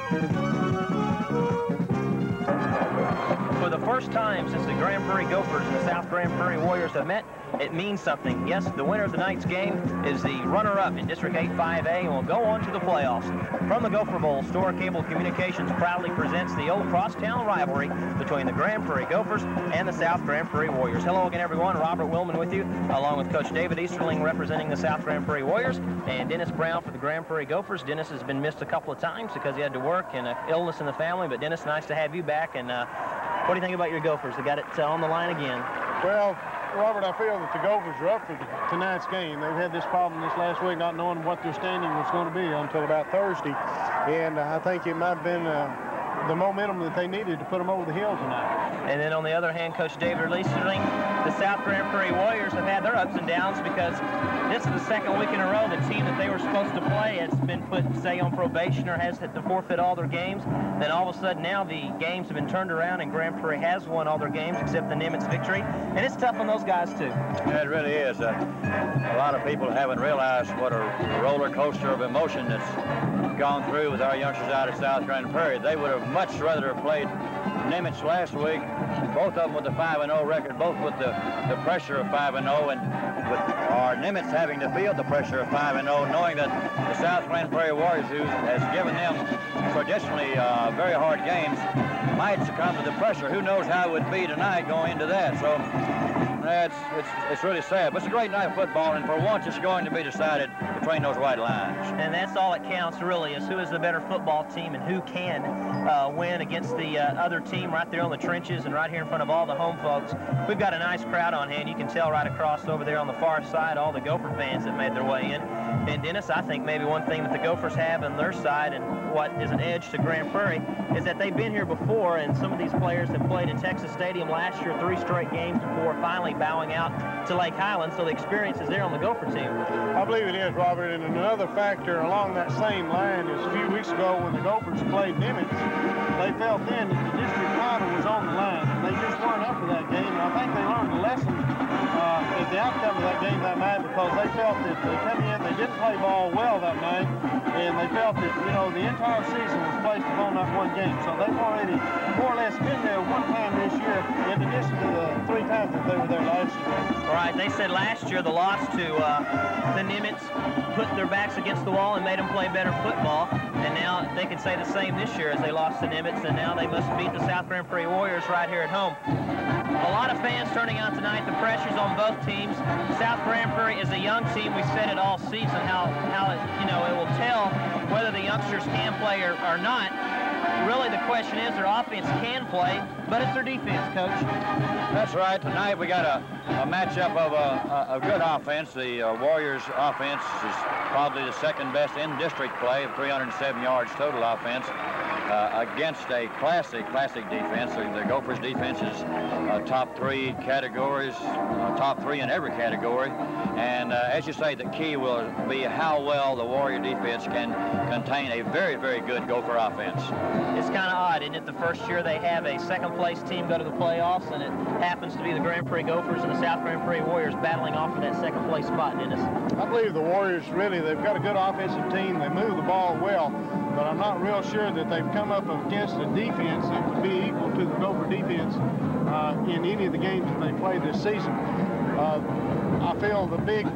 For the first time since the Grand Prairie Gophers and the South Grand Prairie Warriors have met, it means something. Yes, the winner of tonight's game is the runner-up in District 8 5A and will go on to the playoffs. From the Gopher Bowl, Store Cable Communications proudly presents the old crosstown rivalry between the Grand Prairie Gophers and the South Grand Prairie Warriors. Hello again, everyone. Robert Willman with you, along with Coach David Easterling representing the South Grand Prairie Warriors, and Dennis Brown for the Grand Prairie Gophers. Dennis has been missed a couple of times because he had to work and an illness in the family, but Dennis, nice to have you back. And what do you think about your Gophers? They got it on the line again. Well, Robert, I feel that the Gophers are up for tonight's game. They've had this problem this last week, not knowing what their standing was going to be until about Thursday. And I think it might have been the momentum that they needed to put them over the hill tonight. And then on the other hand, Coach David Easterling, the South Grand Prairie Warriors have had their ups and downs because this is the second week in a row the team that they were supposed to play has been put, say, on probation or has had to forfeit all their games. Then all of a sudden now the games have been turned around and Grand Prairie has won all their games except the Nimitz victory. And it's tough on those guys, too. Yeah, it really is. A lot of people haven't realized what a roller coaster of emotion that's gone through with our youngsters out at South Grand Prairie. They would have much rather have played Nimitz last week, both of them with the 5-0 record, both with the pressure of 5-0, and with our Nimitz having to feel the pressure of 5-0, knowing that the South Grand Prairie Warriors, who has given them traditionally very hard games, might succumb to the pressure. Who knows how it would be tonight going into that? So it's really sad. But it's a great night of football, and for once it's going to be decided between those white lines. And that's all that counts, really, is who is the better football team and who can win against the other team right there on the trenches and right here in front of all the home folks. We've got a nice crowd on hand. You can tell right across over there on the far side all the Gopher fans that made their way in. And Dennis, I think maybe one thing that the Gophers have on their side and what is an edge to Grand Prairie is that they've been here before, and some of these players have played in Texas Stadium last year 3 straight games before finally bowing out to Lake Highland, so the experience is there on the Gopher team. I believe it is, Robert, and another factor along that same line is a few weeks ago when the Gophers played Nimitz, they felt then that the district title was on the line, and they just weren't up for that game, and I think they learned a lesson at the outcome of that game that night because they felt that they come in, they didn't play ball well that night, and they felt that, you know, the entire season was placed upon that one game, so they've already more or less been there one time this year in addition to the 3 times that they were there last year. Right, they said last year the loss to the Nimitz put their backs against the wall and made them play better football, and now they can say the same this year as they lost to Nimitz, and now they must beat the South Grand Prairie Warriors right here at home. A lot of fans turning out tonight. The pressure's on both teams. South Grand Prairie is a young team. We said it all season how it, you know, it will tell whether the youngsters can play or not. Really, the question is their offense can play, but it's their defense, Coach. That's right. Tonight we got a matchup of a good offense. The Warriors' offense is probably the second best in district play of 307 yards total offense against a classic defense. The Gophers' defense is top 3 categories, top 3 in every category. And as you say, the key will be how well the Warrior defense can contain a very, very good Gopher offense. It's kind of odd, isn't it? The first year they have a second-place team go to the playoffs, and it happens to be the Grand Prairie Gophers and the South Grand Prairie Warriors battling off for that second-place spot, Dennis. I believe the Warriors, really, they've got a good offensive team. They move the ball well, but I'm not real sure that they've come up against a defense that would be equal to the Gopher defense in any of the games that they played this season. I feel the big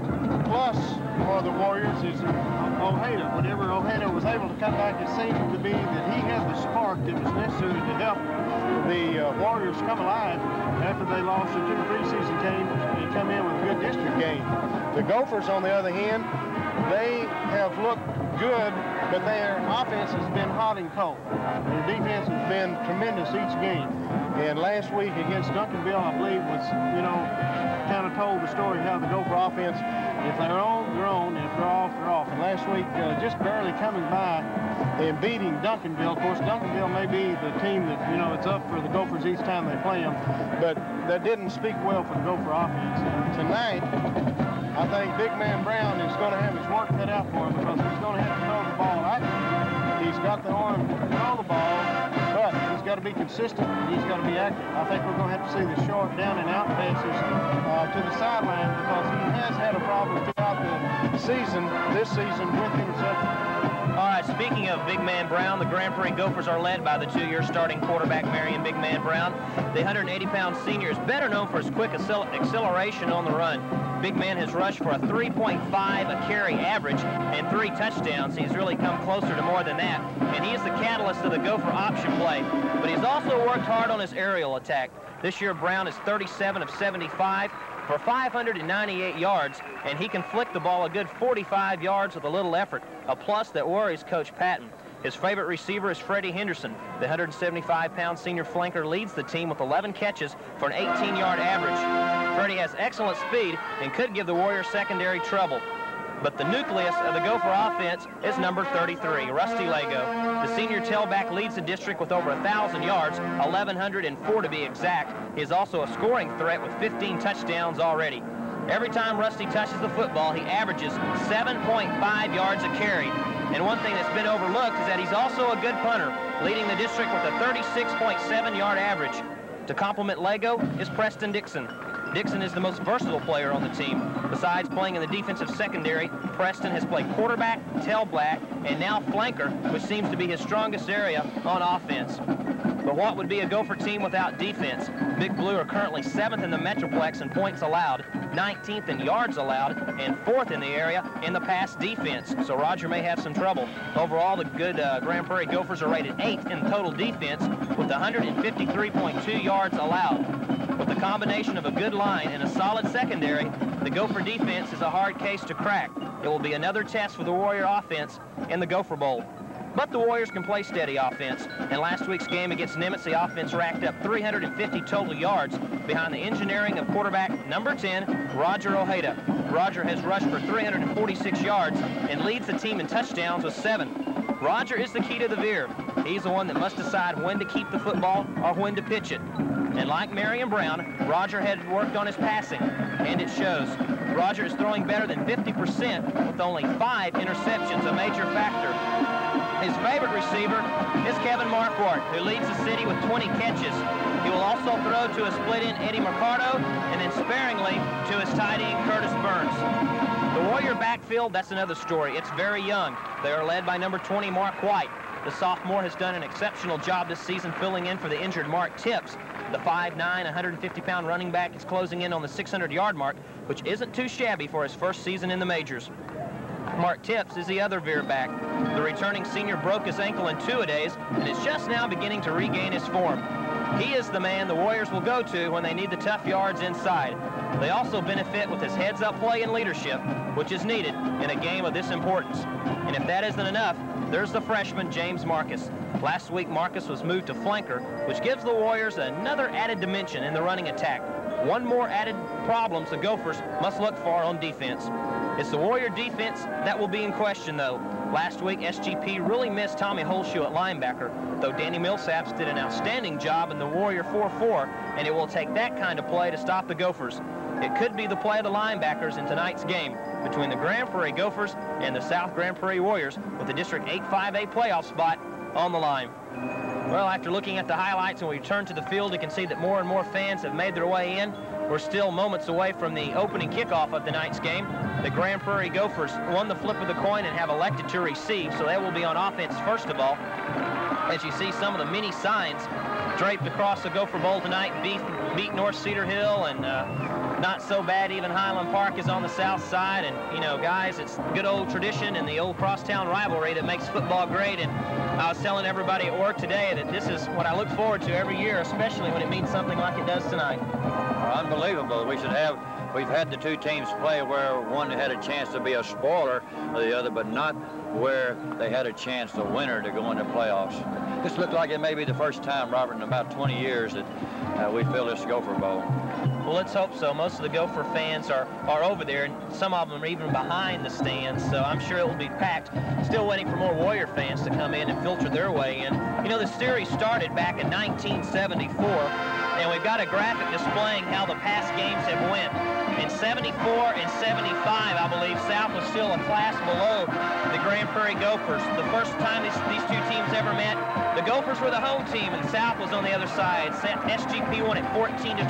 plus for the Warriors is Ojeda. Whenever Ojeda was able to come back, it seemed to be that he had the spark that was necessary to help the Warriors come alive after they lost their 2 preseason games and come in with a good district game. The Gophers, on the other hand, they have looked good, but their offense has been hot and cold. Their defense has been tremendous each game. And last week against Duncanville, I believe, was, you know, kind of told the story how the Gopher offense, if they're on, they're on, and if they're off, they're off. And last week, just barely coming by and beating Duncanville. Of course, Duncanville may be the team that, you know, it's up for the Gophers each time they play them, but that didn't speak well for the Gopher offense. And tonight, I think Big Man Brown is going to have his work cut out for him because he's going to have to throw the ball out. He's got the arm to throw the ball, but he's got to be consistent and he's got to be active. I think we're going to have to see the short down and out passes to the sideline because he has had a problem throughout the season, this season, with interception. All right, speaking of Big Man Brown, the Grand Prairie Gophers are led by the 2-year starting quarterback, Marion Big Man Brown. The 180-pound senior is better known for his quick acceleration on the run. Big Man has rushed for a 3.5 a carry average and 3 touchdowns. He's really come closer to more than that, and he is the catalyst of the Gopher option play. But he's also worked hard on his aerial attack. This year, Brown is 37 of 75 for 598 yards, and he can flick the ball a good 45 yards with a little effort, a plus that worries Coach Patton. His favorite receiver is Freddie Henderson. The 175-pound senior flanker leads the team with 11 catches for an 18-yard average. Freddie has excellent speed and could give the Warriors secondary trouble. But the nucleus of the Gopher offense is number 33, Rusty Lego. The senior tailback leads the district with over 1,000 yards, 1,104 to be exact. He is also a scoring threat with 15 touchdowns already. Every time Rusty touches the football, he averages 7.5 yards a carry. And one thing that's been overlooked is that he's also a good punter, leading the district with a 36.7-yard average. To complement Lego is Preston Dixon. Dixon is the most versatile player on the team. Besides playing in the defensive secondary, Preston has played quarterback, tailback, and now flanker, which seems to be his strongest area on offense. But what would be a Gopher team without defense? Big Blue are currently 7th in the Metroplex in points allowed, 19th in yards allowed, and 4th in the area in the pass defense. So Roger may have some trouble. Overall, the good Grand Prairie Gophers are rated 8th in total defense with 153.2 yards allowed. With the combination of a good line and a solid secondary, the Gopher defense is a hard case to crack. It will be another test for the Warrior offense in the Gopher Bowl. But the Warriors can play steady offense. In last week's game against Nimitz, the offense racked up 350 total yards behind the engineering of quarterback number 10, Roger Ojeda. Roger has rushed for 346 yards and leads the team in touchdowns with 7. Roger is the key to the veer. He's the one that must decide when to keep the football or when to pitch it. And like Marion Brown, Roger had worked on his passing, and it shows. Roger is throwing better than 50% with only 5 interceptions, a major factor. His favorite receiver is Kevin Marquardt, who leads the city with 20 catches. He will also throw to a split-end Eddie Mercado, and then sparingly to his tight end Curtis Burns. The Warrior backfield, that's another story. It's very young. They are led by number 20, Mark White. The sophomore has done an exceptional job this season filling in for the injured Mark Tips. The 5'9", 150-pound running back is closing in on the 600-yard mark, which isn't too shabby for his first season in the majors. Mark Tips is the other veer back. The returning senior broke his ankle in 2-a-days and is just now beginning to regain his form. He is the man the Warriors will go to when they need the tough yards inside. They also benefit with his heads-up play and leadership, which is needed in a game of this importance. And if that isn't enough, there's the freshman, James Marcus. Last week, Marcus was moved to flanker, which gives the Warriors another added dimension in the running attack. One more added problems the Gophers must look for on defense. It's the Warrior defense that will be in question, though. Last week, SGP really missed Tommy Holshoe at linebacker, though Danny Millsaps did an outstanding job in the Warrior 4-4, and it will take that kind of play to stop the Gophers. It could be the play of the linebackers in tonight's game between the Grand Prairie Gophers and the South Grand Prairie Warriors with the District 8-5A playoff spot on the line. Well, after looking at the highlights and we return to the field, you can see that more and more fans have made their way in. We're still moments away from the opening kickoff of tonight's game. The Grand Prairie Gophers won the flip of the coin and have elected to receive, so they will be on offense first of all. As you see some of the many signs draped across the Gopher Bowl tonight, beat North Cedar Hill, and not so bad even Highland Park is on the south side. And, you know, guys, it's good old tradition and the old crosstown rivalry that makes football great. And I was telling everybody at work today that this is what I look forward to every year, especially when it means something like it does tonight. Unbelievable. We've had the two teams play where one had a chance to be a spoiler of the other, but not where they had a chance, the winner, to go into playoffs. This looked like it may be the first time, Robert, in about 20 years that we fill this Gopher Bowl. Well, let's hope so. Most of the Gopher fans are over there, and some of them are even behind the stands, so I'm sure it will be packed. Still waiting for more Warrior fans to come in and filter their way in. You know, the series started back in 1974, and we've got a graphic displaying how the past games have went. In 74 and 75, I believe, South was still a class below the Grand Prairie Gophers. The first time these two teams ever met, the Gophers were the home team, and South was on the other side. SGP won it 14-12.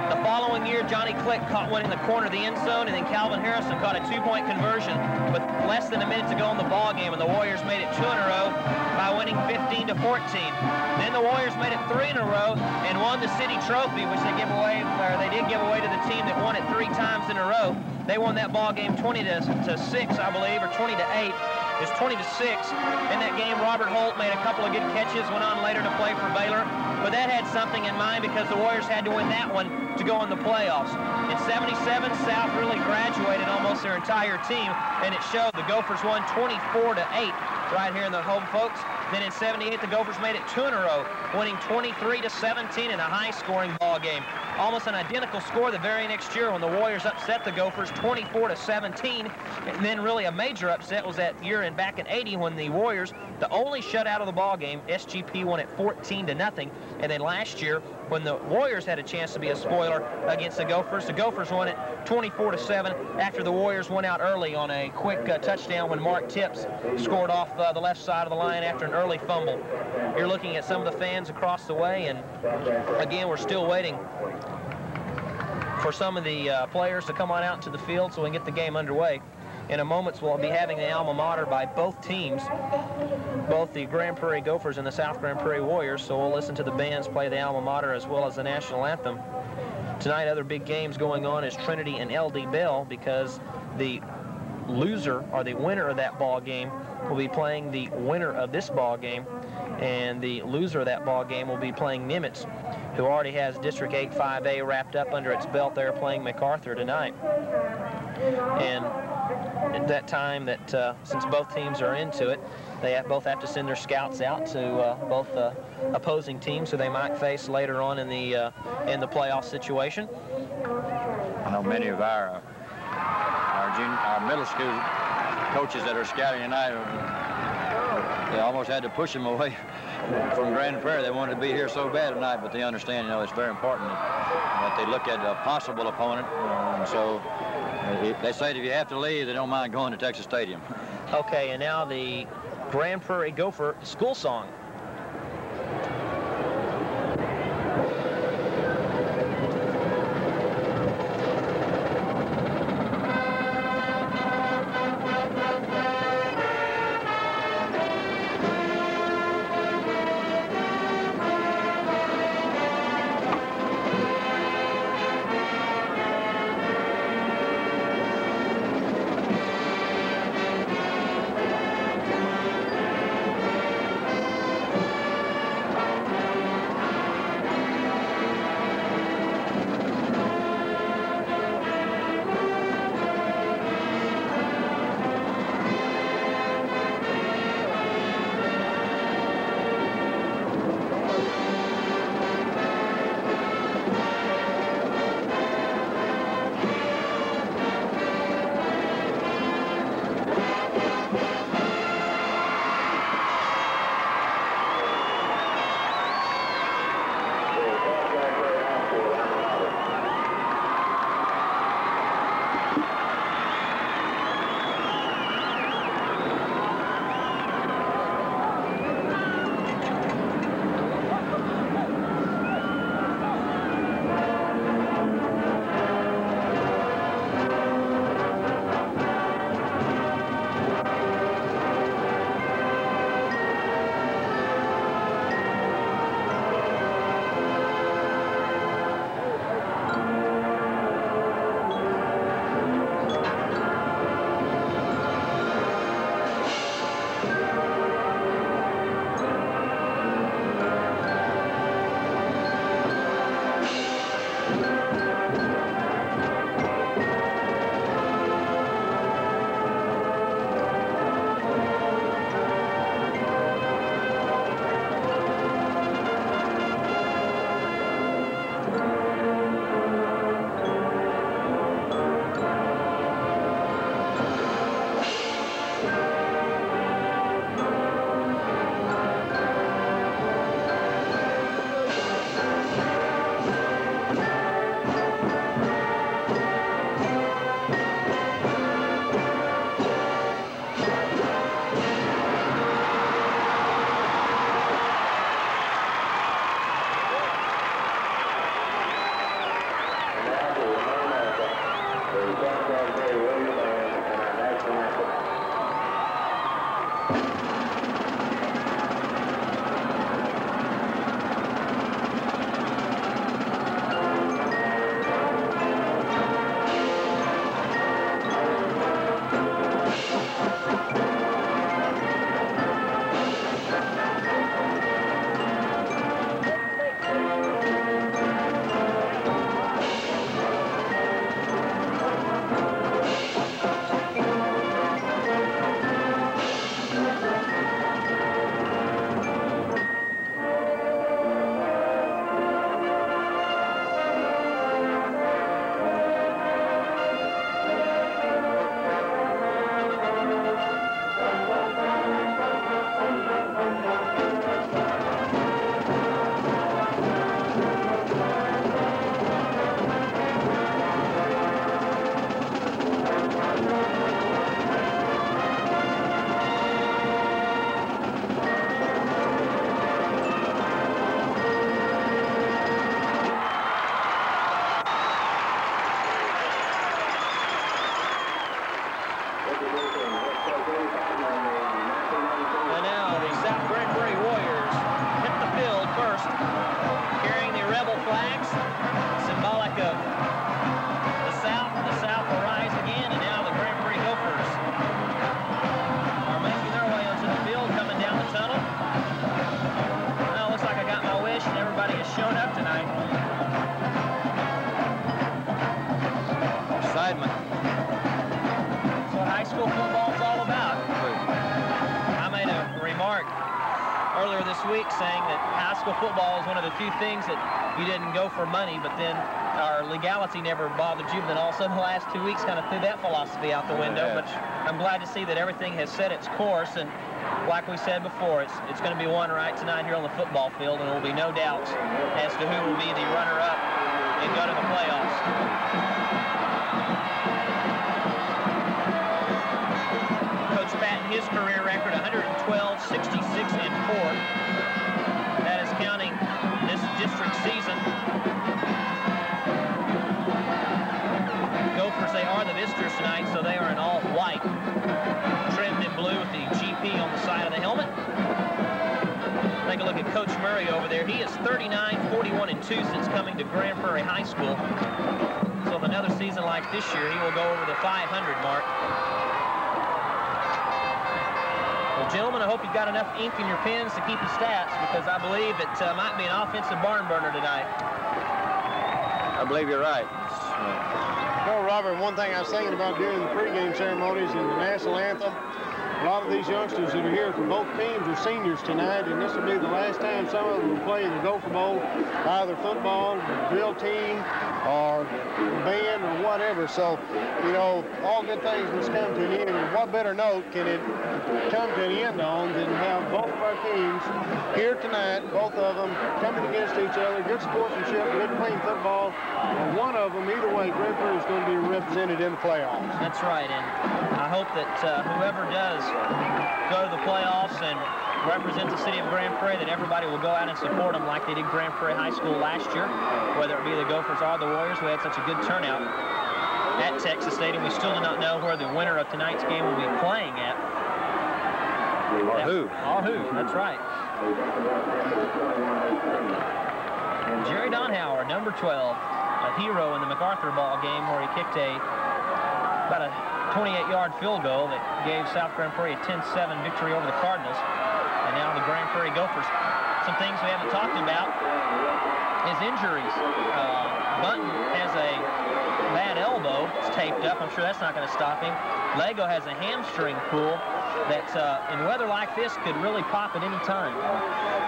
The following year, Johnny Click caught one in the corner of the end zone, and then Calvin Harrison caught a two-point conversion with less than a minute to go in the ball game, and the Warriors made it 2 in a row by winning 15-14. Then the Warriors made it 3 in a row and won the city trophy, which they did give away to the team that won it 3 times in a row. They won that ball game 20-6, I believe, or 20-8. It was 20-6. In that game, Robert Holt made a couple of good catches, went on later to play for Baylor. But that had something in mind because the Warriors had to win that one to go in the playoffs. In 77, South really graduated almost their entire team, and it showed. The Gophers won 24-8 right here in the home, folks. Then in 78, the Gophers made it 2 in a row, winning 23-17 in a high-scoring ball game. Almost an identical score the very next year when the Warriors upset the Gophers 24-17. And then really a major upset was that year back in 80 when the Warriors, the only shutout of the ball game, SGP won it 14-0. And then last year when the Warriors had a chance to be a spoiler against the Gophers won it 24-7 after the Warriors went out early on a quick touchdown when Mark Tipps scored off the left side of the line after an early fumble. You're looking at some of the fans across the way, and again, we're still waiting for some of the players to come on out into the field so we can get the game underway. In a moment, we'll be having the alma mater by both teams, both the Grand Prairie Gophers and the South Grand Prairie Warriors, so we'll listen to the bands play the alma mater as well as the national anthem. Tonight, other big games going on is Trinity and LD Bell, because the loser or the winner of that ball game will be playing the winner of this ball game, and the loser of that ball game will be playing Nimitz, who already has District 8 5A wrapped up under its belt. They're playing MacArthur tonight. And at that time, that since both teams are into it, they both have to send their scouts out to both opposing teams who they might face later on in the playoff situation. I know many of our middle school coaches that are scouting tonight, they almost had to push them away from Grand Prairie. They wanted to be here so bad tonight, but they understand, it's very important that they look at a possible opponent. And so they say that if you have to leave, they don't mind going to Texas Stadium. Okay, and now the Grand Prairie Gopher school song. this week saying that high school football is one of the few things that you didn't go for money, but then our legality never bothered you. But then all of a sudden the last 2 weeks kind of threw that philosophy out the window. But I'm glad to see that everything has set its course. And like we said before, it's going to be won right tonight here on the football field, and there will be no doubts as to who will be the runner-up and go to the playoffs. Coach Patton, his career record, 112, 66, and 4. That is counting this district season. Gophers, they are the visitors tonight, so they are in all white, trimmed in blue with the GP on the side of the helmet. Take a look at Coach Murray over there. He is 39, 41, and 2 since coming to Grand Prairie High School. So if another season like this year, he will go over the 500 mark. Well, gentlemen, I hope you've got enough ink in your pens to keep the stats, because I believe it might be an offensive barn burner tonight. I believe you're right. Well, Robert, one thing I was thinking about during the pregame ceremonies and the national anthem, a lot of these youngsters that are here for both teams are seniors tonight, and this will be the last time some of them will play in the Gopher Bowl, either football, drill team, or band, or whatever. So, you know, all good things must come to an end, and what better note can it come to an end on than have both of our teams here tonight, both of them coming against each other, good sportsmanship, good clean football, and one of them, either way, Grand Prairie is going to be represented in the playoffs. That's right, and I hope that whoever does go to the playoffs and represent the city of Grand Prairie, that everybody will go out and support them like they did Grand Prairie High School last year, whether it be the Gophers or the Warriors. We had such a good turnout at Texas Stadium. We still do not know where the winner of tonight's game will be playing at. Or who? Or who, that's right. Jerry Donhauer, number 12, a hero in the MacArthur ball game where he kicked about a 28-yard field goal that gave South Grand Prairie a 10-7 victory over the Cardinals. And now the Grand Prairie Gophers. Some things we haven't talked about is injuries. Bunton has a bad elbow. It's taped up. I'm sure that's not going to stop him. Lego has a hamstring pull that in weather like this could really pop at any time.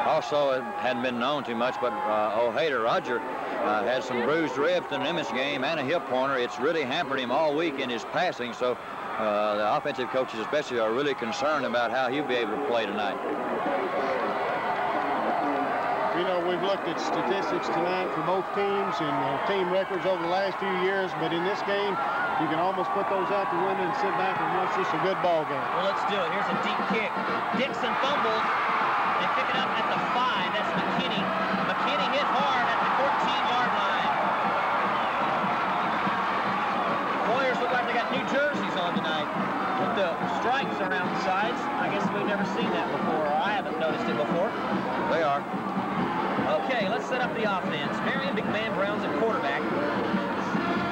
Also, it hadn't been known too much, but O'Hader Roger had some bruised ribs in an image game and a hip pointer. It's really hampered him all week in his passing, so the offensive coaches especially are really concerned about how he'll be able to play tonight. You know, we've looked at statistics tonight for both teams and team records over the last few years, but in this game, you can almost put those out the window and sit back and watch this a good ball game. Well, let's do it. Here's a deep kick. Dixon fumbles. They pick it up at the 5. That's McKinney. McKinney hit hard at the 14-yard line. Warriors look like they got new jerseys on tonight with the stripes around the sides. I guess we've never seen that before, or I haven't noticed it before. They are. Okay, let's set up the offense. Marion McMahon Brown's at quarterback.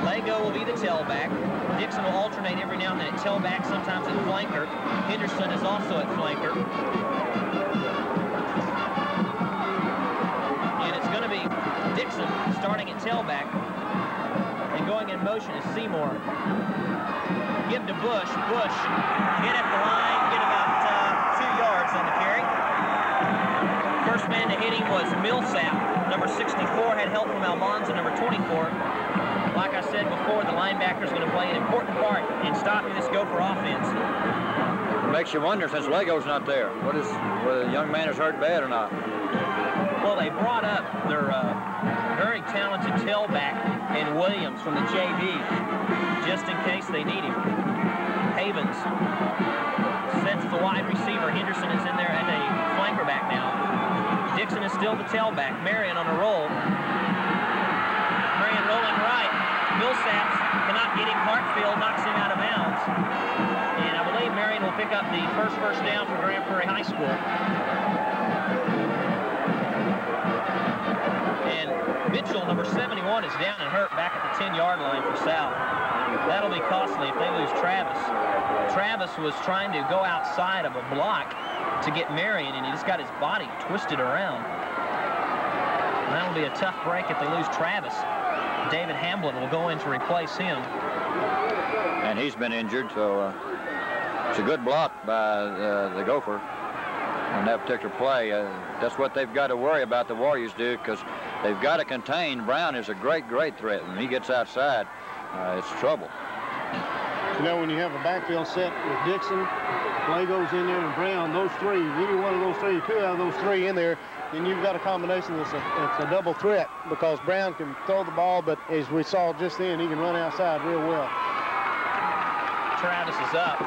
Lego will be the tailback. Dixon will alternate every now and then at tailback, sometimes at flanker. Henderson is also at flanker. And it's going to be Dixon starting at tailback. And going in motion is Seymour. Give to Bush. Bush hit at the line, get about 2 yards on the carry. First man to hit him was Millsap. Number 64 had help from Almanza, number 24. Like I said before, the linebacker is going to play an important part in stopping this Gopher offense. It makes you wonder, since Lego's not there, whether the young man is hurt bad or not. Well, they brought up their very talented tailback in Williams from the JV, just in case they need him. Havens sets the wide receiver. Henderson is in there at a flanker back now. Dixon is still the tailback. Marion on a roll. Marion rolling right. Millsap cannot get him. Hartfield knocks him out of bounds. And I believe Marion will pick up the first down for Grand Prairie High School. And Mitchell, number 71, is down and hurt back at the 10-yard line for South. That'll be costly if they lose Travis. Travis was trying to go outside of a block to get Marion, and he just got his body twisted around. And that'll be a tough break if they lose Travis. David Hamblin will go in to replace him. And he's been injured, so it's a good block by the Gopher. on that particular play. That's what they've got to worry about, the Warriors do, because they've got to contain. Brown is a great threat. When he gets outside, it's trouble. You know, when you have a backfield set with Dixon, Legos in there, and Brown, those three, any one of those three, two out of those three in there, then you've got a combination that's a double threat, because Brown can throw the ball, but as we saw just then, he can run outside real well. Travis is up.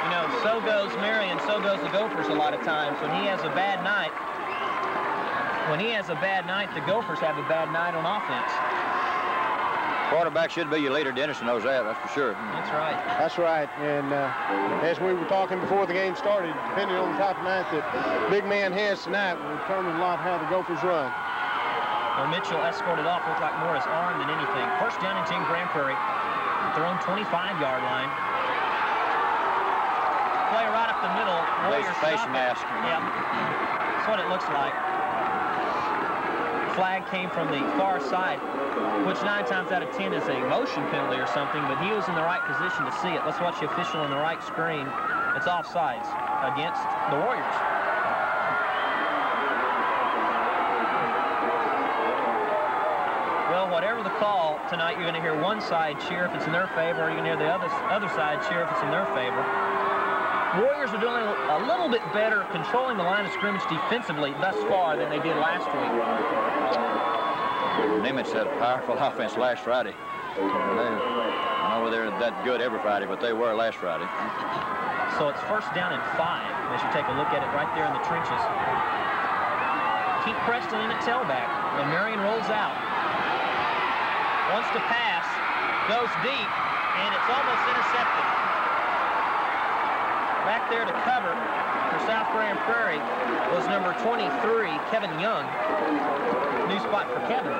You know, so goes Marion, so goes the Gophers a lot of times. When he has a bad night, the Gophers have a bad night on offense. Quarterback should be your leader. Dennison knows that, that's for sure. That's right. That's right. And as we were talking before the game started, depending on the type of night that big man has tonight will determine a lot how the Gophers run. Well, Mitchell escorted off, looked like more his arm than anything. First down and 10, Grand Prairie. Their own 25-yard line. Play right up the middle. Warriors face mask. Yep. That's what it looks like. Flag came from the far side, which 9 times out of 10 is a motion penalty or something, but he was in the right position to see it. Let's watch the official on the right screen. It's offsides against the Warriors. Well, whatever the call tonight, you're going to hear one side cheer if it's in their favor, or you're going to hear the other side cheer if it's in their favor. Warriors are doing a little bit better controlling the line of scrimmage defensively thus far than they did last week. Nimitz had a powerful offense last Friday. I don't know whether they're that good every Friday, but they were last Friday. So it's first down and 5 as you take a look at it right there in the trenches. Keep Preston in at tailback, and Marion rolls out. Wants to pass, goes deep, and it's almost intercepted. Back there to cover for South Grand Prairie was number 23, Kevin Young. New spot for Kevin.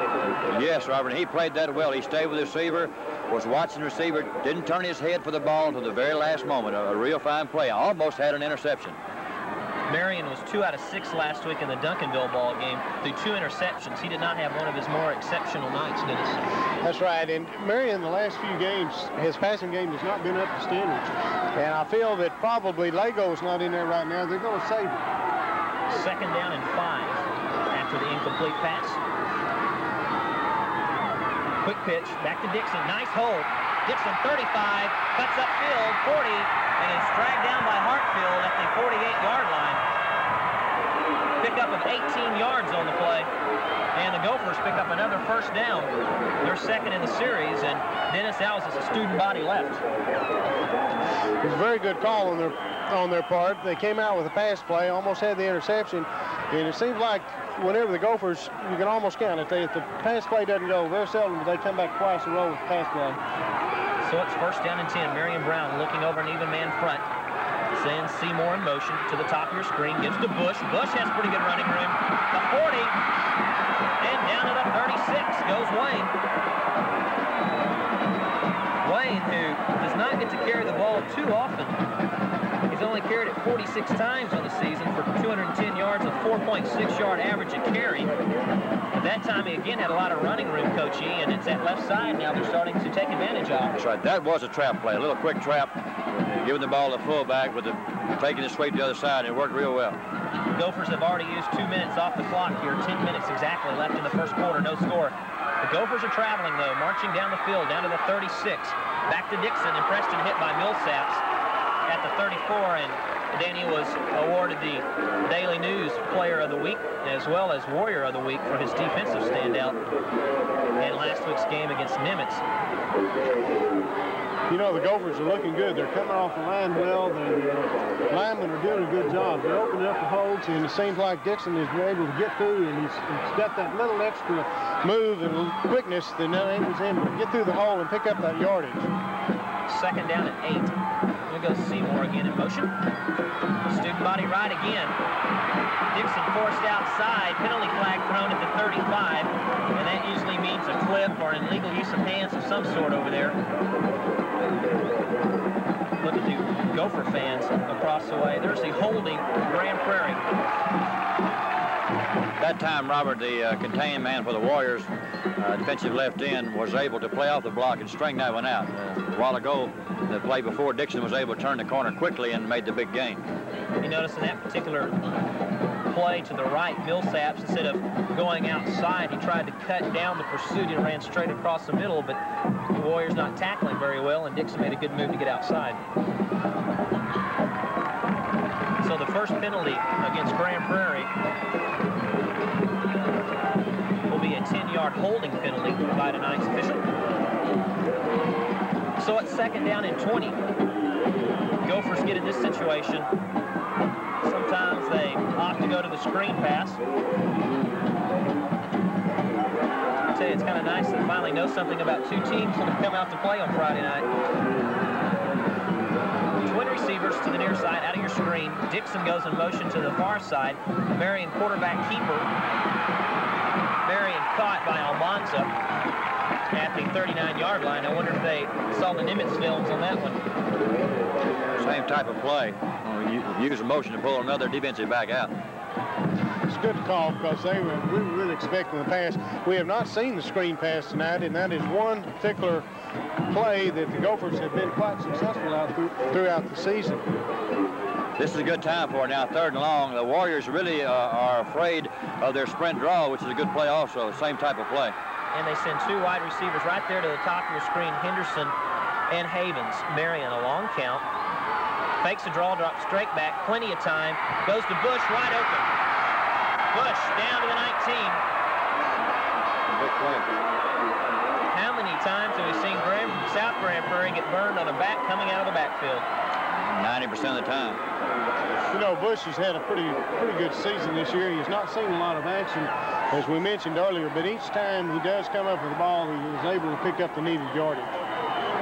Yes, Robert, he played that well. He stayed with the receiver, was watching the receiver, didn't turn his head for the ball until the very last moment. A real fine play. Almost had an interception. Marion was 2 out of 6 last week in the Duncanville ball game through 2 interceptions. He did not have one of his more exceptional nights, Dennis. That's right, and Marion in the last few games, his passing game has not been up to standards. And I feel that probably Lego's not in there right now. They're going to save it. Second down and 5 after the incomplete pass. Quick pitch, back to Dixon, nice hold. Dixon 35, cuts upfield, 40, and is dragged down by Hartfield at the 48-yard line. Pickup of 18 yards on the play, and the Gophers pick up another first down. They're second in the series, and Dennis, that was just a student body left. It was a very good call on their part. They came out with a pass play, almost had the interception, and it seems like whenever the Gophers, you can almost count it. If the pass play doesn't go, very seldom do they come back twice in a row with the pass play. So it's first down and 10. Marion Brown looking over an even man front. Sends Seymour in motion to the top of your screen. Gives to Bush. Bush has pretty good running room. The 40. And down to the 36 goes Wayne. Wayne, who does not get to carry the ball too often. He's only carried it 46 times on the season for 210 yards, a 4.6-yard average a carry. At that time, he again had a lot of running room, Coach E, and it's that left side now they're starting to take advantage of. That's right. That was a trap play, a little quick trap, giving the ball to the fullback with taking the sweep to the other side, and it worked real well. The Gophers have already used 2 minutes off the clock here, 10 minutes exactly left in the first quarter, no score. The Gophers are traveling, though, marching down the field, down to the 36. Back to Dixon, and Preston hit by Millsaps at the 34, and Danny was awarded the Daily News Player of the Week as well as Warrior of the Week for his defensive standout in last week's game against Nimitz. You know, the Gophers are looking good. They're coming off the line well. The linemen are doing a good job. They're opening up the holes, and it seems like Dixon is able to get through, and he's got that little extra move and quickness that enables him to get through the hole and pick up that yardage. Second down at 8. Here goes Seymour again in motion. Student body right again. Dixon forced outside. Penalty flag thrown at the 35. And that usually means a clip or an illegal use of hands of some sort over there. Look at the Gopher fans across the way. There's the holding Grand Prairie. That time, Robert, the contained man for the Warriors, defensive left end, was able to play off the block and string that one out. A while ago, the play before, Dixon was able to turn the corner quickly and made the big gain. You notice in that particular play to the right, Millsaps, instead of going outside, he tried to cut down the pursuit and ran straight across the middle, but the Warriors not tackling very well, and Dixon made a good move to get outside. So the first penalty against Grand Prairie will be a 10-yard holding penalty by tonight's official. So it's 2nd down and 20. Gophers get in this situation. Sometimes they opt to go to the screen pass. I'll tell you, it's kind of nice to finally know something about two teams when they come out to play on Friday night. Twin receivers to the near side, out of your screen. Dixon goes in motion to the far side. Marion quarterback keeper. Marion caught by Almanza at the 39-yard line. I wonder if they saw the Nimitz films on that one. Same type of play. Use a motion to pull another defensive back out. It's a good call because we were really expecting the pass. We have not seen the screen pass tonight, and that is one particular play that the Gophers have been quite successful out throughout the season. This is a good time for it now, 3rd and long. The Warriors really are afraid of their sprint draw, which is a good play also, same type of play. And they send two wide receivers right there to the top of your screen, Henderson and Havens. Marion, a long count. Fakes a draw, drops straight back, plenty of time. Goes to Bush, wide open. Bush down to the 19. Big play. How many times have we seen South Grand Prairie get burned on a back coming out of the backfield? 90% of the time. You know, Bush has had a pretty good season this year. He's not seen a lot of action, as we mentioned earlier, but each time he does come up with the ball, he is able to pick up the needed yardage.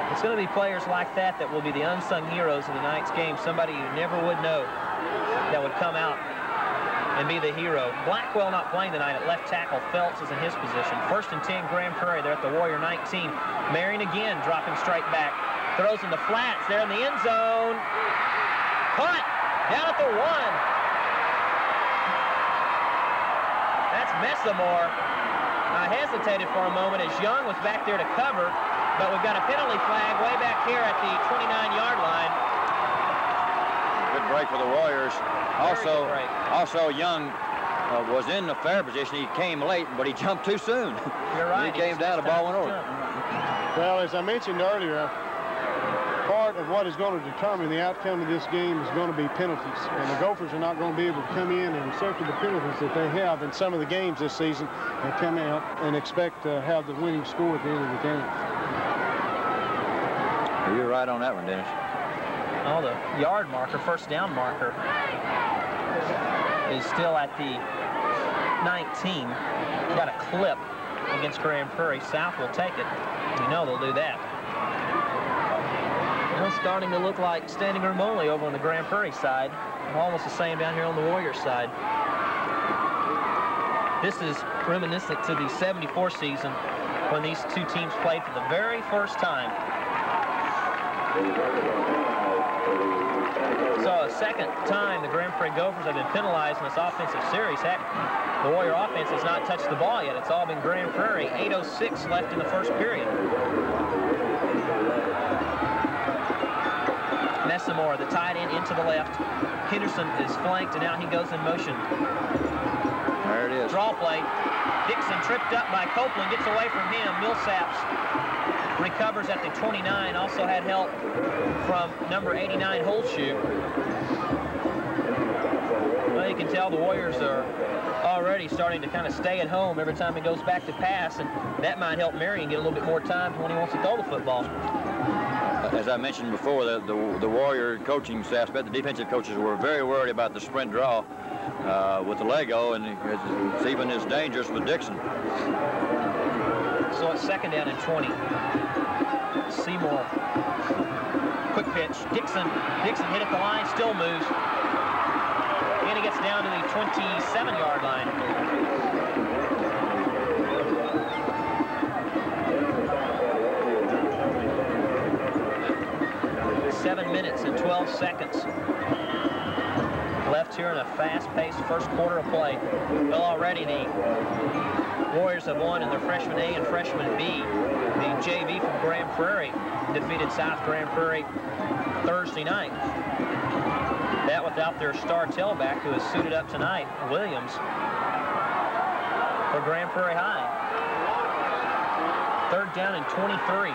It's going to be players like that that will be the unsung heroes of tonight's game. Somebody you never would know that would come out and be the hero. Blackwell not playing tonight at left tackle. Phelps is in his position. 1st and 10, Grand Prairie. They're at the Warrior 19. Marion again dropping straight back. Throws in the flats. They're in the end zone. Caught down at the 1. That's Messamore. I hesitated for a moment as Young was back there to cover, but we've got a penalty flag way back here at the 29-yard line. Good break for the Warriors. Also Young was in the fair position. He came late, but he jumped too soon. You're right. He came down, the ball went over. Well, as I mentioned earlier, part of what is going to determine the outcome of this game is going to be penalties. And the Gophers are not going to be able to come in and circle the penalties that they have in some of the games this season and come out and expect to have the winning score at the end of the game. You're right on that one, Dennis. Oh, the yard marker, 1st down marker, is still at the 19. Got a clip against Grand Prairie. South will take it. You know they'll do that. Well, starting to look like standing room only over on the Grand Prairie side. Almost the same down here on the Warriors side. This is reminiscent to the '74 season when these two teams played for the very first time. So a 2nd time the Grand Prairie Gophers have been penalized in this offensive series. Heck, the Warrior offense has not touched the ball yet. It's all been Grand Prairie. 8:06 left in the 1st period. Messamore, the tight end, into the left. Henderson is flanked, and now he goes in motion. There it is. Draw play. Dixon tripped up by Copeland, gets away from him. Millsaps recovers at the 29. Also had help from number 89, Holshoe. Well, you can tell the Warriors are already starting to kind of stay at home every time he goes back to pass, and that might help Marion get a little bit more time when he wants to throw the football. As I mentioned before, the Warrior coaching staff, the defensive coaches were very worried about the sprint draw with the Lego, and it's even as dangerous with Dixon. So it's 2nd down and 20. Seymour, quick pitch. Dixon hit at the line, still moves. And he gets down to the 27-yard line. 7 minutes and 12 seconds left here in a fast-paced 1st quarter of play. Well, already the Warriors have won in their freshman A and freshman B. The JV from Grand Prairie defeated South Grand Prairie Thursday night. That without their star tailback who has suited up tonight, Williams, for Grand Prairie High. 3rd down and 23.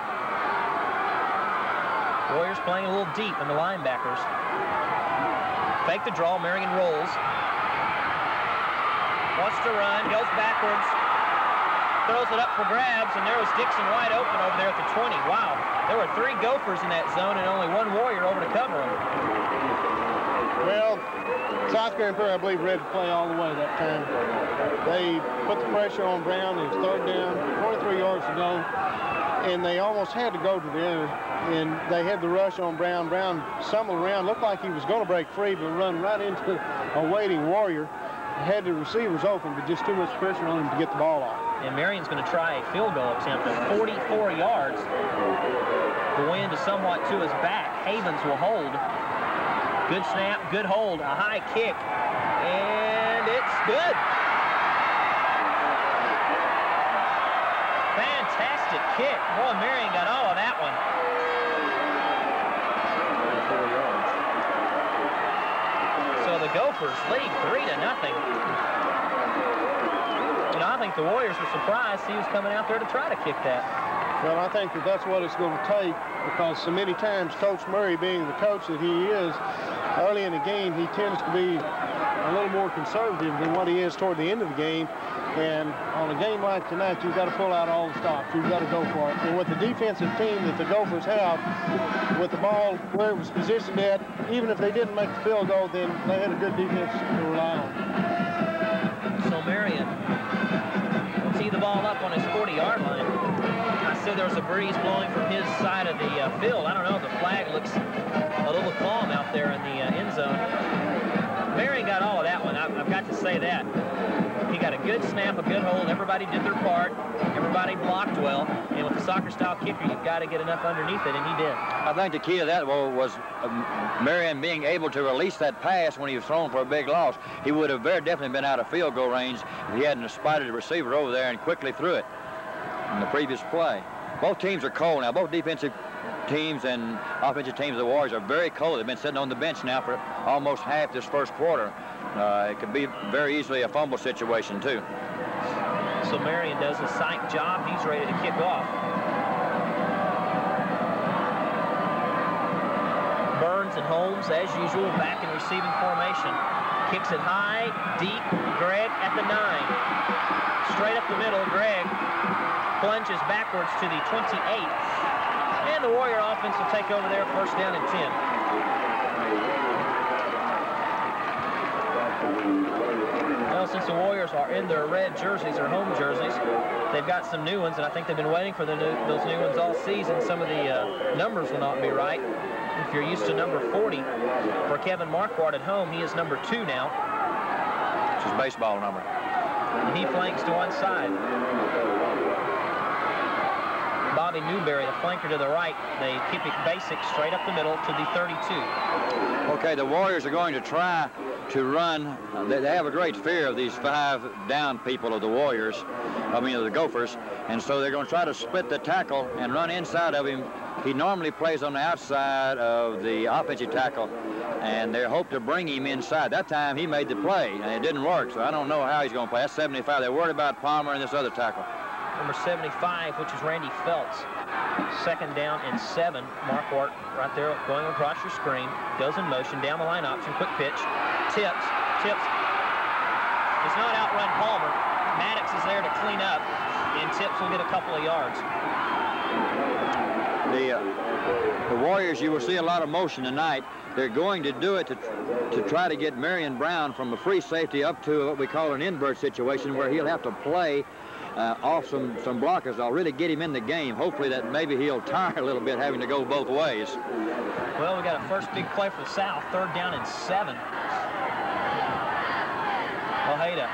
Warriors playing a little deep in the linebackers. Fake the draw, Marion rolls. Wants to run, goes backwards. Throws it up for grabs, and there was Dixon wide open over there at the 20. Wow, there were 3 Gophers in that zone and only 1 Warrior over to cover them. Well, South Grand Prairie, I believe, ready to play all the way that time. They put the pressure on Brown. It was 3rd down, 23 yards to go, and they almost had to go to the end, and they had the rush on Brown. Brown stumbled around, looked like he was going to break free, but run right into a waiting Warrior. Had the receivers open, but just too much pressure on him to get the ball off. And Marion's going to try a field goal attempt of 44 yards. The wind is somewhat to his back. Havens will hold. Good snap, good hold, a high kick, and it's good. Fantastic kick. Boy, Marion got all of that one. 4 yards. So the Gophers lead 3-0. You know, I think the Warriors were surprised he was coming out there to try to kick that. Well, I think that that's what it's going to take, because so many times Coach Murray, being the coach that he is, early in the game, he tends to be a little more conservative than what he is toward the end of the game. And on a game like tonight, you've got to pull out all the stops. You've got to go for it. And with the defensive team that the Gophers have, with the ball where it was positioned at, even if they didn't make the field goal, then they had a good defense to rely on. So Marion will tee the ball up on his 40-yard line. I said there was a breeze blowing from his side of the field. I don't know, the flag looks a little calm out there in the end zone. Marion got all of that one. I've got to say that. He got a good snap, a good hold. Everybody did their part. Everybody blocked well. And with the soccer-style kicker, you've got to get enough underneath it, and he did. I think the key to that was Marion being able to release that pass when he was thrown for a big loss. He would have very definitely been out of field goal range if he hadn't spotted the receiver over there and quickly threw it in the previous play. Both teams are cold now. Both defensive teams and offensive teams of the Warriors are very cold. They've been sitting on the bench now for almost half this first quarter. It could be very easily a fumble situation, too. So Marion does a sight job. He's ready to kick off. Burns and Holmes, as usual, back in receiving formation. Kicks it high, deep. Gregg at the 9. Straight up the middle, Gregg plunges backwards to the 28. And the Warrior offense will take over there, 1st down and 10. Well, since the Warriors are in their red jerseys, or home jerseys, they've got some new ones, and I think they've been waiting for those new ones all season. Some of the numbers will not be right. If you're used to number 40 for Kevin Marquardt at home, he is number 2 now. It's his baseball number. And he flanks to one side. Bobby Newberry, the flanker to the right. They keep it basic, straight up the middle to the 32. Okay, the Warriors are going to try to run. They have a great fear of these 5 down people of the Warriors, of the Gophers, and so they're going to try to split the tackle and run inside of him. He normally plays on the outside of the offensive tackle, and they hope to bring him inside. That time he made the play, and it didn't work, so I don't know how he's going to play. That's 75. They're worried about Palmer and this other tackle. Number 75, which is Randy Feltz. 2nd down and 7. Marquardt right there going across your screen. Goes in motion, down the line option, quick pitch. Tips. Does not outrun Palmer. Maddox is there to clean up, and Tips will get a couple of yards. The Warriors, you will see a lot of motion tonight. They're going to do it to try to get Marion Brown from a free safety up to what we call an invert situation, where he'll have to play off some blockers. I'll really get him in the game. Hopefully that maybe he'll tire a little bit having to go both ways. Well, we got a first big play for the South. 3rd down and 7. Ojeda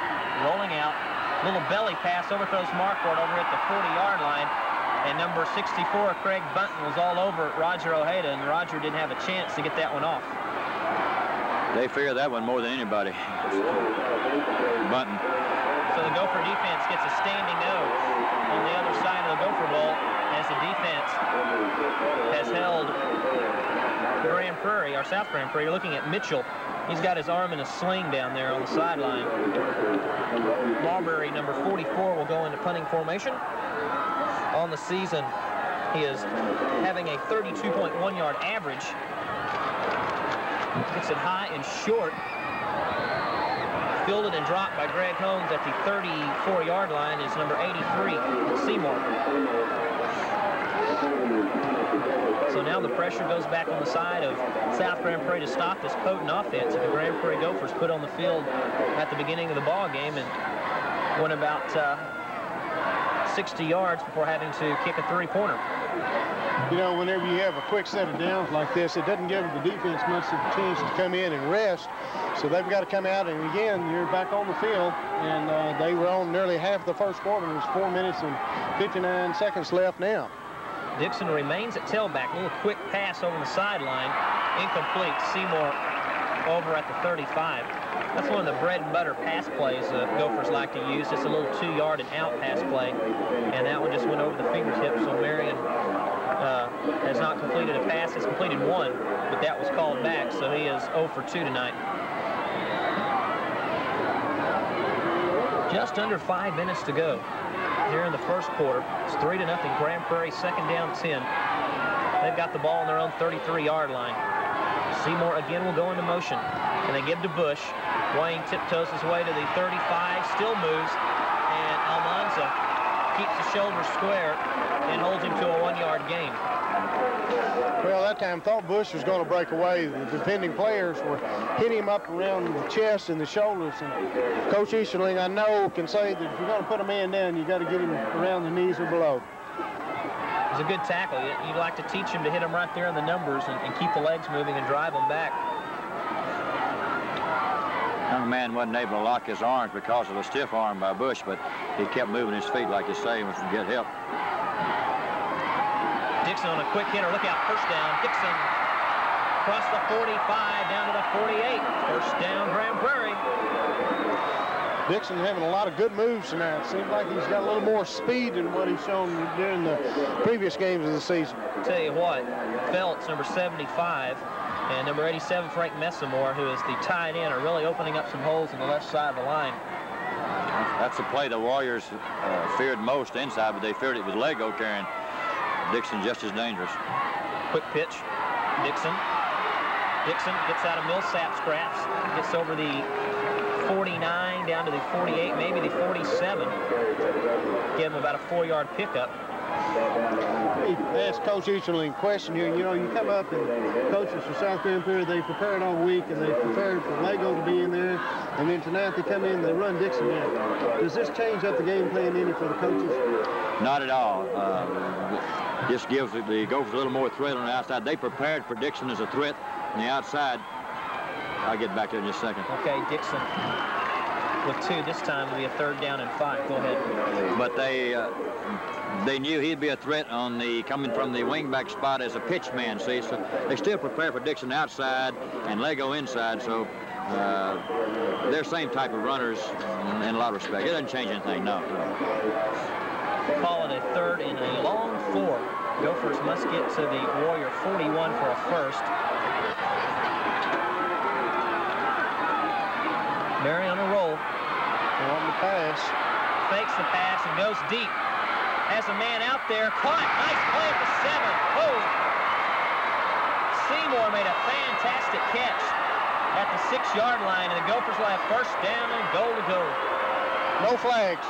rolling out. Little belly pass, overthrows Marquardt over at the 40-yard line. And number 64, Craig Bunton, was all over Roger Ojeda, and Roger didn't have a chance to get that one off. They fear that one more than anybody. Bunton. So the Gopher defense gets a standing nose on the other side of the Gopher Bowl as the defense has held Grand Prairie, or South Grand Prairie. You're looking at Mitchell. He's got his arm in a sling down there on the sideline. Marbury, number 44, will go into punting formation. On the season, he is having a 32.1-yard average. Gets it high and short. Fielded and dropped by Greg Holmes at the 34-yard line is number 83, Seymour. So now the pressure goes back on the side of South Grand Prairie to stop this potent offense that the Grand Prairie Gophers put on the field at the beginning of the ball game and went about 60 yards before having to kick a three-pointer. You know, whenever you have a quick set of downs like this, it doesn't give the defense much of a chance to come in and rest. So they've got to come out, and again, you're back on the field, and they were on nearly half the first quarter. There's 4 minutes and 59 seconds left now. Dixon remains at tailback. A little quick pass over the sideline. Incomplete. Seymour over at the 35. That's one of the bread and butter pass plays Gophers like to use. Just a little 2-yard and out pass play. And that one just went over the fingertips. So Marion has not completed a pass. He's completed one, but that was called back. So he is 0 for 2 tonight. Just under 5 minutes to go here in the first quarter. It's 3-0. Grand Prairie, second down 10. They've got the ball on their own 33-yard line. Seymour again will go into motion, and they give to Bush. Wayne tiptoes his way to the 35, still moves, and Almanza keeps the shoulders square and holds him to a 1-yard gain. Well, that time thought Bush was going to break away. The defending players were hitting him up around the chest and the shoulders. And Coach Easterling, I know, can say that if you're going to put a man down, you got to get him around the knees or below. It's a good tackle. You'd like to teach him to hit him right there in the numbers and keep the legs moving and drive them back. Young man wasn't able to lock his arms because of a stiff arm by Bush, but he kept moving his feet like you say, and was to get help. Dixon on a quick hitter. Look out, first down. Dixon across the 45 down to the 48. First down, Grand Prairie. Dixon having a lot of good moves tonight. Seems like he's got a little more speed than what he's shown during the previous games of the season. I'll tell you what, Phelps, number 75, and number 87, Frank Messamore, who is the tight end, are really opening up some holes on the left side of the line. That's the play the Warriors feared most inside, but they feared it with Lego carrying Dixon just as dangerous. Quick pitch. Dixon gets out of Millsap's grasp, gets over the 49 down to the 48, maybe the 47. Give him about a 4-yard pickup. He asked Coach Easterling a question here. You know, you come up and coaches for South Grand Prairie, they prepared all week and they prepared for Lego to be in there. And then tonight they come in and they run Dixon in. Does this change up the game plan any for the coaches? Not at all. Just gives the Gophers a little more threat on the outside. They prepared for Dixon as a threat on the outside. I'll get back to it in just a second. Okay, Dixon with 2 this time will be a 3rd down and 5. Go ahead. But they knew he'd be a threat on the coming from the wingback spot as a pitch man. See, so they still prepare for Dixon outside and Lego inside. So they're same type of runners in a lot of respect. It doesn't change anything. No. Call it a 3rd and a long 4. Gophers must get to the Warrior 41 for a first. Mary on a roll. On the pass. Fakes the pass and goes deep. Has a man out there. Caught. Nice play at the 7. Oh! Seymour made a fantastic catch at the 6-yard line, and the Gophers will have first down and goal to go. No flags.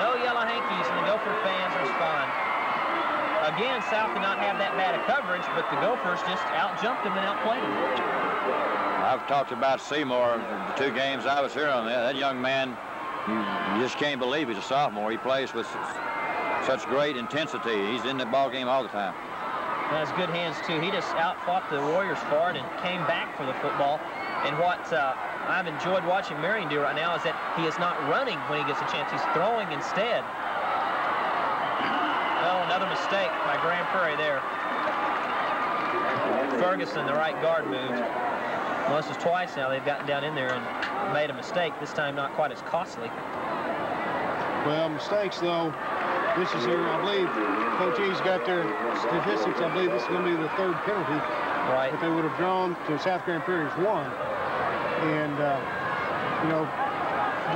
No yellow hankies, and the Gopher fans respond. Again, South did not have that bad of coverage, but the Gophers just out-jumped them and outplayed them. I've talked about Seymour the 2 games I was here on. That young man, you just can't believe he's a sophomore. He plays with such great intensity. He's in the ball game all the time. Well, has good hands, too. He just out-fought the Warriors for it and came back for the football. And what I've enjoyed watching Marion do right now is that he is not running when he gets a chance. He's throwing instead. Well, another mistake by Grand Prairie there. Ferguson, the right guard, moved. Well, this is twice now they've gotten down in there and made a mistake. This time not quite as costly. Well, mistakes, though. This is here, I believe, Coach E's got their statistics. I believe this is going to be the 3rd penalty Right. But they would have drawn to South Grand Prairie's 1. And, you know,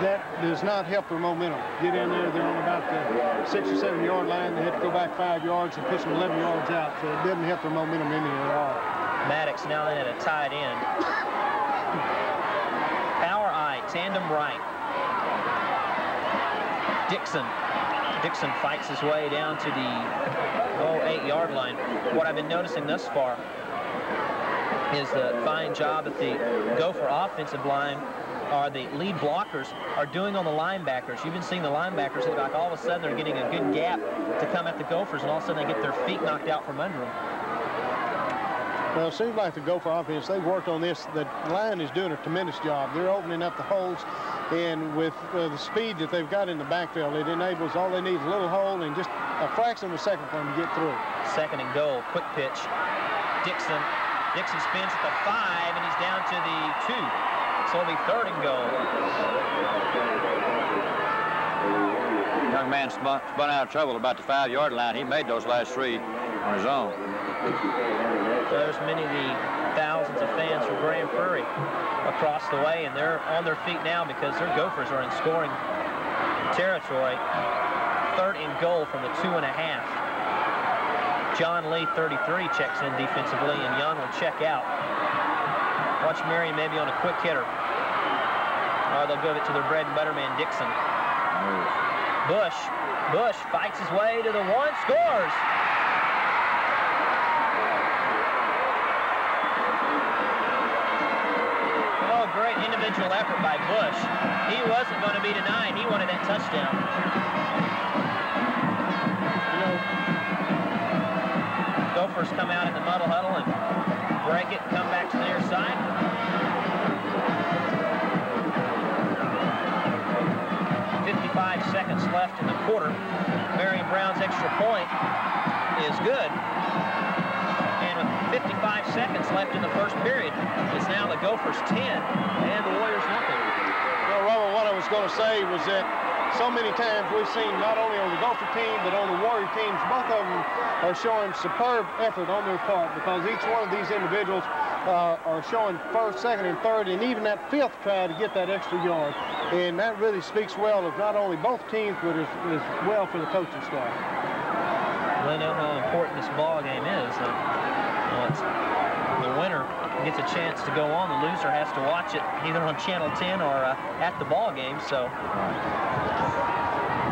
that does not help their momentum. Get in there, they're on about the 6 or 7 yard line. They have to go back 5 yards and push them 11 yards out. So it doesn't help their momentum any at all. Maddox now then at a tight end. Power I, tandem right. Dixon fights his way down to the 8 yard line. What I've been noticing thus far is the fine job that the Gopher offensive line, or the lead blockers, are doing on the linebackers. You've been seeing the linebackers look like all of a sudden they're getting a good gap to come at the Gophers, and all of a sudden they get their feet knocked out from under them. Well, it seems like the Gopher offense, they've worked on this. The line is doing a tremendous job. They're opening up the holes, and with the speed that they've got in the backfield, it enables, all they need is a little hole and just a fraction of a second for them to get through. 2nd and goal, quick pitch. Dixon spins at the 5, and he's down to the 2. So it'll be 3rd and goal. Young man spun out of trouble about the 5 yard line. He made those last 3 on his own. So there's many of the thousands of fans from Grand Prairie across the way, and they're on their feet now because their Gophers are in scoring territory. 3rd and goal from the 2.5. John Lee, 33, checks in defensively, and Young will check out. Watch Marion maybe on a quick hitter. Or they'll give it to their bread and butter man, Dixon. Bush fights his way to the 1, scores! Oh, great individual effort by Bush. He wasn't going to be denied. He wanted that touchdown. You know, Gophers come out in the muddle huddle and break it, come back to the near side. Seconds left in the quarter. Marion Brown's extra point is good. And with 55 seconds left in the first period, it's now the Gophers 10 and the Warriors nothing. Well, Robert, what I was going to say was that so many times we've seen, not only on the Gopher team, but on the Warrior teams, both of them are showing superb effort on their part, because each one of these individuals are showing 1st, 2nd, and 3rd, and even that 5th try to get that extra yard. And that really speaks well of not only both teams, but as well for the coaching staff. They know how important this ball game is. The winner gets a chance to go on. The loser has to watch it either on Channel 10 or at the ball game. So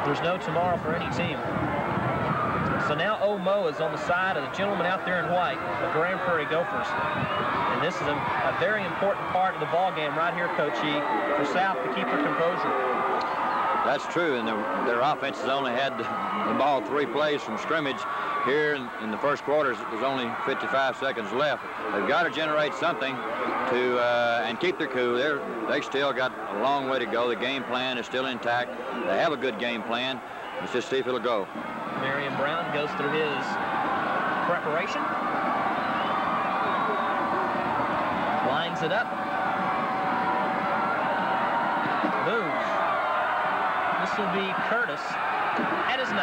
there's no tomorrow for any team. So now Omo is on the side of the gentleman out there in white, the Grand Prairie Gophers. And this is a very important part of the ball game right here, Coach E, for South to keep their composure. That's true, and their offense has only had the ball 3 plays from scrimmage. Here in the first quarter, there's only 55 seconds left. They've got to generate something to and keep their cool. They still got a long way to go. The game plan is still intact. They have a good game plan. Let's just see if it'll go. Marion Brown goes through his preparation. Lines it up. Moves. This will be Curtis at his 9.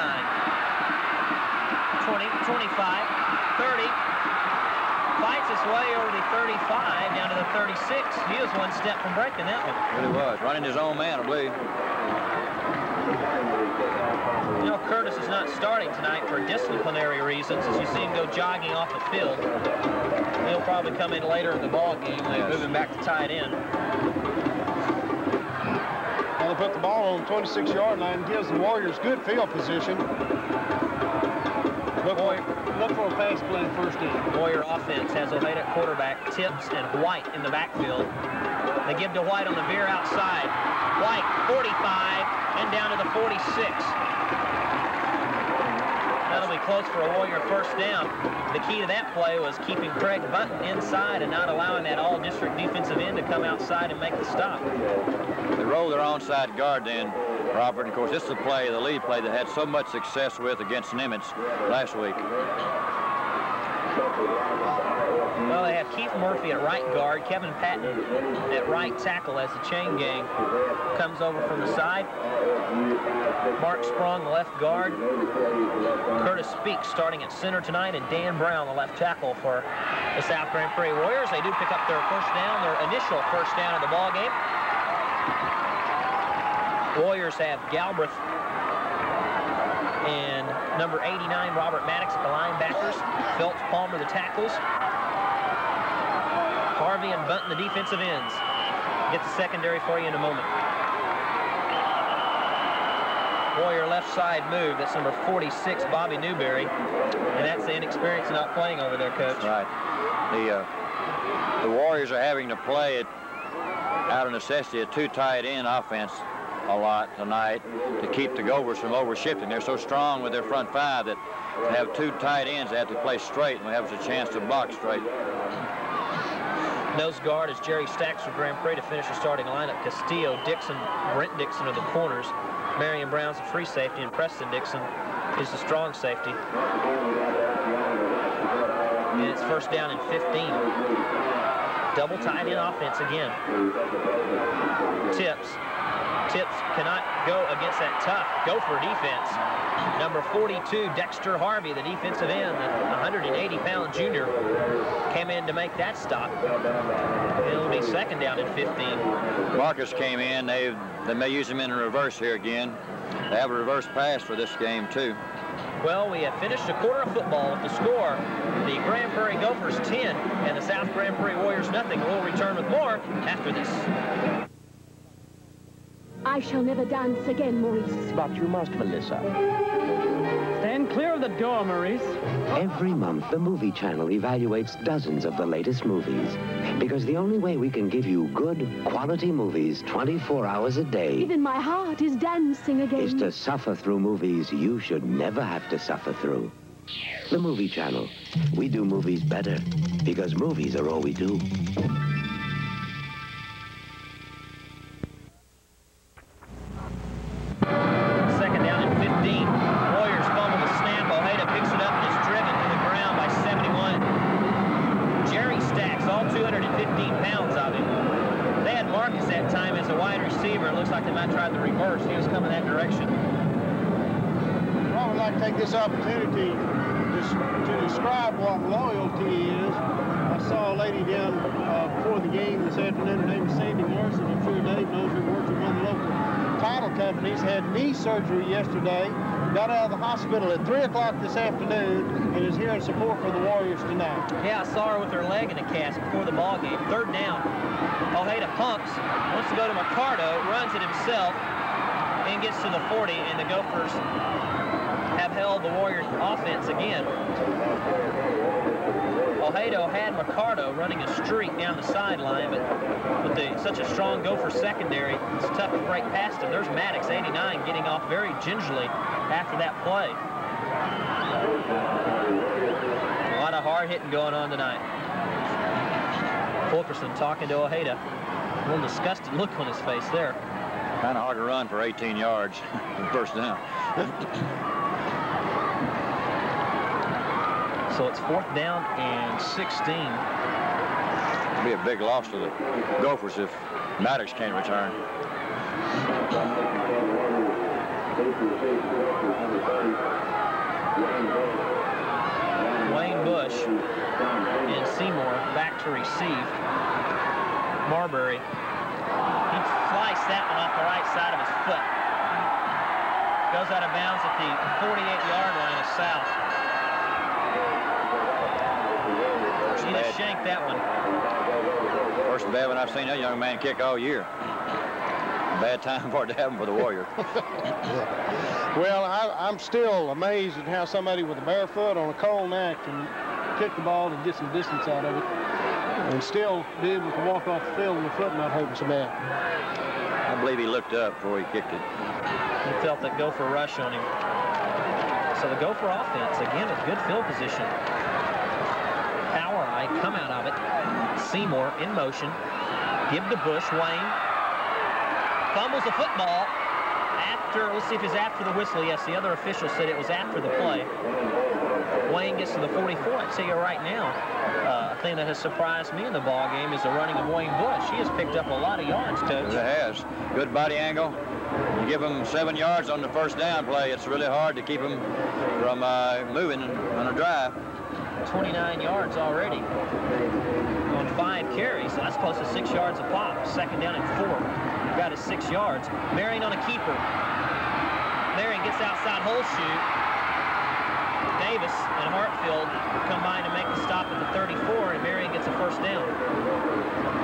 20, 25, 30. Fights his way over the 35 down to the 36. He was 1 step from breaking that one. Really was. Running his own man, I believe. You know, Curtis is not starting tonight for disciplinary reasons. As you see him go jogging off the field, he'll probably come in later in the ball game. They move him back to tight end. Well, they put the ball on the 26-yard line, gives the Warriors good field position. Look for a pass play first down. Warrior offense has Ojeda at quarterback, Tips and White in the backfield. They give to White on the veer outside. White, 45, and down to the 46. That'll be close for a Warrior first down. The key to that play was keeping Craig Button inside and not allowing that all-district defensive end to come outside and make the stop. They rolled their onside guard then, Robert. Of course, this is the lead play they had so much success with against Nimitz last week. Well, they have Keith Murphy at right guard, Kevin Patton at right tackle as the chain gang comes over from the side. Mark Sprung, the left guard. Curtis Speaks starting at center tonight, and Dan Brown, the left tackle for the South Grand Prairie Warriors. They do pick up their first down, their initial first down of the ball game. Warriors have Galbraith and number 89, Robert Maddox, the linebackers. Phelps Palmer, the tackles. Harvey and Bunton, the defensive ends. Get the secondary for you in a moment. Warrior left side move. That's number 46, Bobby Newberry. And that's the inexperience of not playing over there, Coach. Right. The Warriors are having to play it out of necessity, a two tight end offense a lot tonight to keep the Gophers from over-shifting. They're so strong with their front five that to have two tight ends, they have to play straight, and we have a chance to block straight. Nose guard is Jerry Stacks for Grand Prairie to finish the starting lineup. Castillo, Dixon, Brent Dixon are the corners. Marion Brown's the free safety, and Preston Dixon is the strong safety. And it's first down and 15. Double tight end offense again. Tips cannot go against that tough Gopher defense. Number 42, Dexter Harvey, the defensive end, the 180-pound junior, came in to make that stop. It'll be second down and 15. Marcus came in. They may use him in a reverse here again. They have a reverse pass for this game, too. Well, we have finished a quarter of football with the score. The Grand Prairie Gophers 10 and the South Grand Prairie Warriors nothing. We'll return with more after this. I shall never dance again, Maurice. But you must, Melissa. Stand clear of the door, Maurice. Every month, the Movie Channel evaluates dozens of the latest movies. Because the only way we can give you good, quality movies 24 hours a day... Even my heart is dancing again. ...is to suffer through movies you should never have to suffer through. The Movie Channel. We do movies better. Because movies are all we do. This opportunity to describe what loyalty is. I saw a lady down before the game this afternoon. Her name is Sandy Morrison. I'm sure Dave knows her. Works with one of the local title companies. Had knee surgery yesterday. Got out of the hospital at 3 o'clock this afternoon and is here in support for the Warriors tonight. Yeah, I saw her with her leg in a cast before the ball game. Third down. Ojeda pumps, wants to go to Mercado, runs it himself, and gets to the 40, and the Gophers have held the Warriors offense again. Ojeda had Mercado running a streak down the sideline, but with such a strong Gopher secondary, it's tough to break past him. There's Maddox, 89, getting off very gingerly after that play. A lot of hard hitting going on tonight. Fulkerson talking to Ojeda. A little disgusted look on his face there. Kind of hard to run for 18 yards. First down. So it's fourth down and 16. It'll be a big loss to the Gophers if Maddox can't return. Wayne Bush and Seymour back to receive. Marbury. He sliced that one off the right side of his foot. Goes out of bounds at the 48-yard line of South. He just shanked that one. First bad one I've seen that young man kick all year. Bad time for it to happen for the Warriors. Well, I'm still amazed at how somebody with a bare foot on a cold neck can kick the ball and get some distance out of it and still be able to walk off the field with the foot not hurting so bad. I believe he looked up before he kicked it. He felt that Gopher rush on him. So the Gopher offense, again, with good field position. Power eye, come out of it. Seymour in motion. Give to Bush. Wayne fumbles the football after, let's see if it's after the whistle. Yes, the other official said it was after the play. Wayne gets to the 44. I tell you right now, a thing that has surprised me in the ball game is the running of Wayne Bush. He has picked up a lot of yards, Coach. It has. Good body angle. You give him 7 yards on the first down play. It's really hard to keep him from moving on a drive. 29 yards already on 5 carries, so that's close to 6 yards a pop. Second down and 4. Got his 6 yards. Marion on a keeper. Marion gets outside Holshoe. Davis and Hartfield combine to make the stop at the 34, and Marion gets a first down.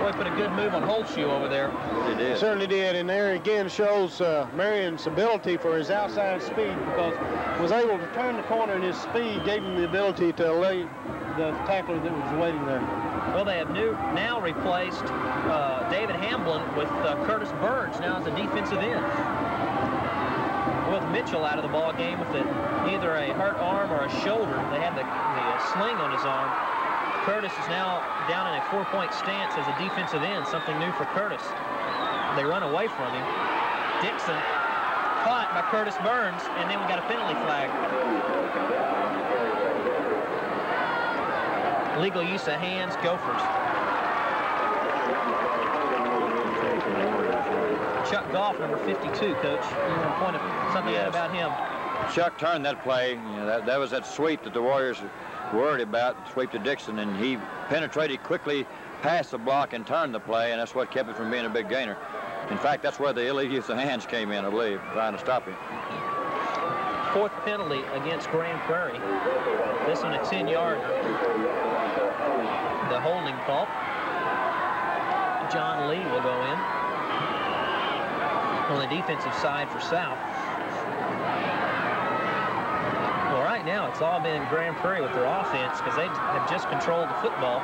Boy, put a good move on Holshoe over there. He did. Certainly did, and there again shows Marion's ability for his outside speed, because was able to turn the corner, and his speed gave him the ability to lay the tackler that was waiting there. Well, they have now replaced David Hamblin with Curtis Burns now as a defensive end. With Mitchell out of the ball game with either a hurt arm or a shoulder. They had the sling on his arm. Curtis is now down in a 4-point stance as a defensive end, something new for Curtis. They run away from him. Dixon caught by Curtis Burns, and then we got a penalty flag. Legal use of hands, Gophers. Chuck Goff, number 52, Coach. You want to point something out about him? Chuck turned that play. You know, that was that sweep that the Warriors were worried about, sweep to Dixon, and he penetrated quickly past the block and turned the play, and that's what kept it from being a big gainer. In fact, that's where the illegal use of hands came in, I believe, trying to stop him. 4th penalty against Grand Prairie. This one a 10-yarder. The holding call. John Lee will go in on the defensive side for South. Well, right now it's all been Grand Prairie with their offense because they have just controlled the football.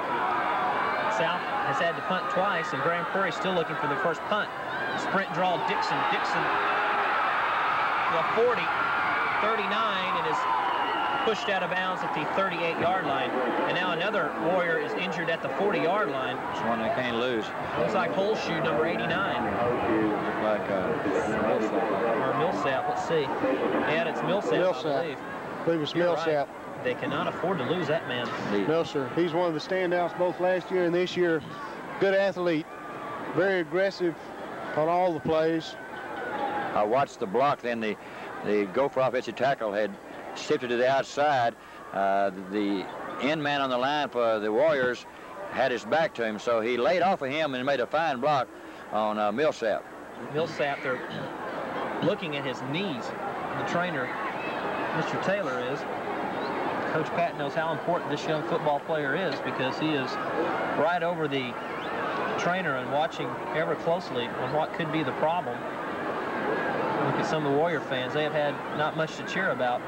South has had to punt twice, and Grand Prairie still looking for their first punt. Sprint draw, Dixon. Dixon, the 40, 39, and is pushed out of bounds at the 38-yard line. And now another Warrior is injured at the 40-yard line. It's one they can't lose. Looks like Holshoe, number 89. Looks like Or Millsap, let's see. Yeah, it's Millsap, I believe. I believe it's Millsap. Right. They cannot afford to lose that man. No, sir. He's one of the standouts both last year and this year. Good athlete. Very aggressive on all the plays. I watched the block, then the Gopher offensive tackle had shifted to the outside. The end man on the line for the Warriors had his back to him, so he laid off of him and made a fine block on Millsap. Millsap, they're looking at his knees. The trainer, Mr. Taylor, is. Coach Pat knows how important this young football player is because he is right over the trainer and watching ever closely on what could be the problem. Look at some of the Warrior fans. They have had not much to cheer about.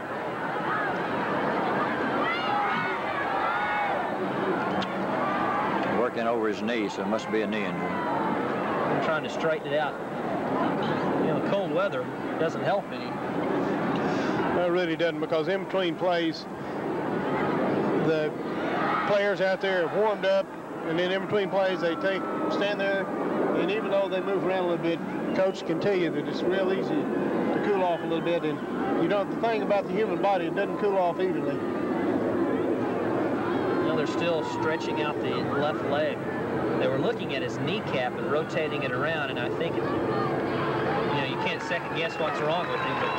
Working over his knee, so it must be a knee injury. I'm trying to straighten it out. You know, cold weather doesn't help any. No, it really doesn't, because in between plays, the players out there have warmed up, and then in between plays they stand there, and even though they move around a little bit, coach can tell you that it's real easy to cool off a little bit. And you know, the thing about the human body, it doesn't cool off evenly. Now they're still stretching out the left leg. They were looking at his kneecap and rotating it around, and I think, you know, you can't second guess what's wrong with him, but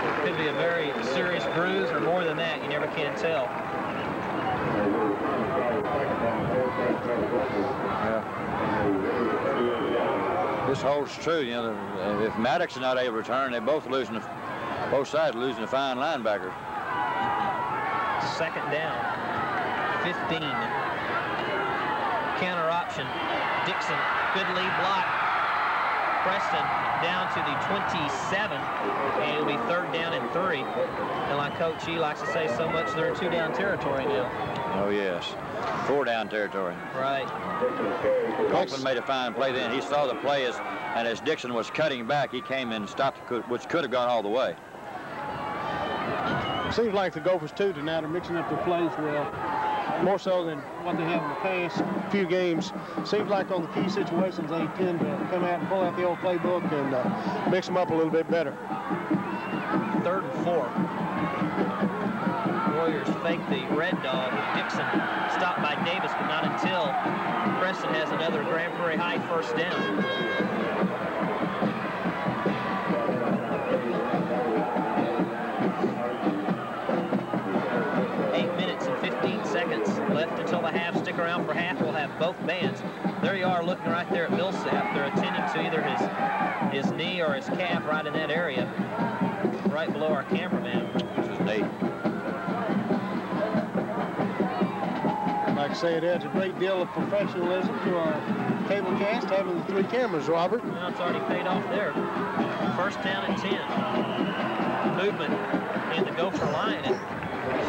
it could be a very serious bruise or more than that. You never can tell. Yeah. This holds true. You know, if Maddox is not able to return, they're both sides losing a fine linebacker. Second down, 15. Counter option. Dixon, good lead block. Preston down to the 27, and it'll be 3rd down and 3. And like Coach E likes to say so much, they're in 2-down territory now. Oh, yes. 4-down territory. Right. Copeland made a fine play then. He saw the play as Dixon was cutting back, he came in and stopped, which could have gone all the way. Seems like the Gophers, too, tonight are mixing up their plays well, more so than what they have in the past few games. Seems like on the key situations, they tend to come out and pull out the old playbook and mix them up a little bit better. 3rd and 4. Warriors fake the red dog. Dixon stopped by Davis, but not until Preston has another Grand Prairie High first down. both bands. There you are looking right there at Millsap. They're attending to either his knee or his calf right in that area, right below our cameraman. This is neat. Like I say, it adds a great deal of professionalism to our cable cast, having the 3 cameras, Robert. Well, it's already paid off there. First down and 10. Movement in the Gopher line. And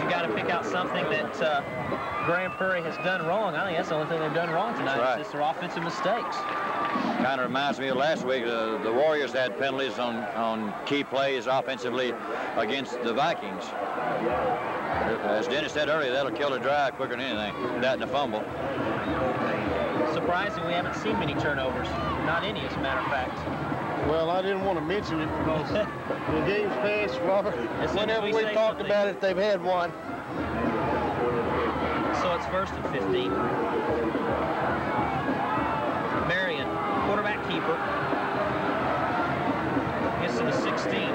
you got to pick out something that Grand Prairie has done wrong. I think that's the only thing they've done wrong tonight. Right. It's just their offensive mistakes. Kind of reminds me of last week. The Warriors had penalties on key plays offensively against the Vikings. As Dennis said earlier, that'll kill a drive quicker than anything. That and a fumble. Surprising we haven't seen many turnovers. Not any, as a matter of fact. Well, I didn't want to mention it because the game's past, Robert. Whenever we talked about it, they've had one. So it's first and 15. Marion, quarterback keeper. Gets to the 16.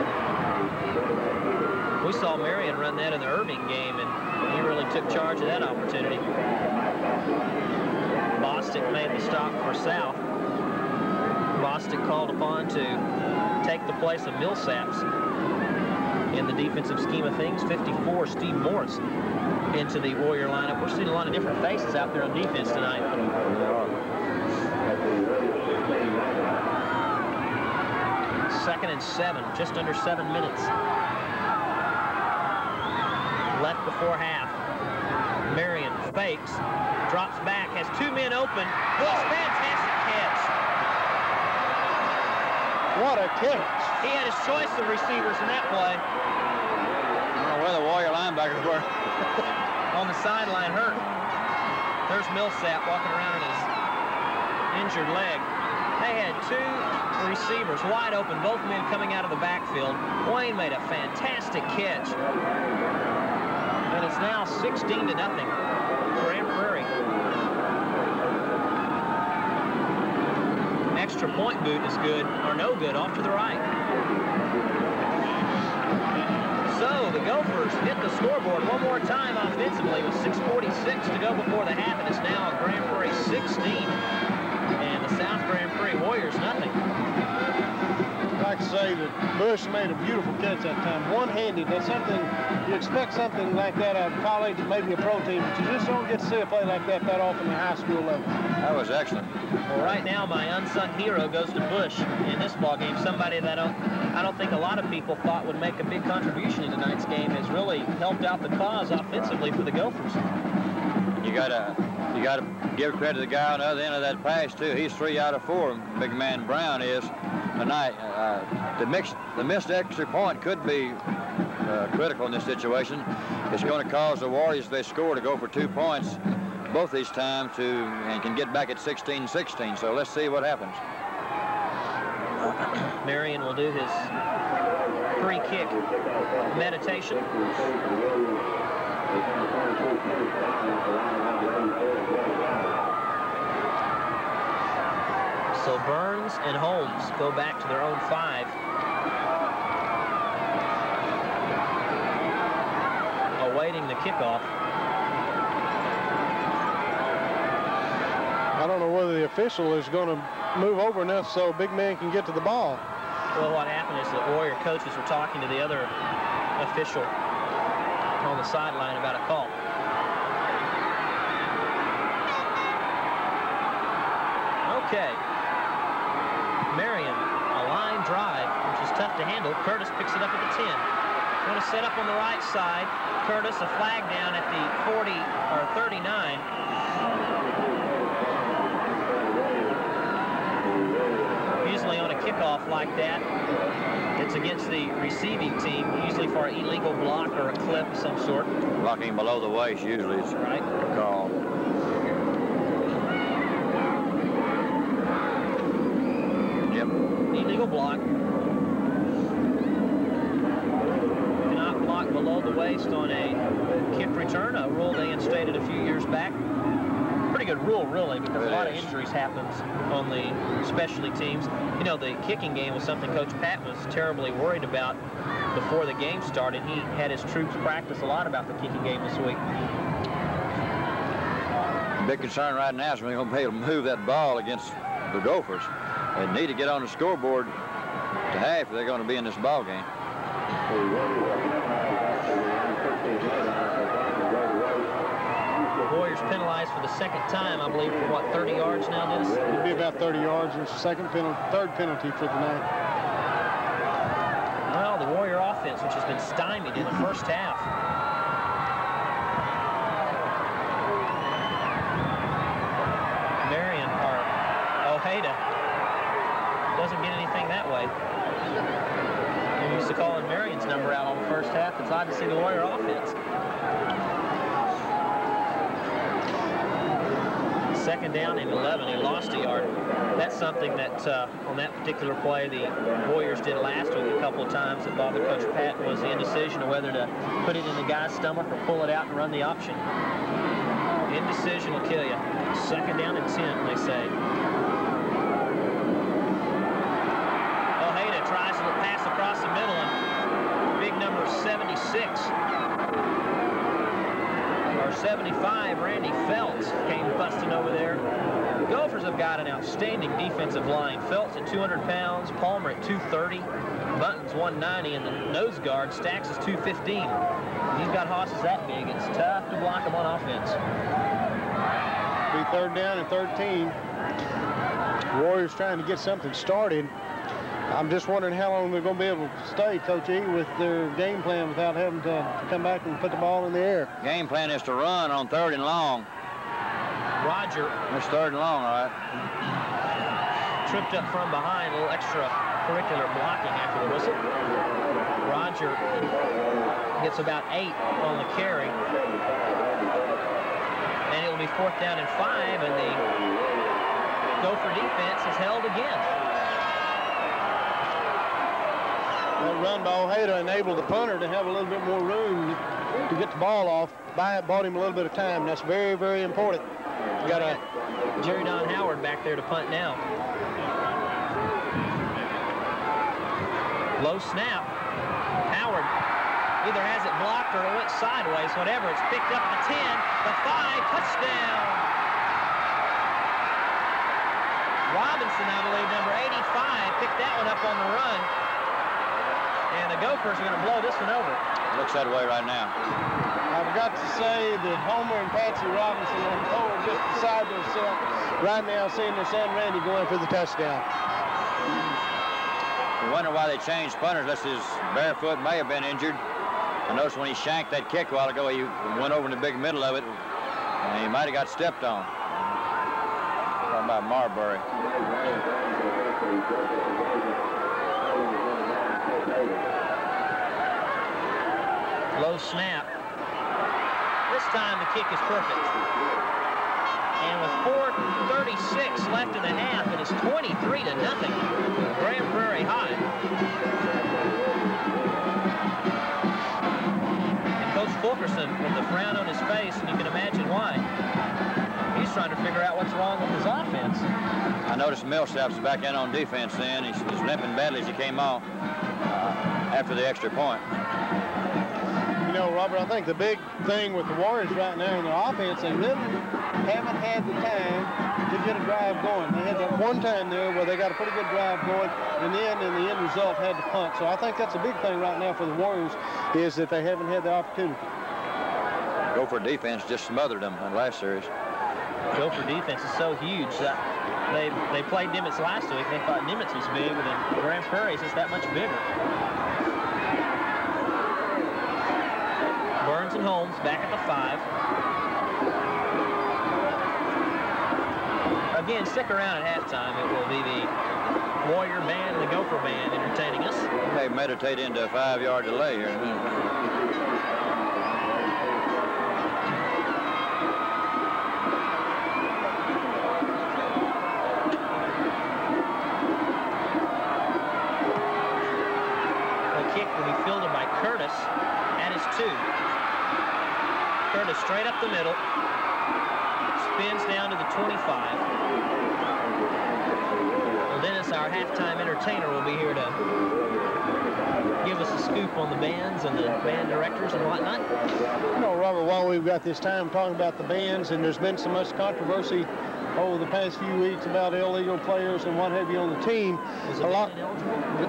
We saw Marion run that in the Irving game, and he really took charge of that opportunity. Bostic made the stop for South. Bostic called upon to take the place of Millsaps in the defensive scheme of things. 54, Steve Morris into the Warrior lineup. We're seeing a lot of different faces out there on defense tonight. Second and 7, just under 7 minutes left before half. Marion fakes, drops back, has 2 men open. Whoa, fantastic catch. What a catch. He had his choice of receivers in that play. I don't know where the Warrior linebackers were. On the sideline, hurt. There's Millsap walking around in his injured leg. They had 2 receivers wide open, both men coming out of the backfield. Wayne made a fantastic catch. And it's now 16-0 Grand Prairie. Extra point boot is good, or no good, off to the right. So the Gophers hit the scoreboard one more time offensively with 6:46 to go before the half, and it's now Grand Prairie 16 and the South Grand Prairie Warriors nothing. Like I say, that Bush made a beautiful catch that time, one-handed. That's something, you expect something like that out of college and maybe a pro team, but you just don't get to see a play like that often at high school level. That was excellent. Well, right now, my unsung hero goes to Bush in this ball game. Somebody that I don't think a lot of people thought would make a big contribution in tonight's game has really helped out the cause offensively for the Gophers. You gotta give credit to the guy on the other end of that pass too. He's 3 out of 4. Big man Brown is tonight. The missed extra point could be critical in this situation. It's going to cause the Warriors, if they score, to go for 2 points both these times and can get back at 16-16. So let's see what happens. Marion will do his free kick meditation. So Burns and Holmes go back to their own 5. Awaiting the kickoff. I don't know whether the official is going to move over enough so big man can get to the ball. Well, what happened is the Warrior coaches were talking to the other official on the sideline about a call. Okay. Marion, a line drive, which is tough to handle. Curtis picks it up at the 10. Going to set up on the right side. Curtis, a flag down at the 40 or 39. Usually on a kickoff like that, it's against the receiving team, usually for an illegal block or a clip of some sort. Blocking below the waist usually is right. Call. Yep. Illegal block. Cannot block below the waist on a kick return, a rule they instated a few years back. Pretty good rule, really, because a lot of injuries happens on the specialty teams. You know, the kicking game was something Coach Pat was terribly worried about before the game started. He had his troops practice a lot about the kicking game this week. Big concern right now is we're going to be able to move that ball against the Gophers. They need to get on the scoreboard to half if they're going to be in this ball game. The Warriors penalized for the second time, I believe, for what, 30 yards now, Dennis? It'll be about 30 yards. It's the third penalty for the night. Well, the Warrior offense, which has been stymied in the first half. Ojeda doesn't get anything that way. We're used to calling Marion's number out on the first half. It's odd to see the Warrior offense. Second down and 11. He lost a yard. That's something that on that particular play the Warriors did last week a couple of times that bothered Coach Patton was the indecision of whether to put it in the guy's stomach or pull it out and run the option. Indecision will kill you. Second down and 10, they say. Ojeda tries to pass across the middle, and big number 76, or 75, Randy Feltz, came busting over there. The Gophers have got an outstanding defensive line. Feltz at 200 pounds, Palmer at 230, Bunton's 190, and the nose guard, Stacks, is 215. He's got hosses that big. It's tough to block him on offense. Be third down and 13. Warriors trying to get something started. I'm just wondering how long they're going to be able to stay, Coach E, with their game plan without having to come back and put the ball in the air. Game plan is to run on 3rd and long. Roger. It's 3rd and long, all right. Tripped up from behind, a little extracurricular blocking after the whistle. Roger gets about 8 on the carry. And it'll be 4th down and 5, and the Gopher defense is held again. That run by Ojeda enabled the punter to have a little bit more room to get the ball off. Bought him a little bit of time. That's very, very important. You got a Jerry Don Howard back there to punt now. Low snap. Howard either has it blocked or it went sideways, whatever. It's picked up at the 10, the 5, touchdown. Robinson, I believe, number 85, picked that one up on the run. And the Gophers are going to blow this one over. Looks that way right now. I forgot to say that Homer and Patsy Robinson are just beside themselves right now, seeing their son Randy going for the touchdown. We wonder why they changed punters. Unless his barefoot may have been injured. I noticed when he shanked that kick a while ago, he went over in the big middle of it, and he might have got stepped on. Talking about Marbury. Low snap. This time the kick is perfect. And with 4:36 left in the half, it is 23-0. Grand Prairie High. And Coach Fulkerson with the frown on his face, and you can imagine why. He's trying to figure out what's wrong with his offense. I noticed Millsap's back in on defense then. He's limping badly as he came off after the extra point. You know, Robert, I think the big thing with the Warriors right now in their offense, they really haven't had the time to get a drive going. They had that one time there where they got a pretty good drive going, and then in the end result had to punt. So I think that's a big thing right now for the Warriors, is that they haven't had the opportunity. Gopher defense just smothered them in the last series. Gopher defense is so huge that they played Nimitz last week. They thought Nimitz was big, and then Grand Prairie is just that much bigger. Burns and Holmes back at the 5. Again, stick around at halftime. It will be the Warrior band and the Gopher band entertaining us. They meditate into a 5-yard delay here in a minute. The kick will be fielded by Curtis at his 2. Curtis straight up the middle. Spins down to the 25. Well, Dennis, our halftime entertainer, will be here to give us a scoop on the bands and the band directors and whatnot? You know, Robert, while we've got this time talking about the bands, and there's been so much controversy over the past few weeks about illegal players and what have you on the team. Is it ineligible?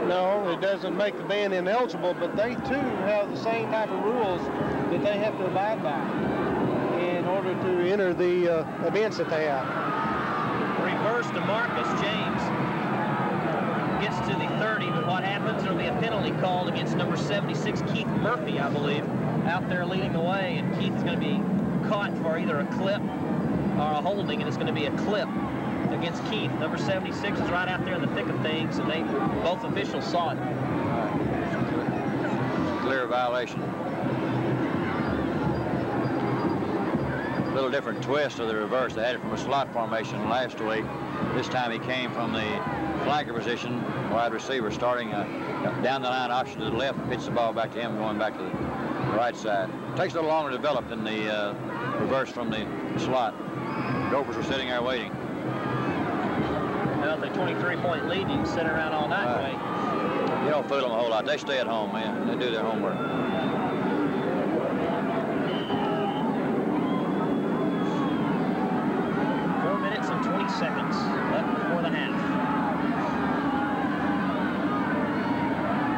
No, it doesn't make the band ineligible, but they too have the same type of rules that they have to abide by in order to enter the events that they have. Reverse to Marcus. James gets to the 30, but what happens? There'll be a penalty called against number 76, Keith Murphy, I believe, out there leading the way, and Keith is going to be caught for either a clip or a holding, and it's going to be a clip against Keith. Number 76 is right out there in the thick of things, and both officials saw it. Clear violation. A little different twist of the reverse. They had it from a slot formation last week. This time he came from the flanker position, wide receiver, starting down the line option to the left, and pitched the ball back to him, going back to the right side. Takes a little longer to develop than the reverse from the slot. Gophers are sitting there waiting. Well, if a 23-point lead, you can sit around all night and wait. You don't fool them a whole lot. They stay at home, man. They do their homework. 4 minutes and 20 seconds left before the half.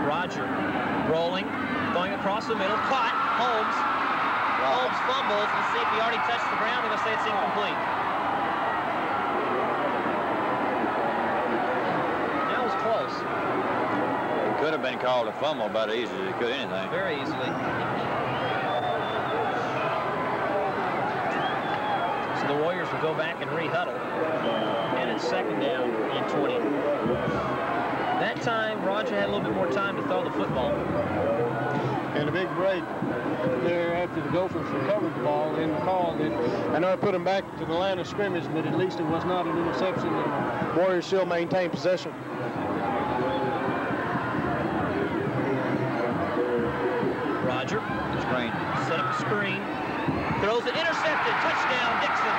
Roger rolling, going across the middle, caught. Holmes fumbles. Let's see if he already touched the ground. We're going to say it's incomplete. That was close. It could have been called a fumble about as easy as it could anything. Very easily. So the Warriors will go back and re-huddle. And it's second down and 20. That time, Roger had a little bit more time to throw the football. And a big break there after the Gophers recovered the ball and called it. I know I put them back to the line of scrimmage, but at least it was not an interception. And the Warriors still maintain possession. Roger. Screen. Set up a screen. Throws it. Intercepted. Touchdown, Dixon.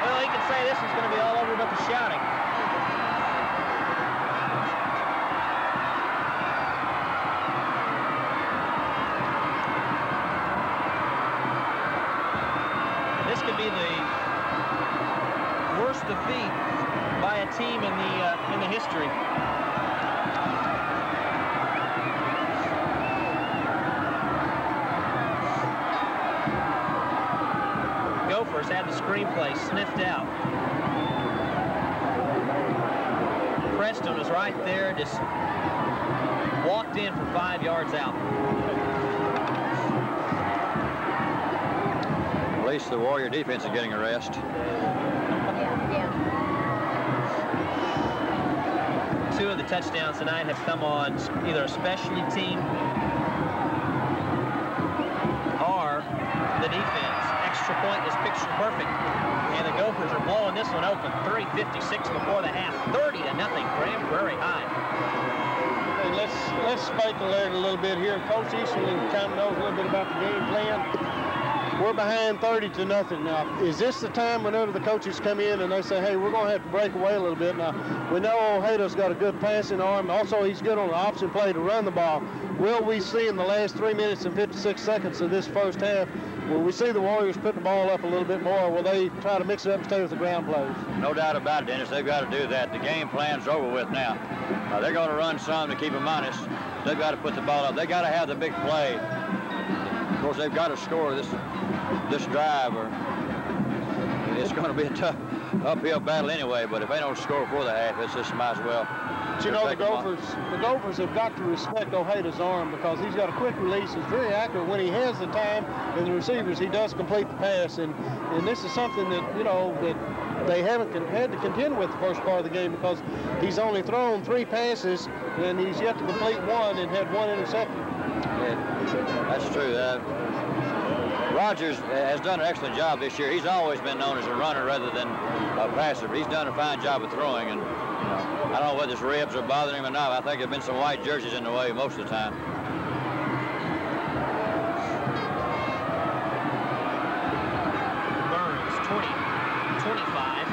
Well, you can say this is going to be all over but the shouting. This could be the worst defeat by a team in the history. Gophers had the screenplay sniffed out. Preston was right there, just walked in for 5 yards out. At least the Warrior defense is getting a rest. Two of the touchdowns tonight have come on either a specialty team or the defense. Extra point is picture perfect. And the Gophers are blowing this one open. 3:56 before the half. 30-0. Grand Prairie High. Hey, let's speculate a little bit here. Coach Easterling kind of knows a little bit about the game plan. We're behind 30-0 now. Is this the time whenever the coaches come in and they say, hey, we're going to have to break away a little bit? Now, we know Ojeda's got a good passing arm. Also, he's good on the option play to run the ball. Will we see in the last 3 minutes and 56 seconds of this first half, will we see the Warriors put the ball up a little bit more, or will they try to mix it up and stay with the ground plays? No doubt about it, Dennis. They've got to do that. The game plan's over with now. They're going to run some to keep them honest. They've got to put the ball up. They've got to have the big play. Of course, they've got to score this drive, or it's going to be a tough uphill battle anyway. But if they don't score before the half, it's just might as well. But you know, the Gophers have got to respect Ojeda's arm, because he's got a quick release. He's very accurate when he has the time and the receivers. He does complete the pass, and this is something that, you know, that they haven't had to contend with the first part of the game, because he's only thrown 3 passes and he's yet to complete 1 and had 1 interception. Yeah, that's true. Rogers has done an excellent job this year. He's always been known as a runner rather than a passer, but he's done a fine job of throwing. And I don't know whether his ribs are bothering him or not. I think there have been some white jerseys in the way most of the time. Burns, 20, 25,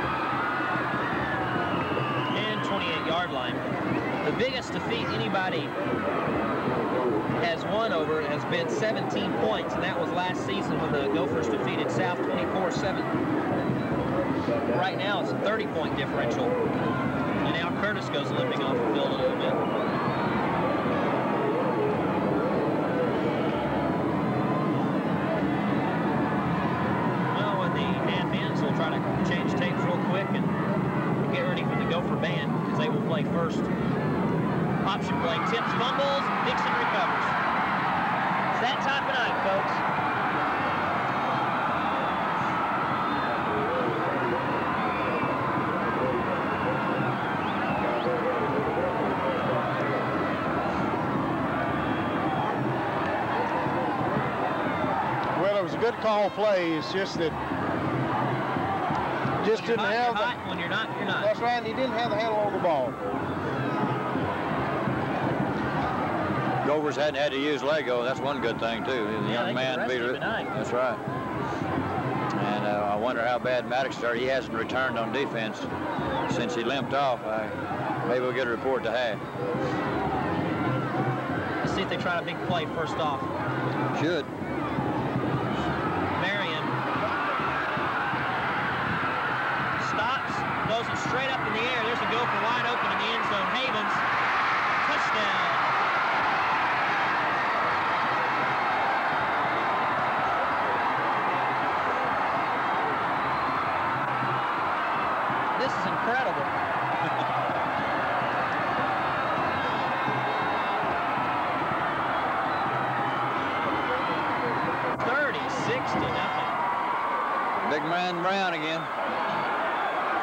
and 28-yard line. The biggest defeat anybody has won over has been 17 points, and that was last season when the Gophers defeated South 24-7. Right now, it's a 30-point differential, and now Curtis goes limping off the field a little bit. Well, when the admins will try to change tapes real quick and get ready for the Gopher band, because they will play first. Option play, tips, fumbles, Dixon recovers. It's that time of night, folks. Well, it was a good call play. It's just that just didn't have the, when you're not, you're not. That's right, and he didn't have the handle on the ball. Gophers hadn't had to use Lego. That's one good thing, too. The young man beat it. That's right. And I wonder how bad Maddox started. He hasn't returned on defense since he limped off. Maybe we'll get a report to half. Let's see if they try a big play first off. Should. Marion stops, blows it straight up in the air. There's a Gopher wide open in the end zone. Havens, touchdown. This is incredible. 36-0. Big man Brown again.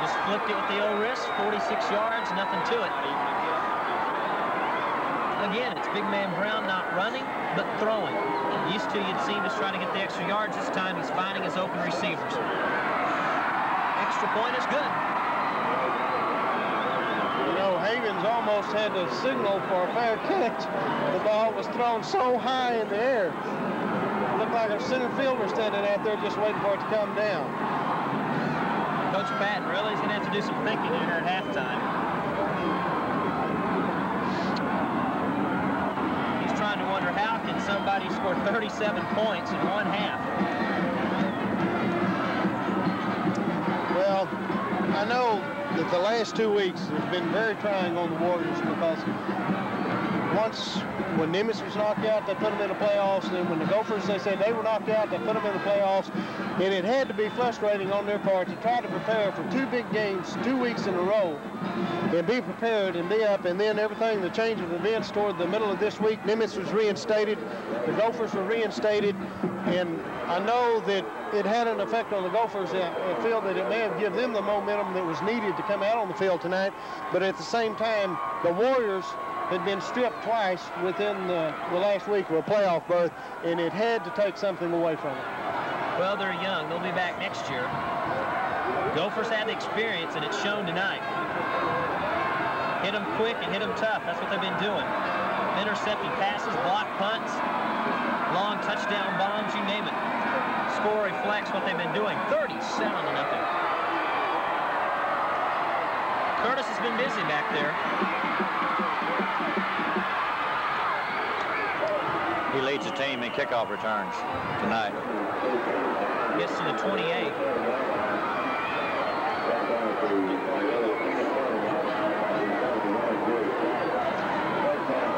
Just flipped it with the old wrist, 46 yards, nothing to it. Again, it's big man Brown not running, but throwing. Used to, you'd see him just trying to get the extra yards. This time, he's finding his open receivers. Extra point is good. You know, Havens almost had to signal for a fair catch. The ball was thrown so high in the air. It looked like a center fielder standing out there just waiting for it to come down. Coach Patton really is going to have to do some thinking here at halftime. He's trying to wonder how can somebody score 37 points in one half. Well, I know that the last 2 weeks have been very trying on the Warriors because once when Nimitz was knocked out, they put them in the playoffs. Then when the Gophers, they said they were knocked out, they put them in the playoffs. And it had to be frustrating on their part to try to prepare for 2 big games 2 weeks in a row and be prepared and be up. And then everything, the change of events toward the middle of this week, Nimitz was reinstated. The Gophers were reinstated. And I know that it had an effect on the Gophers. I feel that it may have given them the momentum that was needed to come out on the field tonight. But at the same time, the Warriors had been stripped twice within the last week of a playoff berth, and it had to take something away from it. Well, they're young. They'll be back next year. Gophers had the experience, and it's shown tonight. Hit them quick and hit them tough. That's what they've been doing. Intercepted passes, blocked punts, long touchdown bombs, you name it. Score reflects what they've been doing. 37-0. Curtis has been busy back there. He leads the team in kickoff returns tonight. Gets to the 28.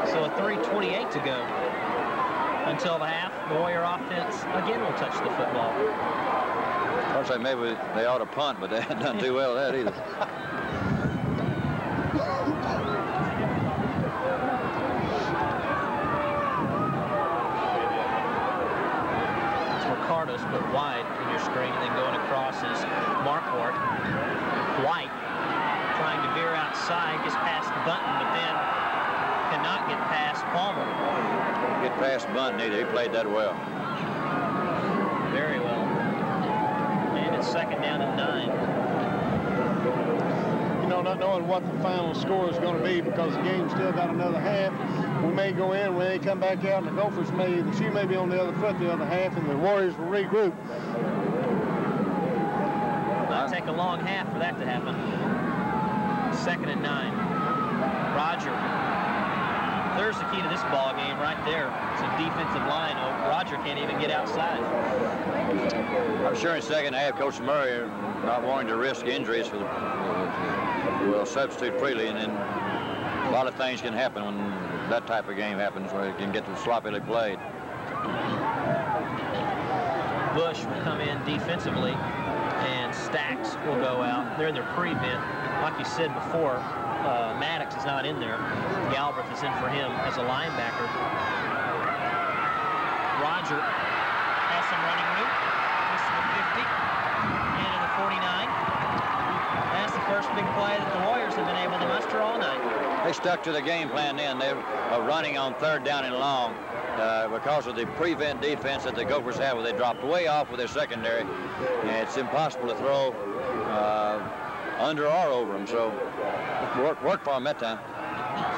So a 3:28 to go until the half. The Warrior offense again will touch the football. I was say maybe they ought to punt, but they haven't done too well with that either. Ricardo's put wide in your screen, and then going across is Marquardt. White trying to veer outside, gets past Bunton, but then cannot get past Palmer. Get past Bunton either. He played that well. Very well. And it's second down and 9. You know, not knowing what the final score is going to be because the game's still got another half. We may go in, when they come back out, and the Gophers may, the shoe may be on the other foot the other half, and the Warriors will regroup. Might take a long half for that to happen. Second and 9. Roger There's the key to this ball game right there. It's a defensive line. Oh, Roger can't even get outside. I'm sure in second half, Coach Murray, not wanting to risk injuries, will substitute freely, and then a lot of things can happen when that type of game happens, where it can get sloppily played. Bush will come in defensively, and Stacks will go out. They're in their prevent. Like you said before, Maddox is not in there. Galbraith is in for him as a linebacker. Roger has some running room. This is the 50 and in the 49. That's the first big play that the Warriors have been able to muster all night. They stuck to the game plan then. They were running on 3rd down and long because of the prevent defense that the Gophers have, where they dropped way off with their secondary. And it's impossible to throw under or over them. So work for them that time.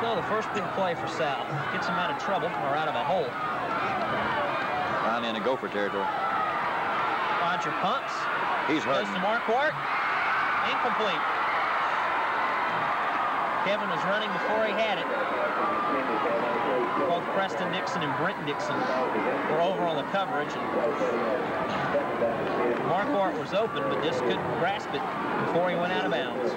So the first big play for South gets them out of trouble or out of a hole. Finally in the Gopher territory. Roger pumps. He's hurt. Goes to Marquardt. Incomplete. Kevin was running before he had it. Both Preston Dixon and Brenton Dixon were over on the coverage. Marquardt was open, but just couldn't grasp it before he went out of bounds.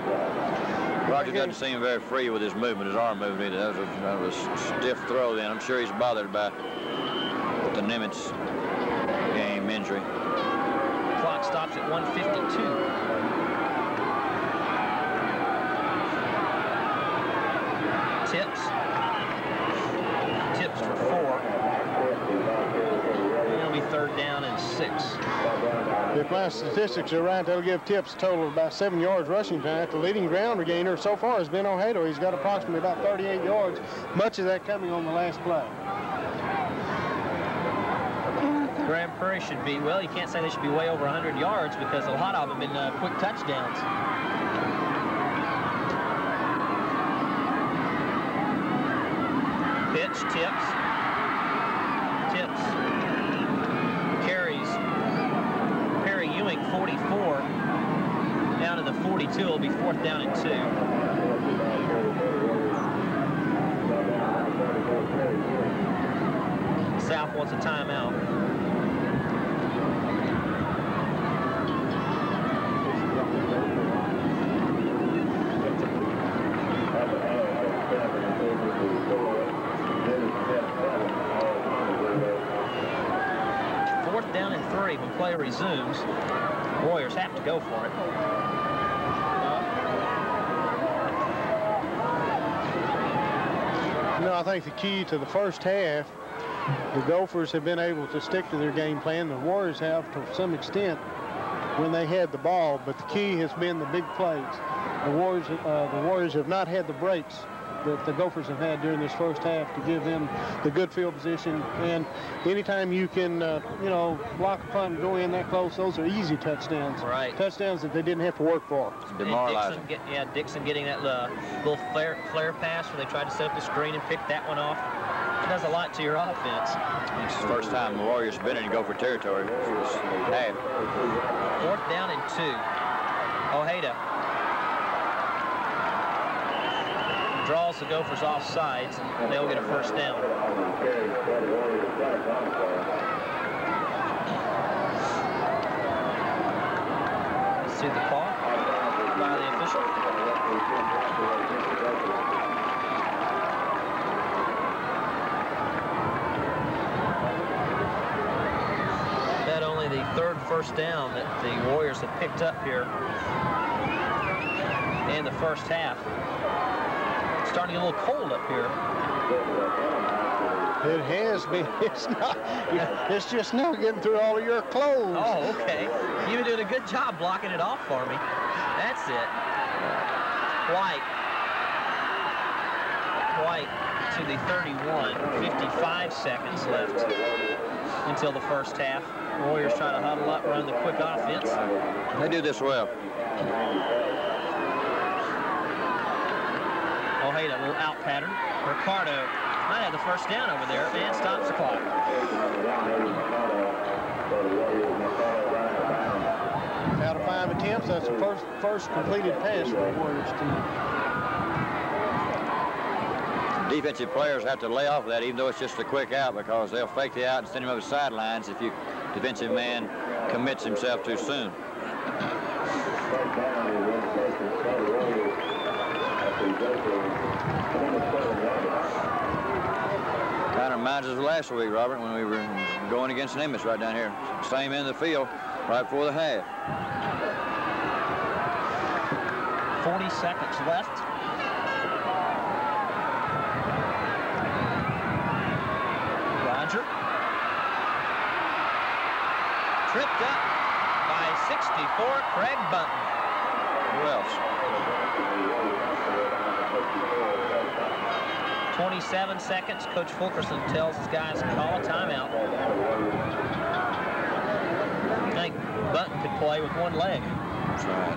Roger doesn't seem very free with his movement, his arm movement either. That was a stiff throw then. I'm sure he's bothered by the Nimitz game injury. Clock stops at 1:52. Tips for 4. It'll be 3rd down and 6. If my statistics are right, that'll give Tips a total of about 7 yards rushing time. The leading ground regainer so far has been Ojeda. He's got approximately about 38 yards, much of that coming on the last play. Grand Prairie should be, well, you can't say they should be way over 100 yards because a lot of them have been quick touchdowns. Pitch, Tips. Carries Perry Ewing, 44. Down to the 42. It'll be 4th down and 2. South wants a timeout. Down and 3 when play resumes. Warriors have to go for it. I think the key to the first half, the Gophers have been able to stick to their game plan. The Warriors have to some extent when they had the ball, but the key has been the big plays. The Warriors have not had the breaks that the Gophers have had during this first half to give them the good field position. And anytime you can, block a punt and go in that close, those are easy touchdowns. Right. Touchdowns that they didn't have to work for. Demoralizing. Dixon getting that little flare pass where they tried to set up the screen and pick that one off. It does a lot to your offense. It's the first time the Warriors have been in Gopher territory. 4th down and 2. Ojeda draws the Gophers off sides, and they'll get a first down. Let's see the call by the official. That only the 3rd first down that the Warriors have picked up here in the first half. Starting a little cold up here. It has been. It's just now getting through all of your clothes. Oh, okay. You've been doing a good job blocking it off for me. That's it. White to the 31. 55 seconds left until the first half. Warriors trying to huddle up, run the quick offense. They do this well. Ojeda, a little out pattern. Ricardo might have the first down over there and stops the clock. Out of 5 attempts, that's the first completed pass for the Warriors team. defensive players have to lay off that, even though it's just a quick out, because they'll fake the out and send him over the sidelines if your defensive man commits himself too soon. Kind of reminds us of last week, Robert, when we were going against Nimitz right down here. Same end of the field right before the half. 40 seconds left. Roger. Tripped up by 64, Craig Bunton. Who else? 27 seconds. Coach Fulkerson tells his guys to call a timeout. I think Bunton could play with one leg. That's right.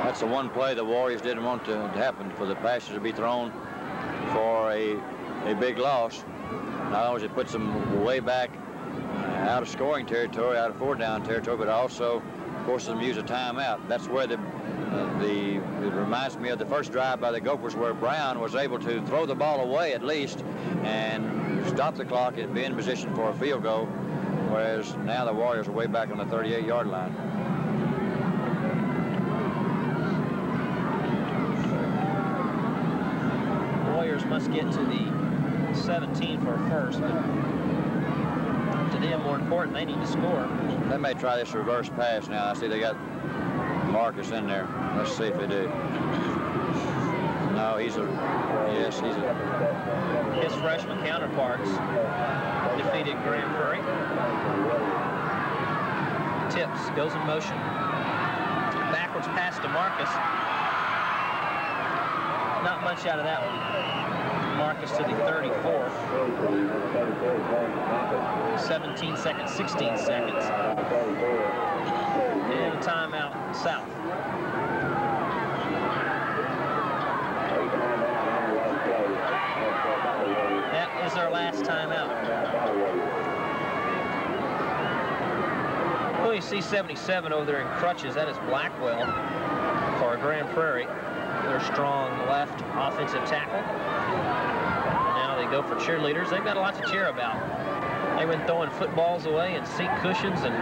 That's the one play the Warriors didn't want to happen, for the passes to be thrown for a big loss. Not only it puts them way back out of scoring territory, out of 4-down territory, but also forces them to use a timeout. That's where it reminds me of the first drive by the Gophers, where Brown was able to throw the ball away at least and stop the clock and be in position for a field goal, whereas now the Warriors are way back on the 38-yard line. Warriors must get to the 17 for a first, but to them, more important, they need to score. They may try this reverse pass now. I see they got Marcus in there. Let's see if they do. No, he's a His freshman counterparts defeated Grand Prairie. Tips, goes in motion. Backwards pass to Marcus. Not much out of that one. Marcus to the 34. 17 seconds, 16 seconds. And a timeout, South. That is our last timeout. Well, you see 77 over there in crutches. That is Blackwell for Grand Prairie. Their strong left offensive tackle. And now they go for cheerleaders. They've got a lot to cheer about. They've been throwing footballs away and seat cushions and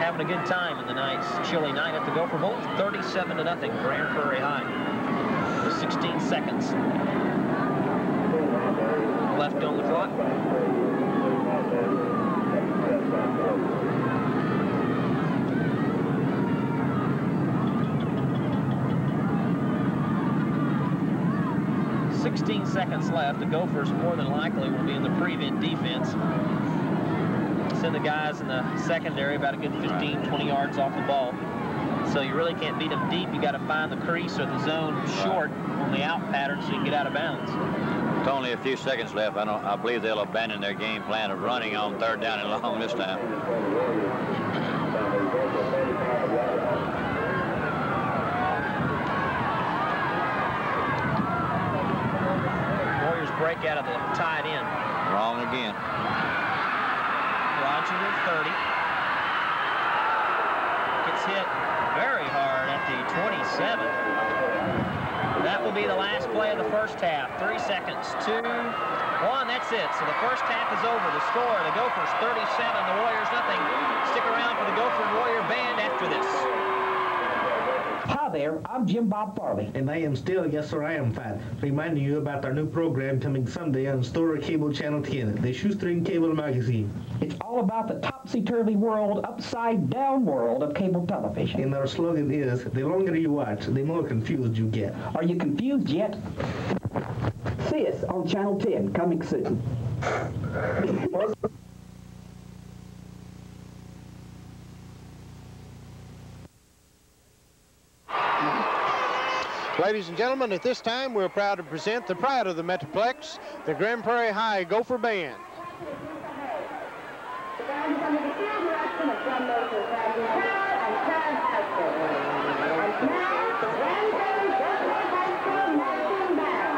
having a good time in the night's chilly night at the Gopher Bowl. 37-0, Grand Prairie High. 16 seconds left on the clock. Seconds left. The Gophers more than likely will be in the prevent defense. Send the guys in the secondary about a good 15, 20 yards off the ball. So you really can't beat them deep. You got to find the crease or the zone short on the out pattern so you can get out of bounds. With only a few seconds left, I believe they'll abandon their game plan of running on 3rd down and long this time. Break out of the tight end. Wrong again. Roger with 30. Gets hit very hard at the 27. That will be the last play of the first half. 3 seconds, 2, 1. That's it. So the first half is over. The score, the Gophers 37, the Warriors nothing. Stick around for the Gopher and Warrior band after this. Hi there, I'm Jim Bob Farley. And I am still, yes sir, I am fat. Reminding you about our new program coming Sunday on Storer Cable Channel 10, the Shoestring Cable Magazine. It's all about the topsy-turvy world, upside-down world of cable television. And our slogan is, the longer you watch, the more confused you get. Are you confused yet? See us on Channel 10, coming soon. Ladies and gentlemen, at this time, we're proud to present the pride of the Metroplex, the Grand Prairie High Gopher Band. The band is under the clear direction of drum major Randy Carroll and Clarence Hester. And now, the Grand Prairie Gopher High School Marching Band.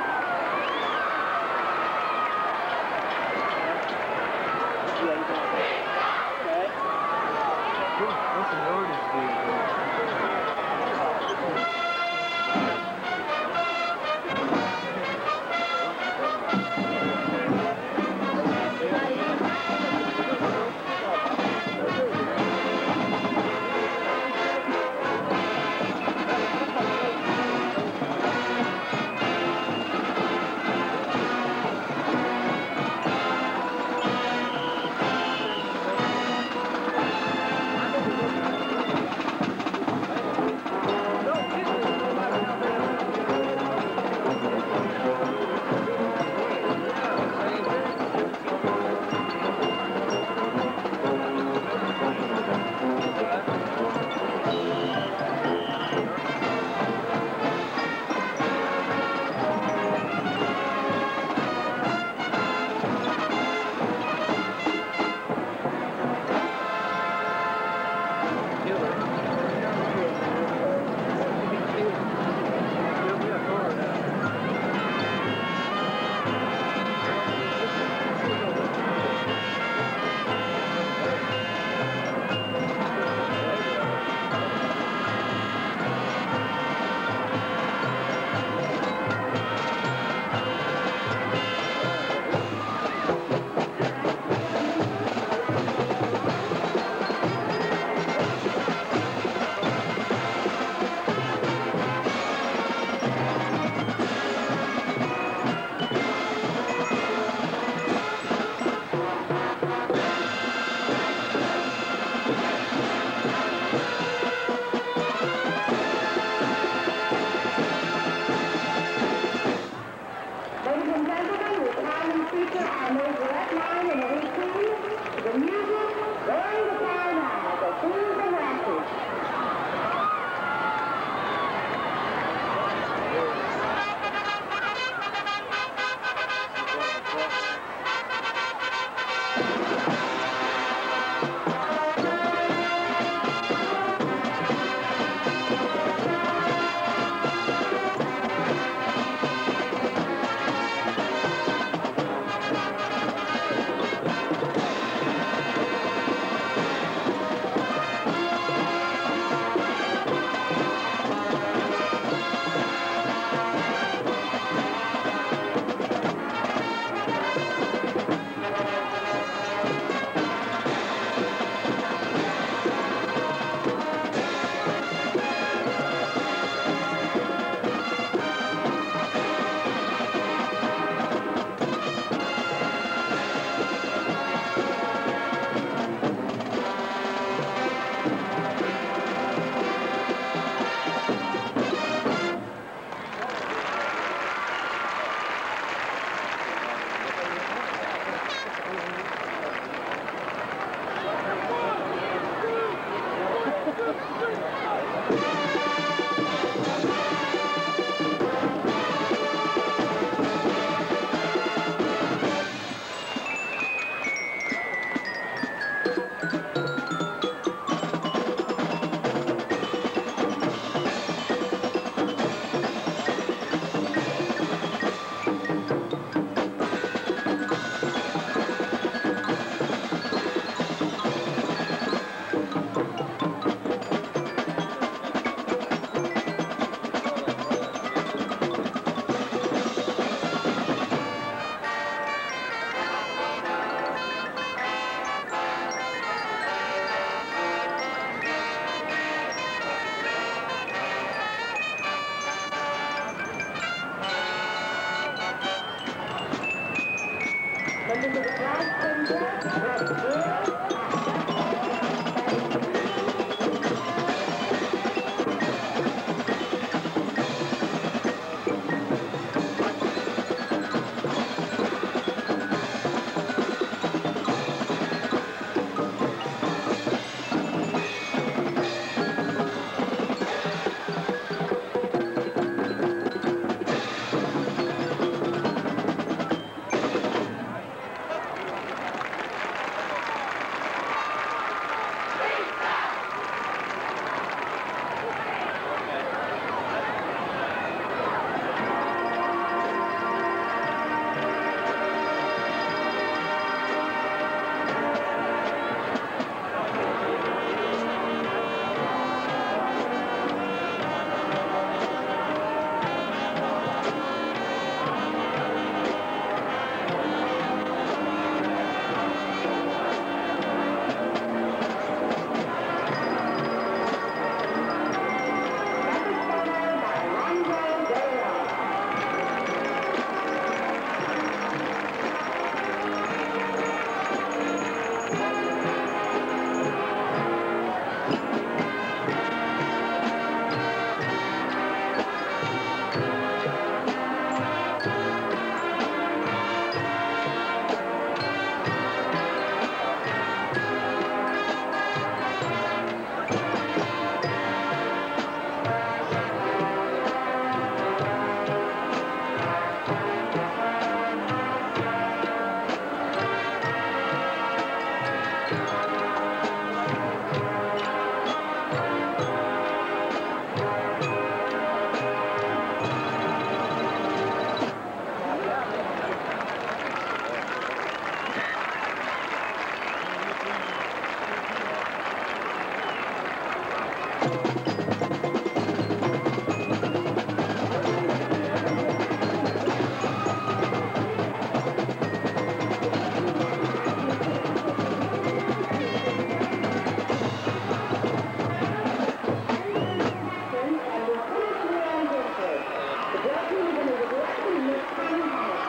even as a director in this time has.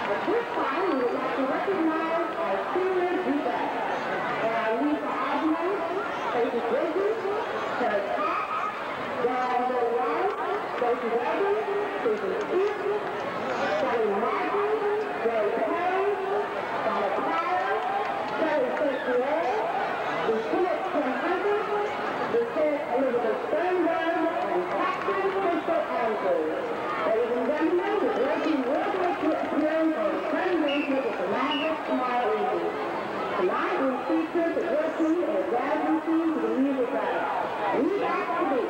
At this time, we would like to recognize our senior defense. And our lead for Osmond, Tracy Bridges, Terry Cox, John Bill White, Tracy Evans, Susan Keith, Shelly Martin, Jerry Perry, Donna Pryor, Terry St-Pierre, Lieutenant Tim Hunter, Lieutenant Elizabeth Sternberg, and Captain Crystal Andrews. Ladies and gentlemen, the Directing Workers to appearing for the presentation of the Maverick tomorrow evening. Tonight we feature the working and gathering scene to the music of We Got to Be.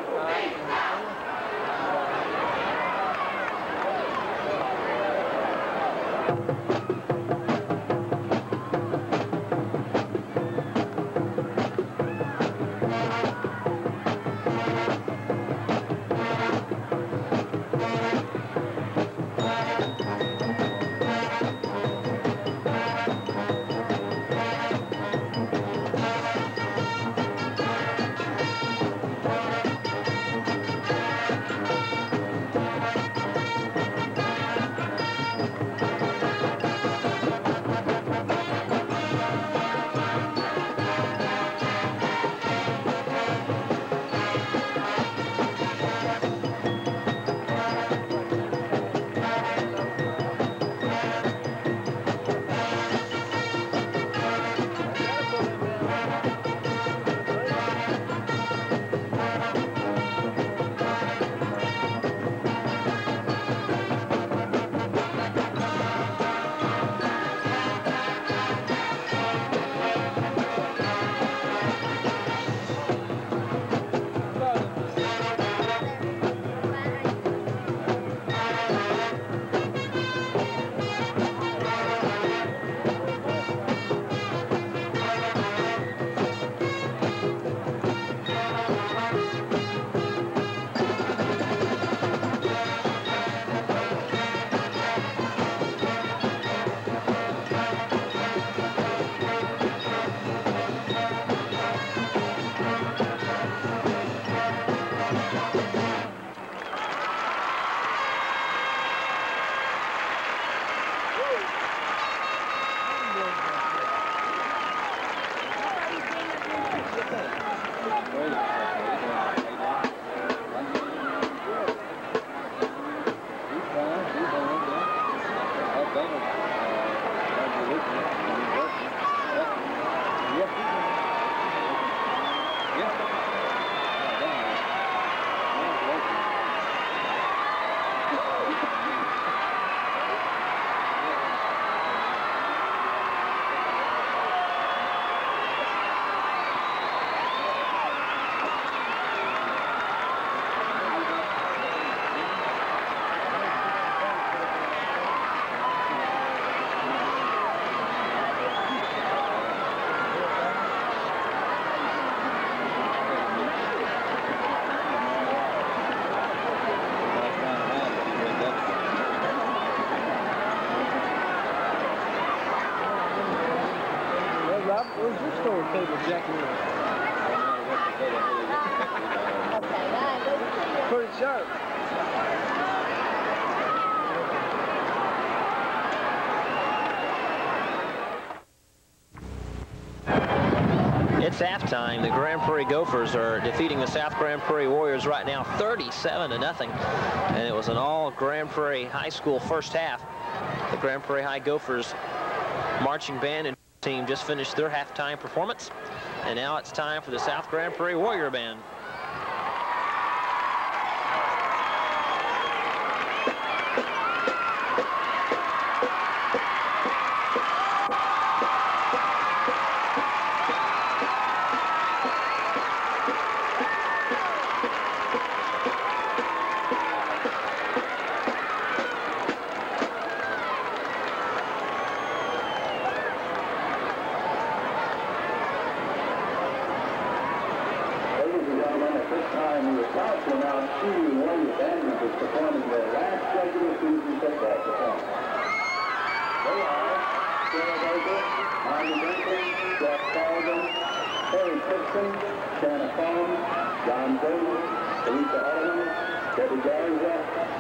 Where's your store table, Jackie? Pretty sharp. It's halftime. The Grand Prairie Gophers are defeating the South Grand Prairie Warriors right now 37-0. And it was an all Grand Prairie High School first half. The Grand Prairie High Gophers marching band and team just finished their halftime performance. And now it's time for the South Grand Prairie Warrior Band. John Davis, Lisa Allen, Debbie Garza,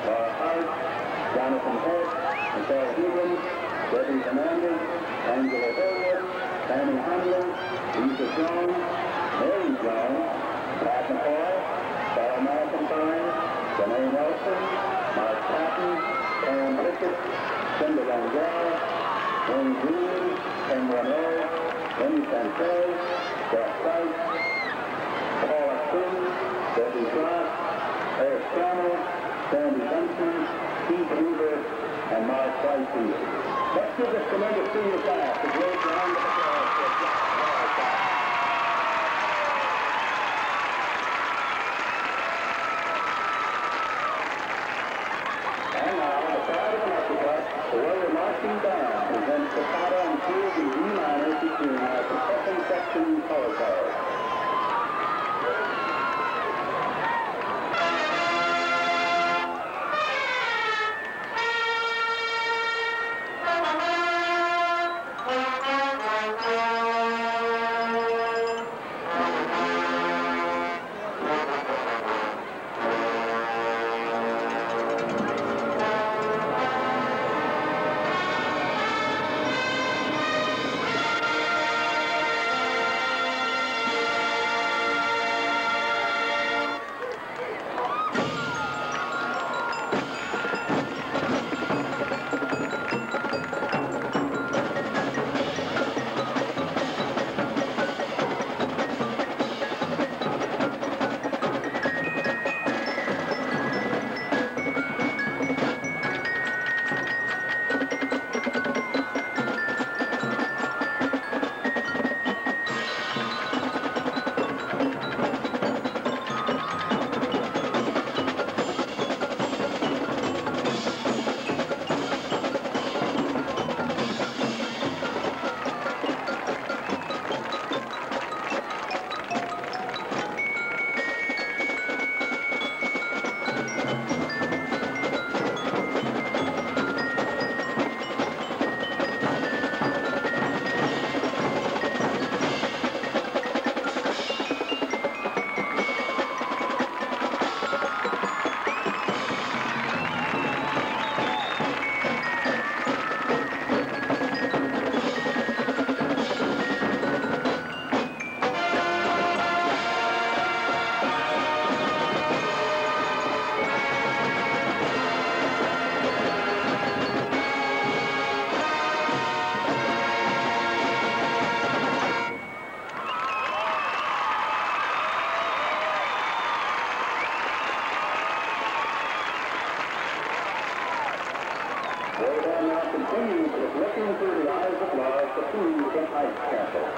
Laura Hart, Jonathan Head, Michelle Higgins, Debbie Fernandez, Angela Hurwood, Tammy Hamlin, Lisa Jones, Mary Jones, Pat McCoy, Sarah McIntyre, Renee Nelson, Mark Patton, Pam Pickett, Cindy Langell, Wayne Green, Ken Renault, Lenny Sanchez, Jeff Price, Paula Cruz, Debbie Glass, Eric Campbell, Sandy Benson, Keith Hoover, and Mark Price. Let's give this tremendous senior class a great round of applause for Jack Morrison. And now, the pride of Mexico, the Warrior Marching Band presents the Potter and Field in D minor featuring our second section color card. Continues with looking through the eyes of love, the food in Ice Castle.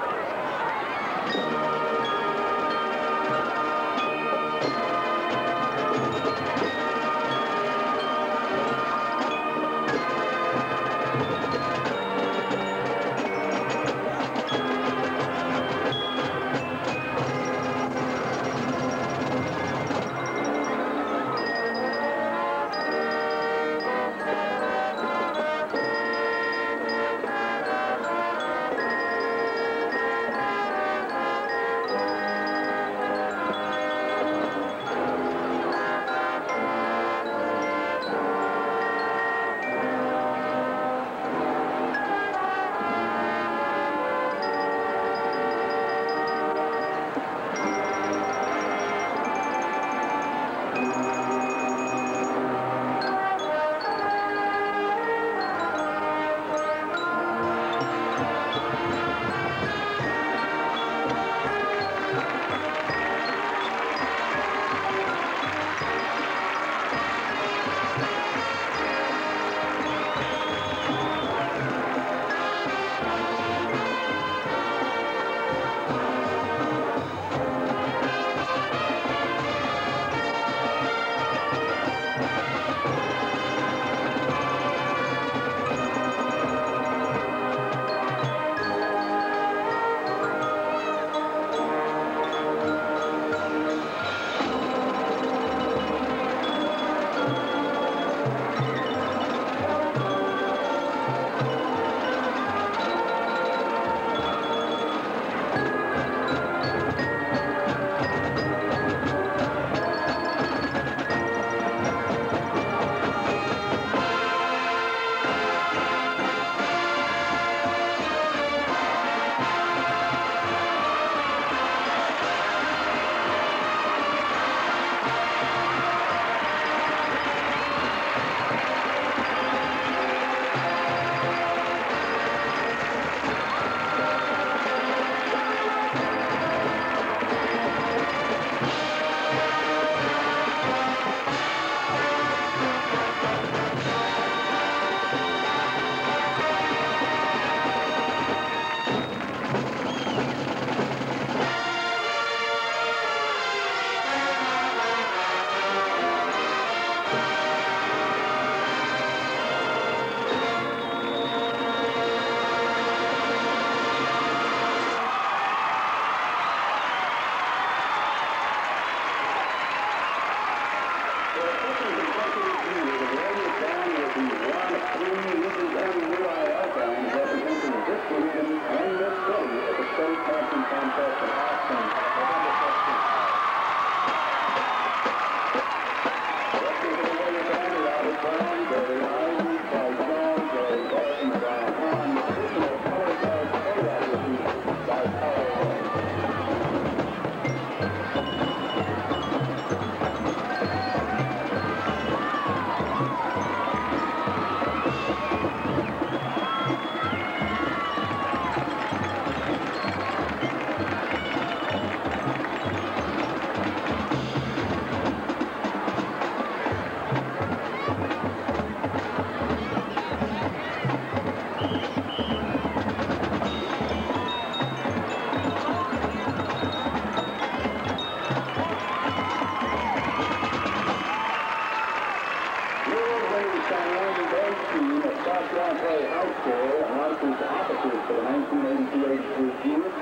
Grand Prairie High School announces the officers for the 1982-83 season.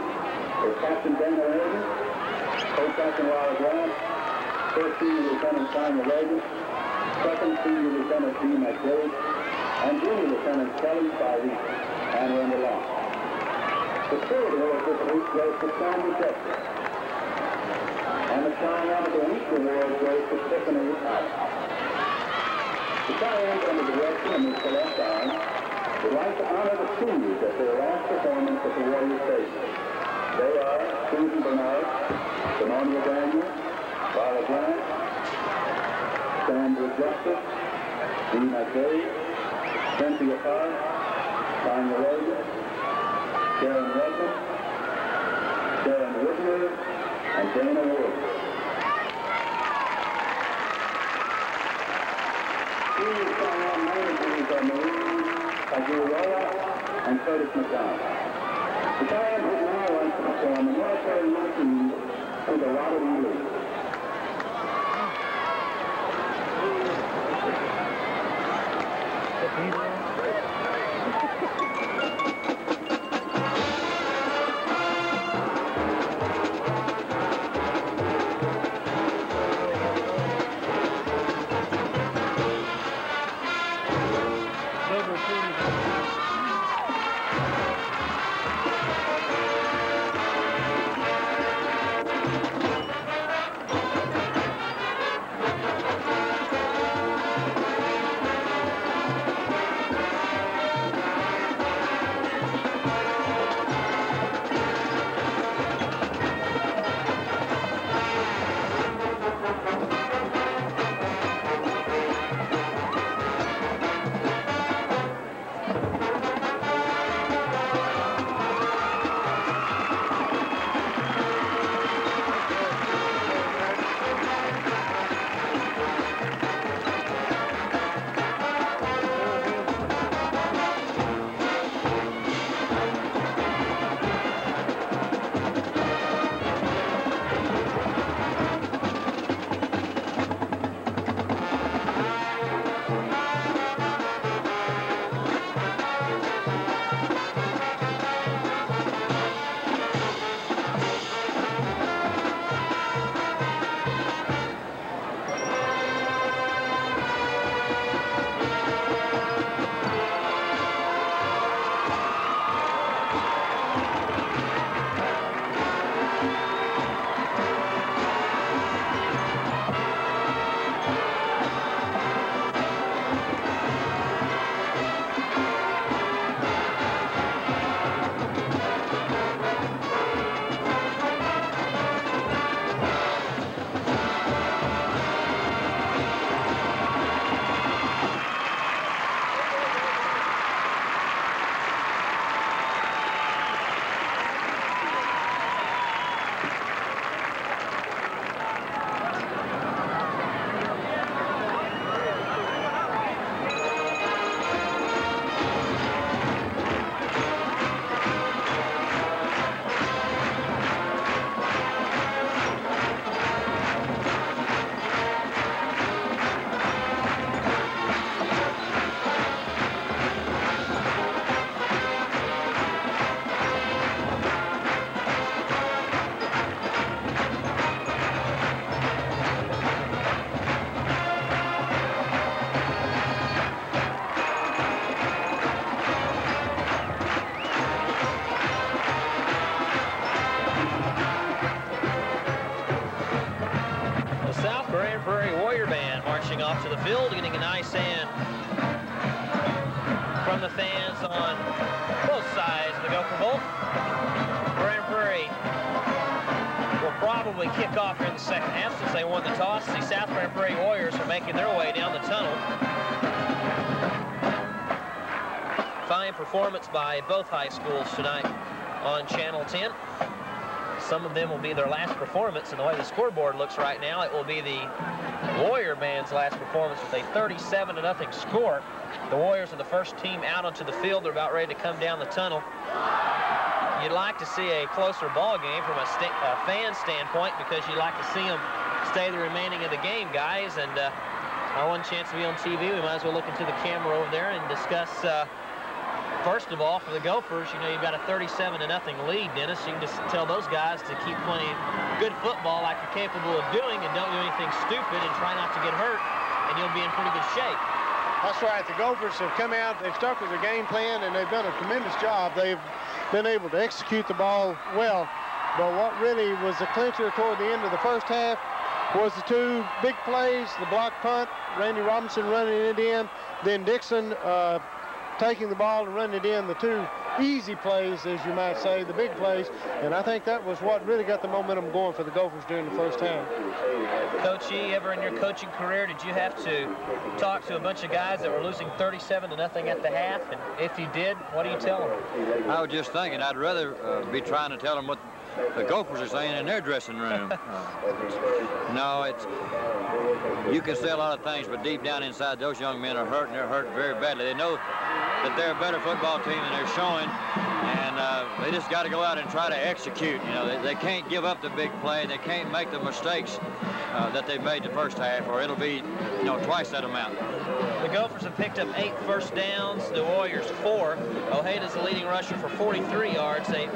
With Captain Dana Reagan, Co-Captain Laura Grant, First Senior Lieutenant Sonia Reagan, Second Senior Lieutenant D. McDade, and Junior Lieutenant Kelly Spivey, and Randall Long. The spirit award this week goes to Sandy Dexter. And the Cheyenne of the Week award goes to Tiffany Allen. The Cheyennes, under the direction of Ms. Celeste Allen, would like to honor the seniors at their last performance at the Warrior Station. They are Susan Bernard, Simonia Daniels, Barbara Grant, Sandra Justice, Dee McDade, Cynthia Park, Tanya Logan, Sharon Redmond, Sharon Whitmer, and Dana Wood. These Cheyenne managers are Marie Aguilera and Curtis McDonald. The Cheyennes would now like to perform a military routine through the Waterloo League. Off to the field, getting a nice hand from the fans on both sides of the Gopher Bowl. Grand Prairie will probably kick off here in the second half since they won the toss. The South Grand Prairie Warriors are making their way down the tunnel. Fine performance by both high schools tonight on Channel 10. Some of them will be their last performance, and the way the scoreboard looks right now, it will be the Warrior Band's last performance with a 37-0 score. The Warriors are the first team out onto the field. They're about ready to come down the tunnel. You'd like to see a closer ball game from a fan standpoint because you'd like to see them stay the remaining of the game, guys. And Our one chance to be on TV, we might as well look into the camera over there and discuss, first of all, for the Gophers, you know, you've got a 37-0 lead, Dennis. You can just tell those guys to keep playing good football like you're capable of doing and don't do anything stupid and try not to get hurt, and you'll be in pretty good shape. That's right. The Gophers have come out, they've stuck with their game plan, and they've done a tremendous job. They've been able to execute the ball well. But what really was the clincher toward the end of the first half was the two big plays, the block punt, Randy Robinson running it in, then Dixon taking the ball and running it in, the two easy plays, as you might say, the big plays. And I think that was what really got the momentum going for the Gophers during the first half. Coach E, ever in your coaching career, did you have to talk to a bunch of guys that were losing 37-0 at the half? And if you did, what do you tell them? I was just thinking I'd rather be trying to tell them what the Gophers are saying in their dressing room. No, you can say a lot of things, but deep down inside, those young men are hurt, and they're hurt very badly. They know that they're a better football team than they're showing, and they just got to go out and try to execute. You know, they can't give up the big play. They can't make the mistakes that they made the first half, or it'll be, you know, twice that amount. The Gophers have picked up 8 first downs. The Warriors 4. Ojeda's the leading rusher for 43 yards. They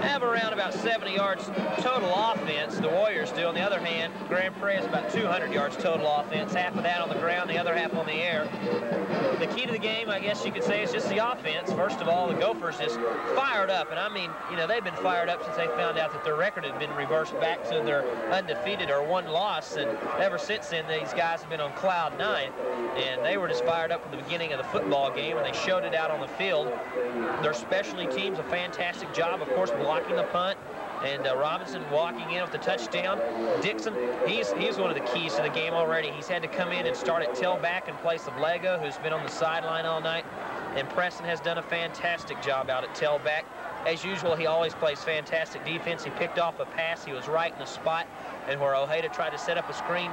have around about 70 yards total offense. The Warriors do. On the other hand, Grand Prairie has about 200 yards total offense. Half of that on the ground, the other half on the air. The key to the game, I guess you could say, is just the offense. First of all, the Gophers just fired up. And I mean, you know, they've been fired up since they found out that their record had been reversed back to their undefeated or 1 loss. And ever since then, these guys have been on cloud 9. And they were just fired up from the beginning of the football game, and they showed it out on the field. Their specialty teams, a fantastic job, of course, blocking the punt, and Robinson walking in with the touchdown. Dixon, he's one of the keys to the game already. He's had to come in and start at tailback in place of Lego, who's been on the sideline all night. And Preston has done a fantastic job out at tailback. As usual, he always plays fantastic defense. He picked off a pass. He was right in the spot, and where Ojeda tried to set up a screen,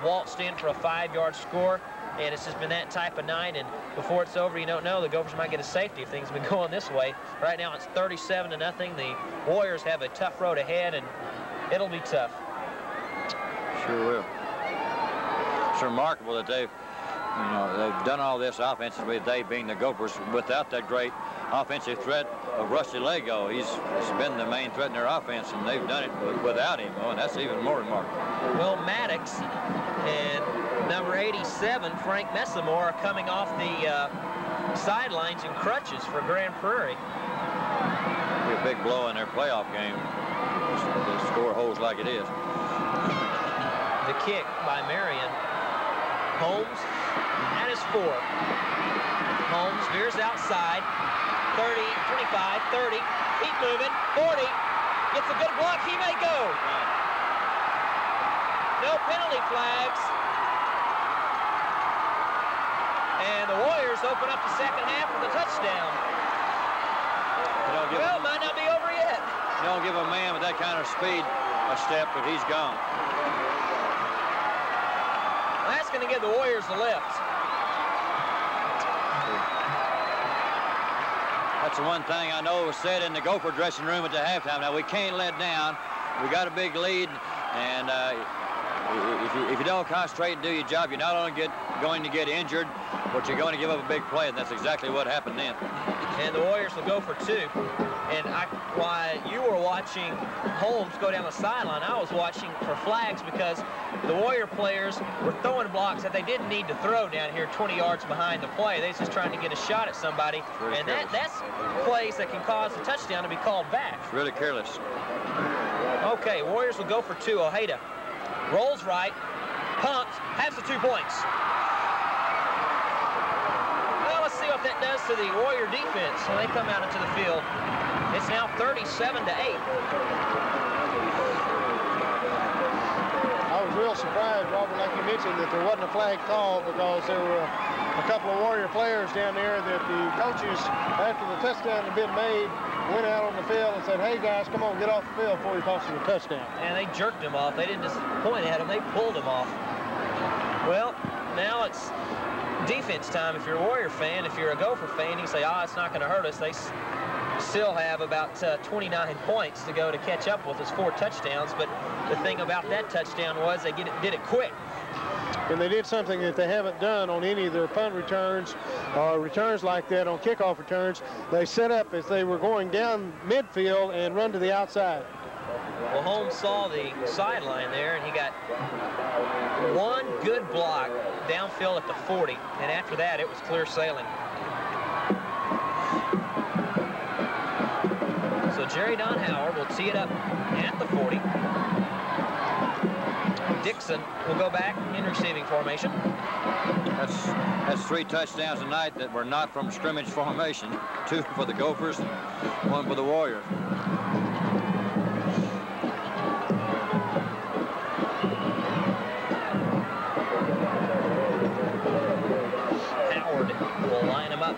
waltzed in for a 5-yard score. And it's just been that type of night, and before it's over, you don't know. The Gophers might get a safety if things have been going this way. Right now, it's 37-0. The Warriors have a tough road ahead, and it'll be tough. Sure will. It's remarkable that they've done all this offensively, they being the Gophers, without that great offensive threat of Rusty Lego. He's been the main threat in their offense, and they've done it without him. Oh, and that's even more remarkable. Will Maddox and number 87, Frank Messamore, are coming off the sidelines in crutches for Grand Prairie. It'll be a big blow in their playoff game. The score holds like it is. The kick by Marion. Holmes, that is 4. Holmes veers outside. 30, 25, 30. Keep moving. 40. Gets a good block. He may go. No penalty flags. And the Warriors open up the second half with a touchdown. Well, it might not be over yet. You don't give a man with that kind of speed a step, but he's gone. Well, that's going to give the Warriors the lift. That's the one thing I know was said in the Gopher dressing room at the halftime. Now, we can't let down. We got a big lead, and if you don't concentrate and do your job, you're not only going to get injured, but you're going to give up a big play, and that's exactly what happened then. And the Warriors will go for 2. And while you were watching Holmes go down the sideline, I was watching for flags because the Warrior players were throwing blocks that they didn't need to throw down here 20 yards behind the play. They was just trying to get a shot at somebody. And that's plays that can cause a touchdown to be called back. It's really careless. Okay, Warriors will go for 2. Ojeda rolls right, pumps, has the 2 points. Well, let's see what that does to the Warrior defense when they come out into the field. It's now 37-8. I was real surprised, Robert, like you mentioned, that there wasn't a flag call because there were a couple of Warrior players down there that the coaches, after the touchdown had been made, went out on the field and said, hey, guys, come on, get off the field before he tosses a touchdown. And they jerked him off. They didn't just point at him. They pulled him off. Well, now it's defense time. If you're a Warrior fan, if you're a Gopher fan, you say, it's not going to hurt us. They still have about 29 points to go to catch up with us, 4 touchdowns. But the thing about that touchdown was they did it quick. and they did something that they haven't done on any of their punt returns or returns like that on kickoff returns. They set up as they were going down midfield and run to the outside. Well, Holmes saw the sideline there, and he got one good block downfield at the 40, and after that, it was clear sailing. So Jerry Donhauer will tee it up at the 40. Dixon will go back in receiving formation. That's 3 touchdowns tonight that were not from scrimmage formation. 2 for the Gophers, 1 for the Warriors. Howard will line him up.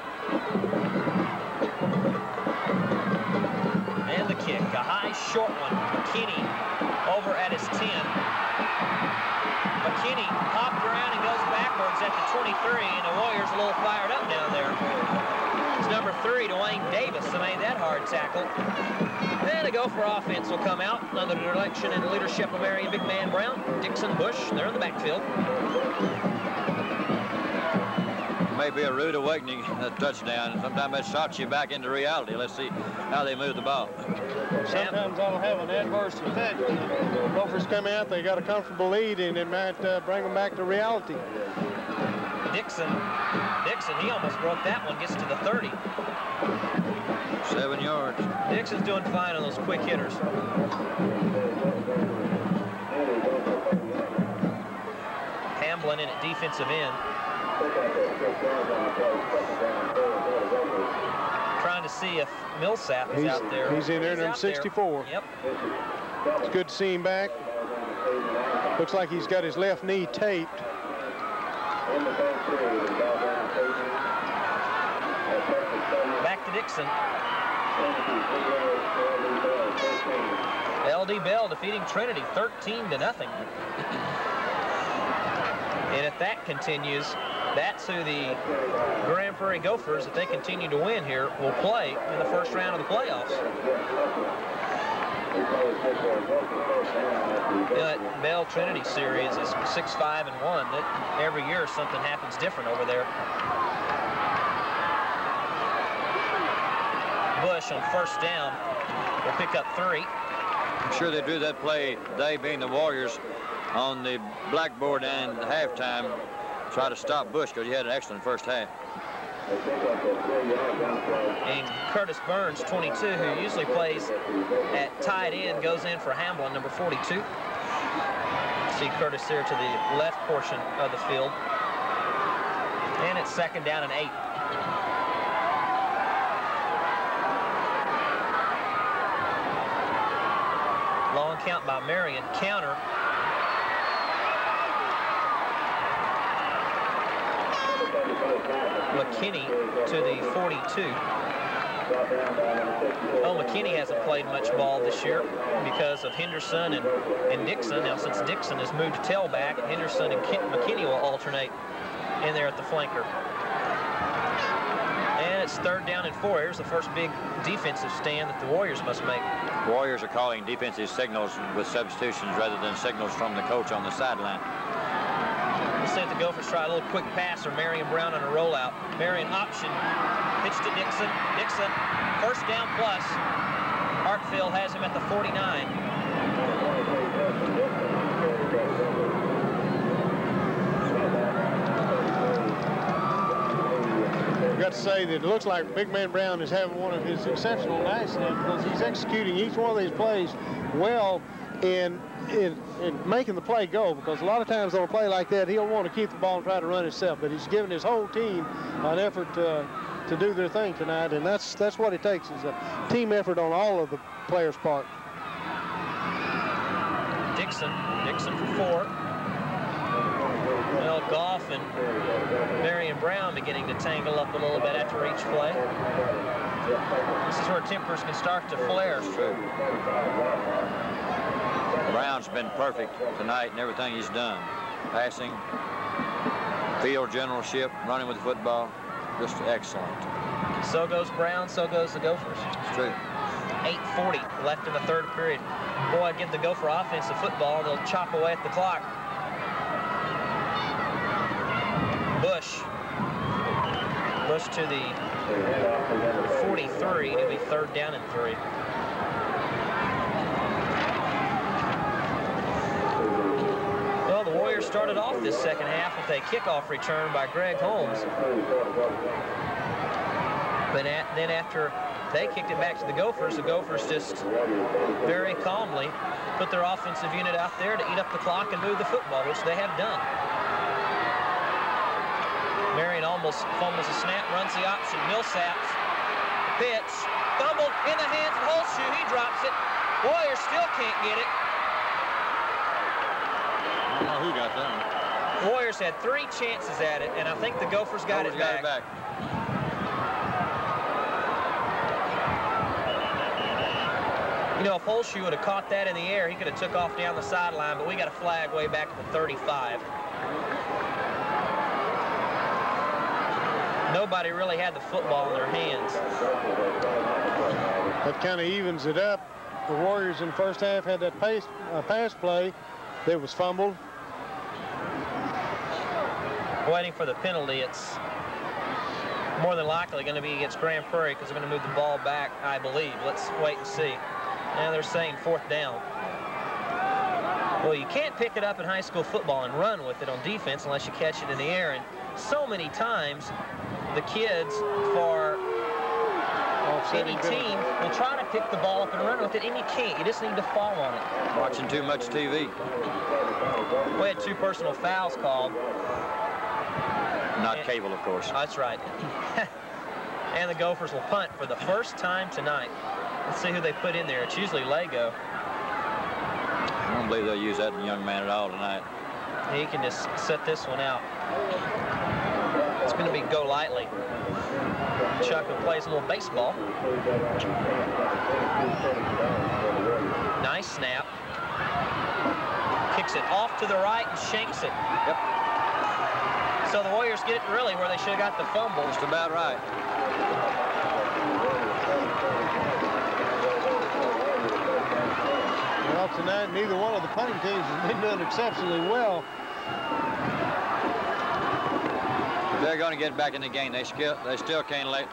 And the kick, a high, short one. McKinney over at his 10. McKinney hopped around and goes backwards at the 23, and the Warriors a little fired up down there. It's number 3, Dwayne Davis, that made that hard tackle. And a Gopher offense will come out under the direction and leadership of Marion Big Man Brown. Dixon, Bush, they're in the backfield. Maybe a rude awakening, a touchdown. Sometimes that shocks you back into reality. Let's see how they move the ball. Sometimes that'll have an adverse effect. Gophers come out, they got a comfortable lead, and it might bring them back to reality. Dixon, he almost broke that one, gets to the 30. 7 yards. Dixon's doing fine on those quick hitters. Hamblin in at defensive end. Trying to see if Millsap is out there. He's in there, number 64. Yep. It's good to see him back. Looks like he's got his left knee taped. Back to Dixon. L.D. Bell defeating Trinity 13-0. And if that continues, that's who the Grand Prairie Gophers, if they continue to win here, will play in the first round of the playoffs. You know, that Bell Trinity series is 6-5-1. That every year something happens different over there. Bush on first down will pick up 3. I'm sure they drew that play, they being the Warriors, on the blackboard and halftime, try to stop Bush because he had an excellent first half. And Curtis Burns, 22, who usually plays at tight end, goes in for Hamblin, number 42. See Curtis there to the left portion of the field. And it's 2nd down and 8. Long count by Marion. Counter. McKinney to the 42. Oh, McKinney hasn't played much ball this year because of Henderson and Dixon. Now, since Dixon has moved to tailback, Henderson and McKinney will alternate in there at the flanker. And it's 3rd down and 4. Here's the first big defensive stand that the Warriors must make. Warriors are calling defensive signals with substitutions rather than signals from the coach on the sideline. We'll see if the Gophers try a little quick pass or Marion Brown on a rollout. Marion option, pitch to Dixon. Dixon, first down plus. Hartfield has him at the 49. I've got to say that it looks like Big Man Brown is having one of his exceptional nights now because he's executing each one of these plays well in making the play go, because a lot of times on a play like that, he'll want to keep the ball and try to run himself, but he's giving his whole team an effort to do their thing tonight, and that's what it takes, is a team effort on all of the players' part. Dixon for 4. Well, Goff and Marion Brown beginning to tangle up a little bit after each play. This is where tempers can start to flare. True. Brown's been perfect tonight in everything he's done. Passing, field generalship, running with the football, just excellent. So goes Brown, so goes the Gophers. It's true. 8:40 left in the 3rd period. Boy, give the Gopher offense the football, they'll chop away at the clock. Push to the 43. It'll be 3rd down and 3. Well, the Warriors started off this second half with a kickoff return by Greg Holmes. But then after they kicked it back to the Gophers just very calmly put their offensive unit out there to eat up the clock and move the football, which they have done. Marion almost fumbles the snap, runs the option. Millsaps, pitch, fumbled in the hands of Holshoe. He drops it. Warriors still can't get it. I don't know who got that one. The Warriors had 3 chances at it, and I think the Gophers got it back. You know, if Holshoe would have caught that in the air, he could have took off down the sideline, but we got a flag way back at the 35. Nobody really had the football in their hands. That kind of evens it up. The Warriors in the first half had that pass play that was fumbled. Waiting for the penalty. It's more than likely going to be against Grand Prairie because they're going to move the ball back, I believe. Let's wait and see. Now they're saying 4th down. Well, you can't pick it up in high school football and run with it on defense unless you catch it in the air. And so many times, the kids for any team will try to pick the ball up and run with it, and you can't. You just need to fall on it. Watching too much TV. We had 2 personal fouls called. Not cable, of course. That's right. And the Gophers will punt for the first time tonight. Let's see who they put in there. It's usually Lego. I don't believe they'll use that young man at all tonight. He can just set this one out. It's going to be Go Lightly. Chuck who plays a little baseball. Nice snap. Kicks it off to the right and shanks it. Yep. So the Warriors get it really where they should have got the fumble. Just about right. Well, tonight, neither one of the punting teams has been doing exceptionally well. They're going to get back in the game. They still can't let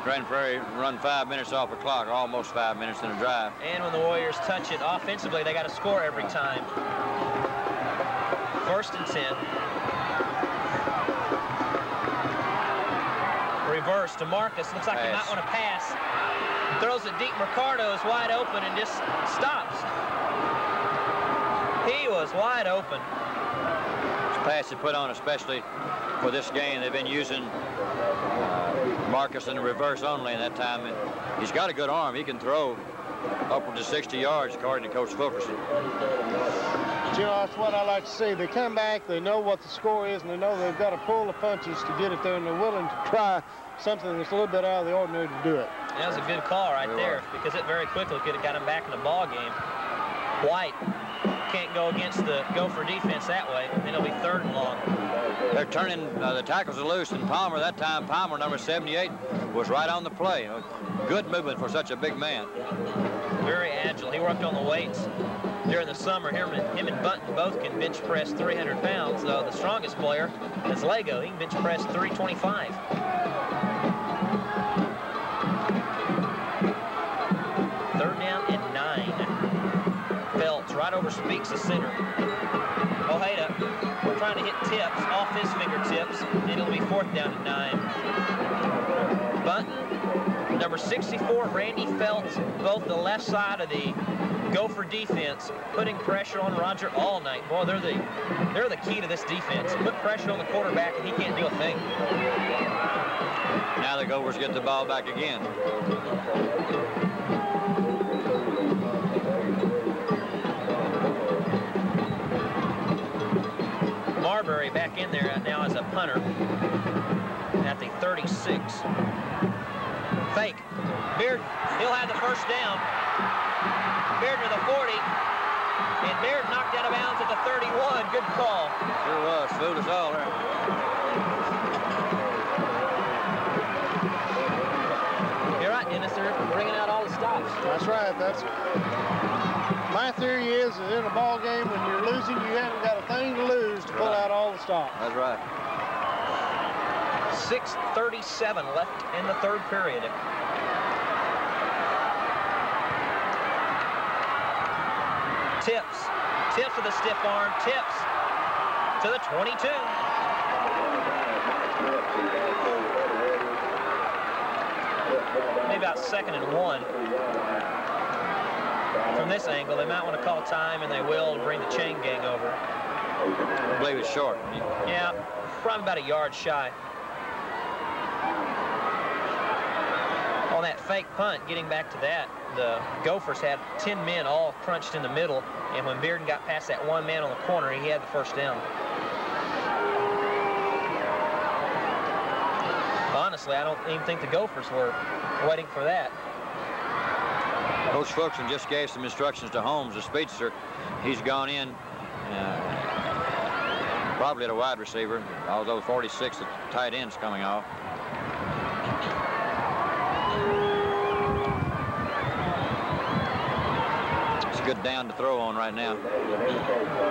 Grand Prairie run 5 minutes off the clock, or almost 5 minutes in a drive. And when the Warriors touch it offensively, they got to score every time. 1st and 10. Reverse to Marcus. Looks like he might want to pass. Throws it deep. Mercado is wide open and just stops. He was wide open. This pass they put on, especially for this game, they've been using Marcus in the reverse only in that time. And he's got a good arm. He can throw upwards of 60 yards, according to Coach Fulkerson. You know, that's what I like to see. They come back, they know what the score is, and they know they've got to pull the punches to get it there, and they're willing to try something that's a little bit out of the ordinary to do it. That was a good call right there, because it very quickly could have got him back in the ball game. White can't go against the Gopher defense that way, and it'll be 3rd and long. They're turning, the tackles are loose, and Palmer, that time, Palmer, number 78, was right on the play. Good movement for such a big man. Very agile. He worked on the weights during the summer. Him and Button both can bench press 300 pounds, though the strongest player is Lego. He can bench press 325. 3rd down and 9. Felts right over Speaks, the center. Ojeda trying to hit tips off his fingertips, and it'll be 4th down and 9. Button, number 64, Randy Felts, both the left side of the Gopher defense, putting pressure on Roger all night. Boy, they're the key to this defense. Put pressure on the quarterback, and he can't do a thing. Now the Gophers get the ball back again. Marbury back in there now as a punter at the 36. Fake. Beard, he'll have the 1st down. Beard to the 40. And Beard knocked out of bounds at the 31. Good call. Sure was. Fooled us all there. You're right, Dennis. They're bringing out all the stops. That's right. That's my theory is that in a ball game, when you're losing, you haven't got a thing to lose to pull out all the stops. That's right. 6:37 left in the third period. Tips with a stiff arm, tips to the 22. Maybe about 2nd and 1. From this angle, they might want to call time, and they will, to bring the chain gang over. I believe it's short. Yeah, probably about a yard shy. On that fake punt, getting back to that, the Gophers had 10 men all crunched in the middle, and when Bearden got past that one man on the corner, he had the first down. Honestly, I don't even think the Gophers were waiting for that. Coach Fulton just gave some instructions to Holmes, the speedster. He's gone in probably at a wide receiver, although 46, the tight end's coming off. It's a good down to throw on right now.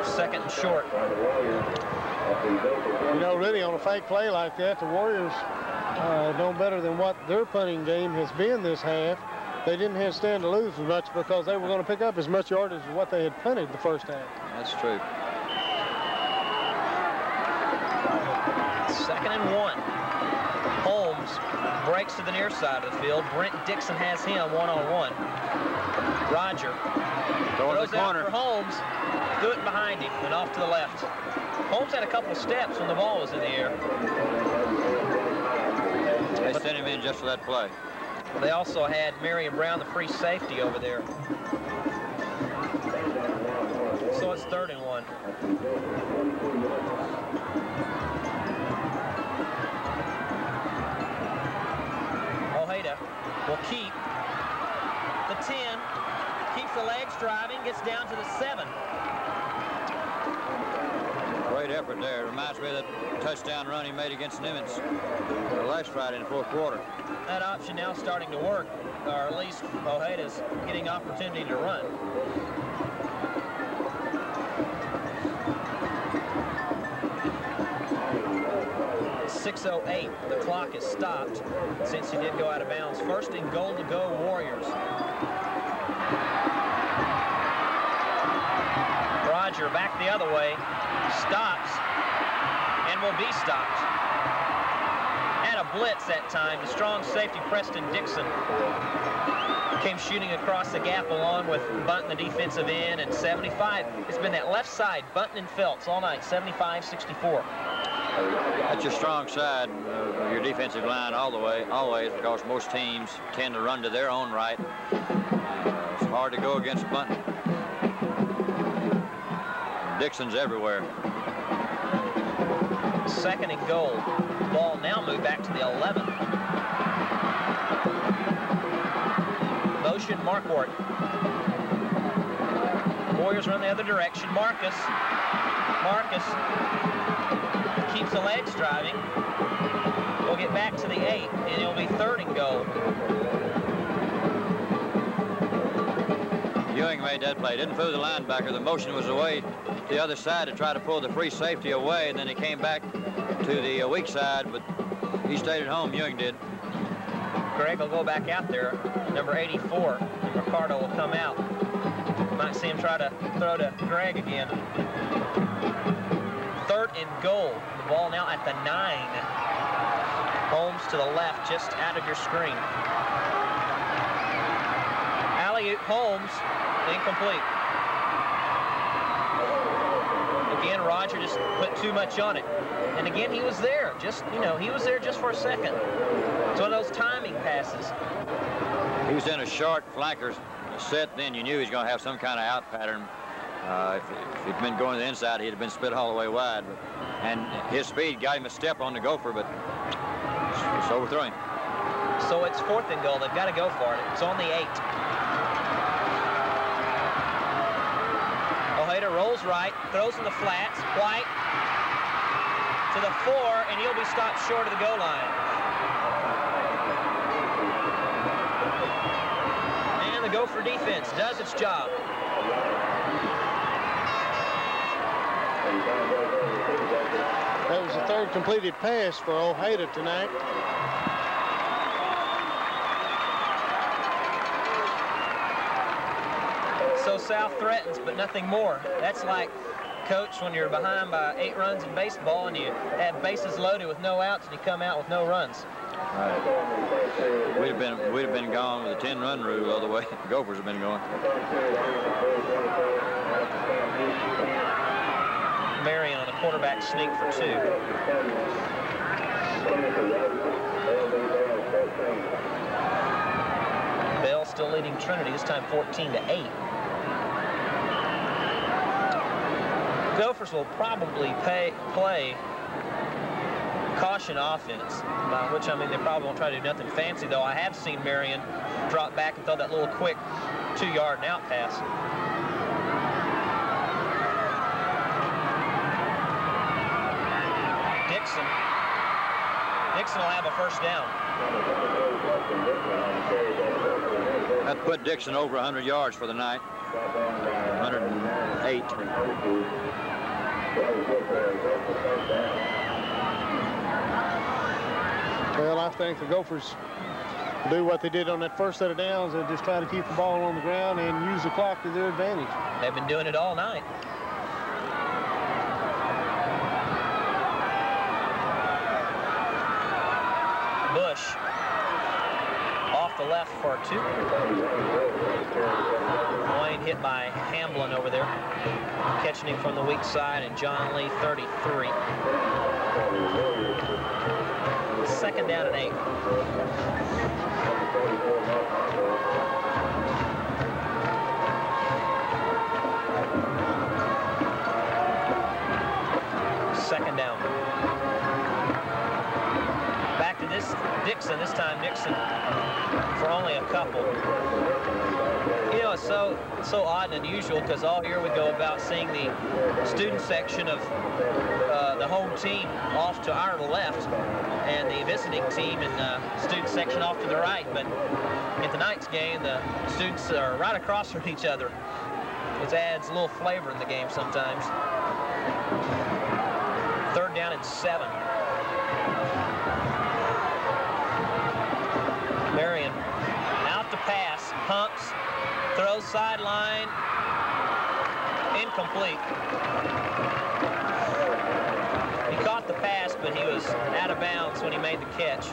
2nd and short. You know, really on a fake play like that, the Warriors know better than what their punting game has been this half. They didn't have to stand to lose as much because they were going to pick up as much yardage as what they had punted the first half. That's true. 2nd and 1. Holmes breaks to the near side of the field. Brent Dixon has him one-on-one. Roger throws out for Holmes. Threw it behind him and off to the left. Holmes had a couple of steps when the ball was in the air. They sent him in just for that play. They also had Marion Brown, the free safety, over there. So it's 3rd and 1. Ojeda will keep the 10, keeps the legs driving, gets down to the 7. Great effort there. It reminds me of that touchdown run he made against Nimitz last Friday in the 4th quarter. That option now starting to work, or at least Ojeda's getting opportunity to run. .608, the clock is stopped since he did go out of bounds. 1st and goal to go, Warriors. Roger back the other way, stops, and will be stopped. Had a blitz that time. The strong safety, Preston Dixon, came shooting across the gap along with Bunton, the defensive end, and 75. It's been that left side, Bunton and Phelps all night, 75-64. That's your strong side of your defensive line all the way, always, because most teams tend to run to their own right. It's hard to go against Bunton. Dixon's everywhere. 2nd and goal. Ball now moved back to the 11. Motion, Marquardt. Warriors run the other direction. Marcus keeps the legs driving. We'll get back to the 8, and it'll be 3rd and goal. Ewing made that play. Didn't fool the linebacker. The motion was away to the other side to try to pull the free safety away, and then he came back to the weak side, but he stayed at home. Ewing did. Greg will go back out there. Number 84, Ricardo will come out. Might see him try to throw to Greg again. 3rd and goal. The ball now at the 9. Holmes to the left, just out of your screen. Alley-oop, Holmes, incomplete. Again, Roger just put too much on it. And again, he was there, he was there just for a second. It's one of those timing passes. He was in a short flanker set, then you knew he was going to have some kind of out pattern. If he'd been going to the inside, he'd have been split all the way wide. And his speed got him a step on the Gopher, but it's overthrowing. So it's 4th and goal. They've got to go for it. It's on the 8. Ojeda rolls right, throws in the flats. White to the 4, and he'll be stopped short of the goal line. And the Gopher defense does its job. That was the third completed pass for Ojeda tonight. So South threatens, but nothing more. That's like, coach, when you're behind by 8 runs in baseball and you have bases loaded with no outs and you come out with no runs. Right. We'd have been gone with the 10-run rule all the way. The Gophers have been going. Marion on a quarterback sneak for 2. Bell still leading Trinity, this time 14-8. Gophers will probably play caution offense, by which I mean they probably won't try to do nothing fancy, though I have seen Marion drop back and throw that little quick 2-yard and out pass. Dixon will have a first down. That put Dixon over 100 yards for the night. 108. Well, I think the Gophers do what they did on that first set of downs and just try to keep the ball on the ground and use the clock to their advantage. They've been doing it all night. Bush off the left for 2. Wayne hit by Hamblin over there, catching him from the weak side, and John Lee 33. Second down and 8. Second down. Back to this Dixon. This time Dixon for only a couple. You know, it's so odd and unusual because all year we go about seeing the student section of the home team off to our left and the visiting team in the student section off to the right. But in tonight's game, the students are right across from each other, which adds a little flavor in the game sometimes. Third down and 7. Marion out to pass, pumps, throws sideline, incomplete. He caught the pass, but he was out of bounds when he made the catch.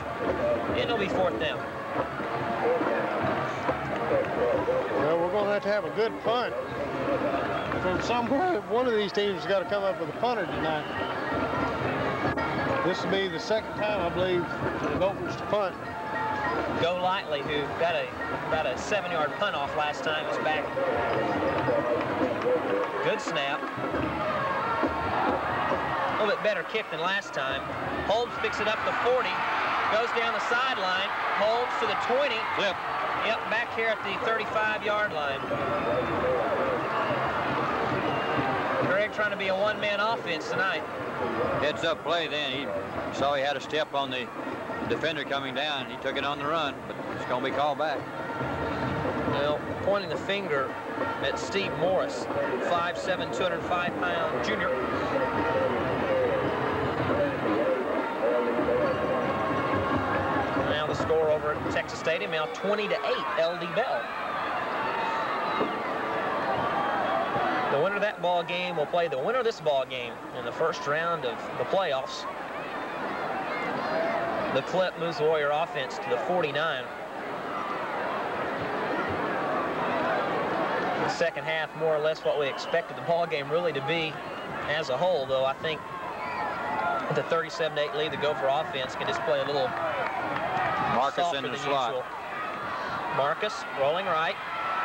It'll be 4th down. Well, we're going to have a good punt. From somewhere, one of these teams has got to come up with a punter tonight. This will be the second time, I believe, for the Gophers to punt. Go Lightly, who got about a 7-yard punt off last time, is back. Good snap. A little bit better kick than last time. Holmes picks it up to 40, goes down the sideline. Holmes to the 20. Flip. Yep, back here at the 35-yard line. Greg trying to be a one-man offense tonight. Heads-up play then. He saw he had a step on the defender coming down. He took it on the run, but it's going to be called back. Well, pointing the finger at Steve Morris, 5'7", 205-pound junior. Now the score over at Texas Stadium, now 20-8, LD Bell. The winner of that ball game will play the winner of this ball game in the first round of the playoffs. The clip moves the Warrior offense to the 49. The second half, more or less what we expected the ball game really to be as a whole, though I think the 37-8 lead, the Gopher offense can just play a little Marcus in the slot. Usual. Marcus rolling right,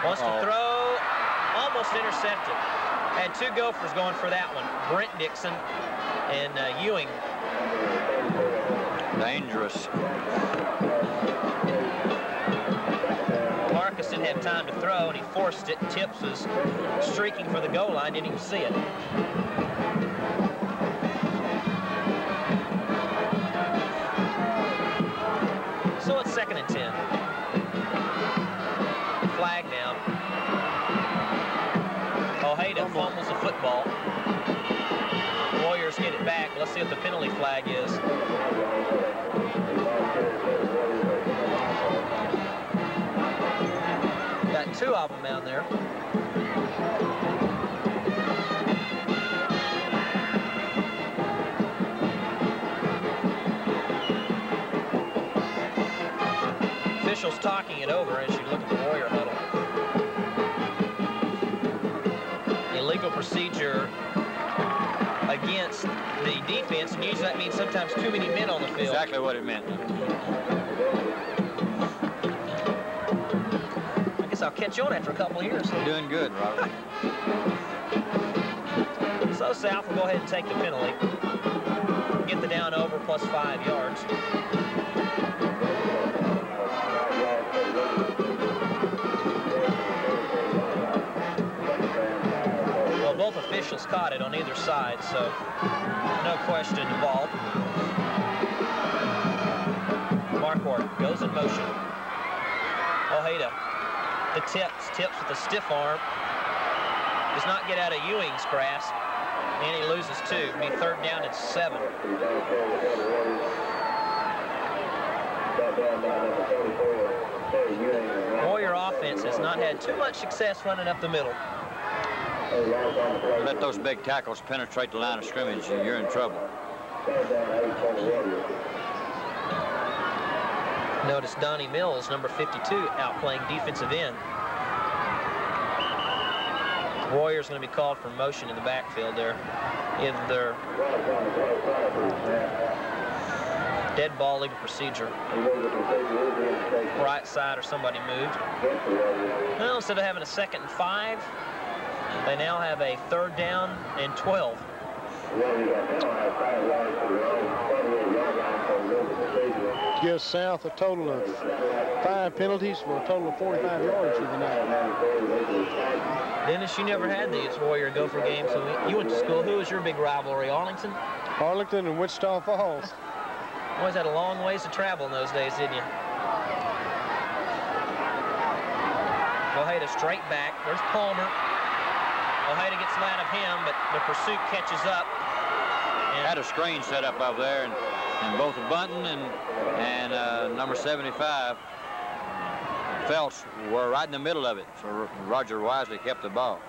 wants to throw, almost intercepted. Had 2 Gophers going for that one, Brent Dixon and Ewing. Dangerous. Marcus didn't have time to throw, and he forced it. Tips was streaking for the goal line, didn't even see it. So it's 2nd and 10. Flag down. Ojeda fumbles the football. Warriors get it back. Let's see if what the penalty flag is. Got 2 of them down there. Officials talking it over as you look at the Warrior huddle. Illegal procedure against the defense, and usually that means sometimes too many men on the field. Exactly what it meant. I guess I'll catch on after a couple of years. You're doing good, Robert. So South will go ahead and take the penalty. Get the down over plus 5 yards. Well, both officials caught it on either side, so no question involved. Marquardt goes in motion. Ojeda, the tips with a stiff arm. Does not get out of Ewing's grasp, and he loses 2. It'll be 3rd down and 7. Warrior offense has not had too much success running up the middle. Let those big tackles penetrate the line of scrimmage, and you're in trouble. Notice Donnie Mills, number 52, out playing defensive end. Warriors going to be called for motion in the backfield there. Either dead ball legal procedure. Right side or somebody moved. Well, instead of having a 2nd and 5, they now have a 3rd down and 12. Gives South a total of 5 penalties for a total of 45 yards for the night. Dennis, you never had these Warrior Gopher games, so you went to school. Who was your big rivalry, Arlington? Arlington and Wichita Falls. Always had a long ways to travel in those days, didn't you? Ojeda straight back. There's Palmer. Ojeda gets him out of him, but the pursuit catches up. And had a screen set up over there, and both Bunton and number 75, Phelps, were right in the middle of it. So Roger wisely kept the ball.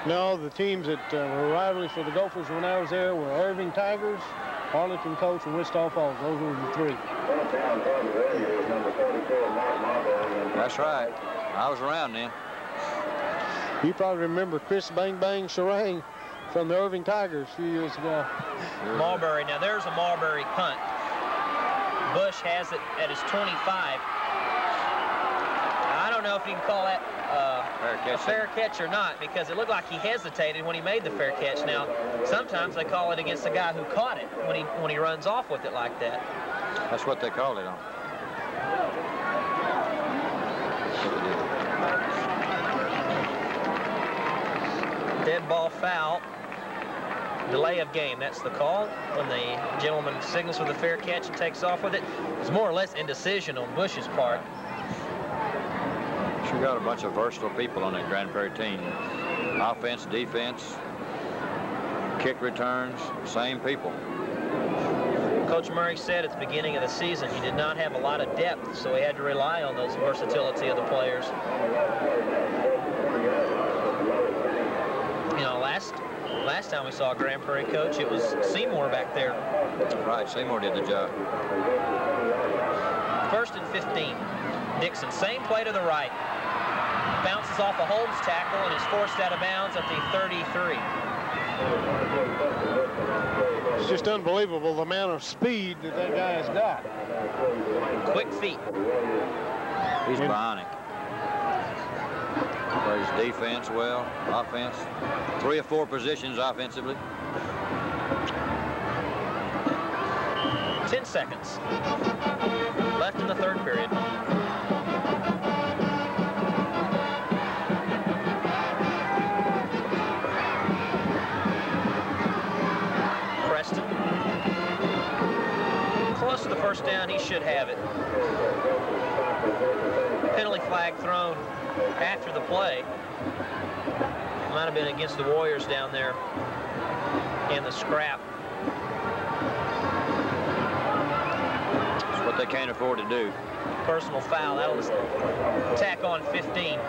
No, the teams that were rivalries for the Gophers when I was there were Irving Tigers, Arlington Colts, and Wichita Falls. Those were the 3. That's right. I was around then. You probably remember Chris Bang Bang Sherang from the Irving Tigers a few years ago. Marbury. Now there's a Marbury punt. Bush has it at his 25. I don't know if you can call that a fair catch or not, because it looked like he hesitated when he made the fair catch. Now, sometimes they call it against the guy who caught it when he runs off with it like that. That's what they called it on. Dead ball foul. Delay of game, that's the call. When the gentleman signals for the fair catch and takes off with it, it's more or less indecision on Bush's part. Sure got a bunch of versatile people on that Grand Prairie team. Offense, defense, kick returns, same people. Coach Murray said at the beginning of the season he did not have a lot of depth, so he had to rely on those versatility of the players. You know, last time we saw a Grand Prairie coach, it was Seymour back there. Right, Seymour did the job. 1st and 15. Dixon, same play to the right. Bounces off a Holmes tackle and is forced out of bounds at the 33. It's just unbelievable the amount of speed that guy has got. Quick feet. He's bionic. Plays defense well, offense. 3 or 4 positions offensively. 10 seconds left in the 3rd period. Preston. Close to the 1st down, he should have it. Penalty flag thrown after the play. Might have been against the Warriors down there in the scrap. they can't afford to do. Personal foul. That was tack on 15.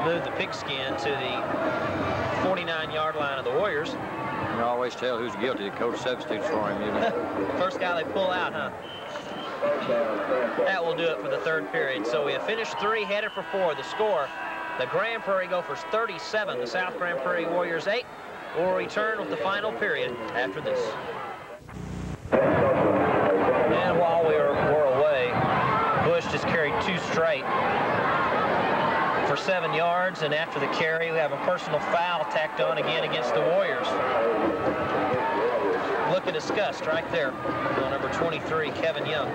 Moved the pigskin to the 49-yard line of the Warriors. You can always tell who's guilty. The coach substitutes for him. First guy they pull out, huh? That will do it for the third period. So we have finished 3, headed for 4. The score, the Grand Prairie Gophers 37, the South Grand Prairie Warriors 8. We'll return with the final period after this. And while we're away, Bush just carried 2 straight for 7 yards, and after the carry, we have a personal foul tacked on again against the Warriors. Look at disgust right there on number 23, Kevin Young.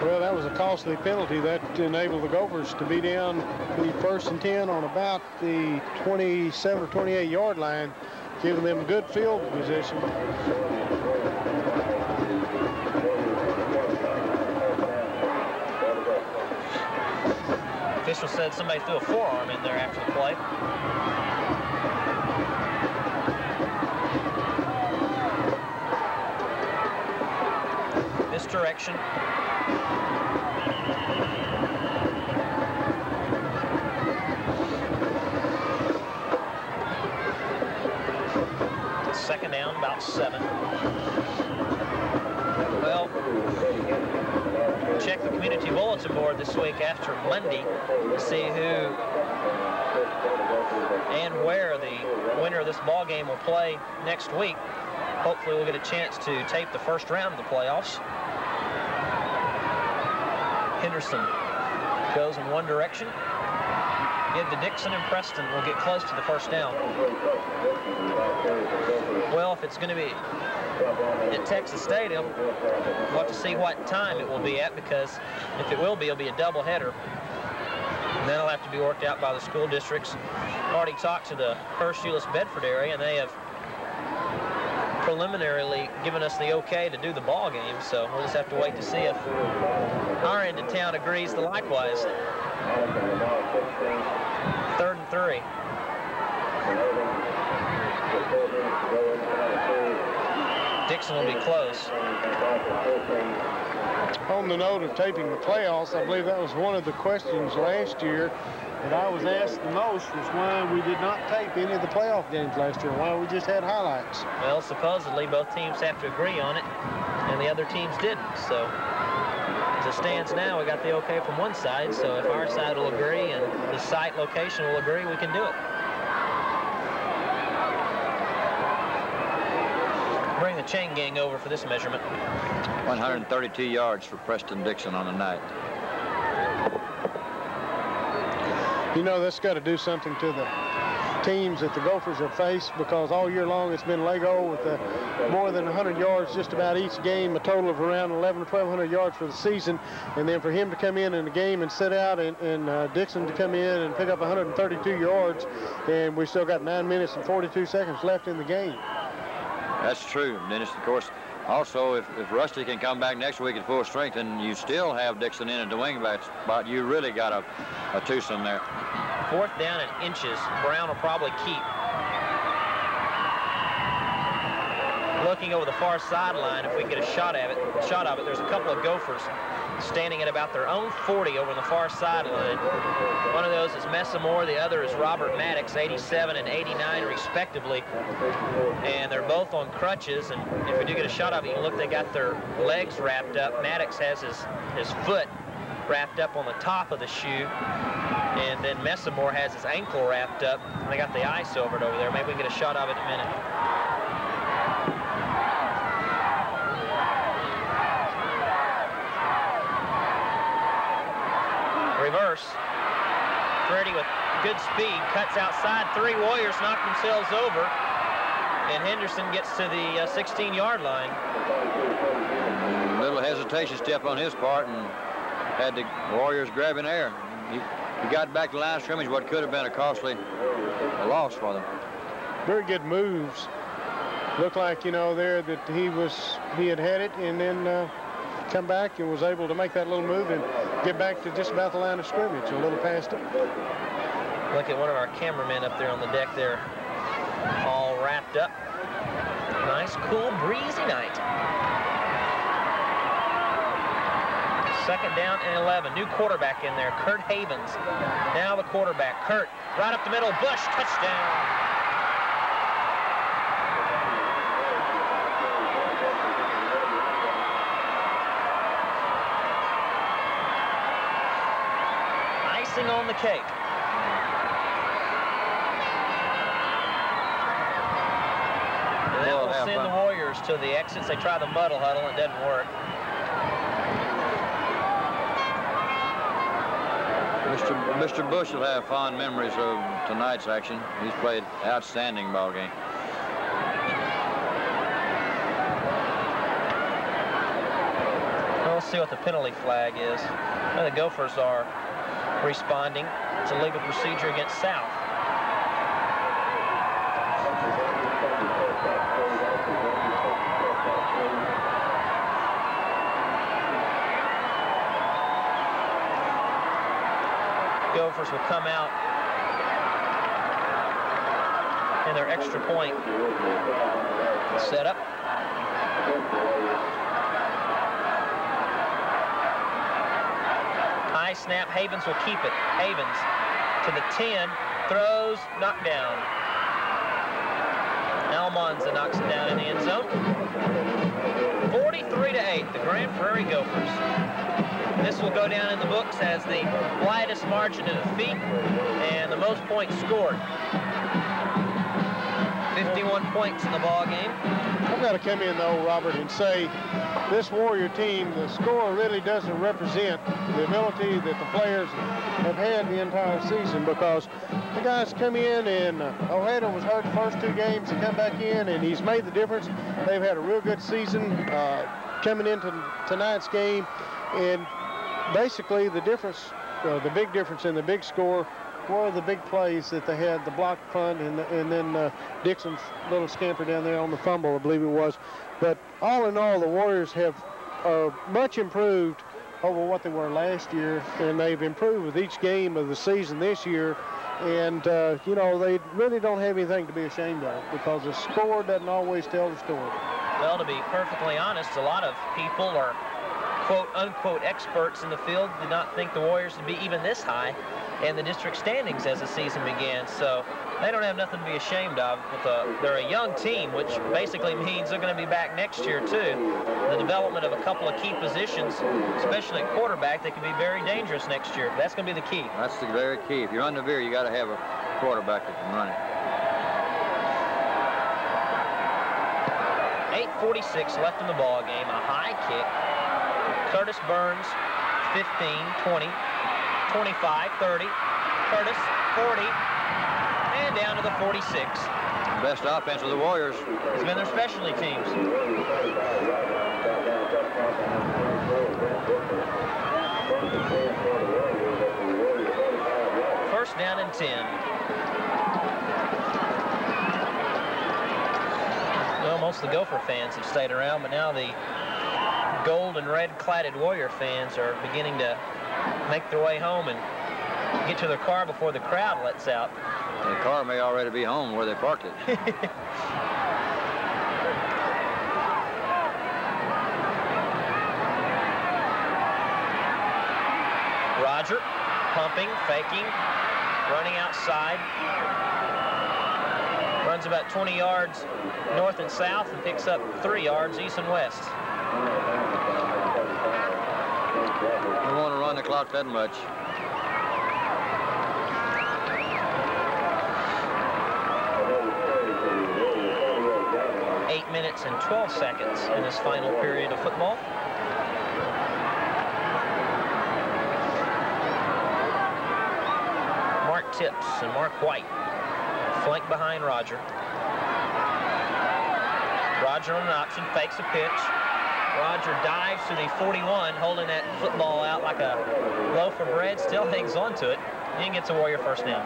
Well, that was a costly penalty. That enabled the Gophers to be down the 1st and 10 on about the 27 or 28-yard line, giving them good field position. Official said somebody threw a forearm in there after the play. Misdirection. Second down, about 7. Well, check the community bulletin board this week after Monday to see who and where the winner of this ball game will play next week. Hopefully we'll get a chance to tape the first round of the playoffs. Henderson goes in one direction. Give to Dixon, and Preston will get close to the first down. Well, if it's going to be at Texas Stadium, we'll have to see what time it will be at, because if it will be, it'll be a doubleheader. And that'll have to be worked out by the school districts. Already talked to the Hearst Euless Bedford area, and they have preliminarily given us the okay to do the ball game, so we'll just have to wait to see if our end of town agrees to likewise. 3rd and 3. Dixon will be close. On the note of taping the playoffs, I believe that was one of the questions last year that I was asked the most, was why we did not tape any of the playoff games last year, why we just had highlights. Well, supposedly both teams have to agree on it, and the other teams didn't. So as it stands now, we got the okay from one side, so if our side will agree and the site location will agree, we can do it. Bring the chain gang over for this measurement. 132 yards for Preston Dixon on the night. You know, that's got to do something to the teams that the Gophers have faced, because all year long it's been Lego with more than 100 yards just about each game, a total of around 1,100 to 1,200 yards for the season. And then for him to come in the game and sit out, and Dixon to come in and pick up 132 yards, and we still got 9 minutes and 42 seconds left in the game. That's true, Dennis. Of course, also, if Rusty can come back next week at full strength and you still have Dixon in at the wingback spot, you really got a twosome there. 4th down and inches. Brown will probably keep. Looking over the far sideline, if we can get a shot of it, there's a couple of Gophers standing at about their own 40 over on the far sideline. One of those is Messamore, the other is Robert Maddox, 87 and 89 respectively. And they're both on crutches, and if we do get a shot of it, you can look, they got their legs wrapped up. Maddox has his foot wrapped up on the top of the shoe, and then Messamore has his ankle wrapped up, and they got the ice over it over there. Maybe we can get a shot of it in a minute. Reverse. Freddie with good speed cuts outside. 3 Warriors knock themselves over, and Henderson gets to the 16-yard line. A little hesitation step on his part, and had the Warriors grabbing air. He got back to the line of scrimmage, what could have been a costly loss for them. Very good moves. Looked like, you know, there that he had it, and then come back and was able to make that little move and get back to just about the line of scrimmage, a little past it. Look at one of our cameramen up there on the deck there, all wrapped up. Nice, cool, breezy night. Second down and 11. New quarterback in there, Kurt Havens. Now the quarterback, Kurt, right up the middle, Bush, touchdown. Icing on the cake. And that will send the Warriors to the exits. They try the muddle huddle, it doesn't work. Mr. Bush will have fond memories of tonight's action. He's played outstanding ball game. Well, let's see what the penalty flag is. Now the Gophers are responding to legal procedure against South. Gophers will come out in their extra point setup. High snap, Havens will keep it. Havens to the 10, throws, knocked down. Almanza knocks it down in the end zone. 43-8, the Grand Prairie Gophers. This will go down in the books as the widest margin of defeat and the most points scored. 51 points in the ball game. I've got to come in, though, Robert, and say this Warrior team, the score really doesn't represent the ability that the players have had the entire season, because the guys come in and Ojeda was hurt the first 2 games. He come back in and he's made the difference. They've had a real good season coming into tonight's game, and basically the difference, the big difference in the big score were the big plays that they had, the block punt and then Dixon's little scamper down there on the fumble, I believe it was. But all in all, the Warriors are much improved over what they were last year, and they've improved with each game of the season this year. And, you know, they really don't have anything to be ashamed of, because the score doesn't always tell the story. Well, to be perfectly honest, a lot of people are quote-unquote experts in the field did not think the Warriors would be even this high in the district standings as the season began. So they don't have nothing to be ashamed of. They're a young team, which basically means they're going to be back next year, too. The development of a couple of key positions, especially at quarterback, that can be very dangerous next year. That's going to be the key. That's the very key. If you're on the veer, you got to have a quarterback that can run it. 8:46 left in the ball game. A high kick. Curtis Burns, 15, 20, 25, 30. Curtis, 40, and down to the 46. Best offense of the Warriors has been their specialty teams. First down and 10. Well, most of the Gopher fans have stayed around, but now the gold and red cladded Warrior fans are beginning to make their way home and get to their car before the crowd lets out. The car may already be home where they parked it. Roger, pumping, faking, running outside. Runs about 20 yards north and south and picks up 3 yards east and west. We want to run the clock that much. Eight minutes and 12 seconds in this final period of football. Mark Tips and Mark White flank behind Roger. Roger on an option, fakes a pitch. Roger dives to the 41, holding that football out like a loaf of bread, still hangs on to it. and gets a Warrior first down.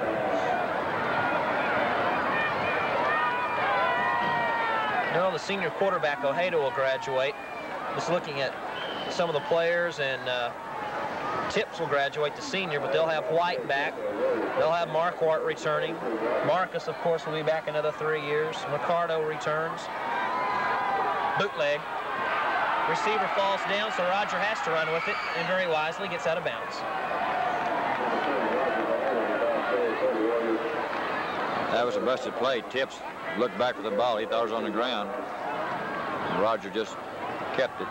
Now the senior quarterback, Ojeda, will graduate. Just looking at some of the players, and Tips will graduate to senior, but they'll have White back. They'll have Marquardt returning. Marcus, of course, will be back another 3 years. Ricardo returns. Bootleg. Receiver falls down, so Roger has to run with it, and very wisely gets out of bounds. That was a busted play. Tips looked back for the ball. He thought it was on the ground. And Roger just kept it.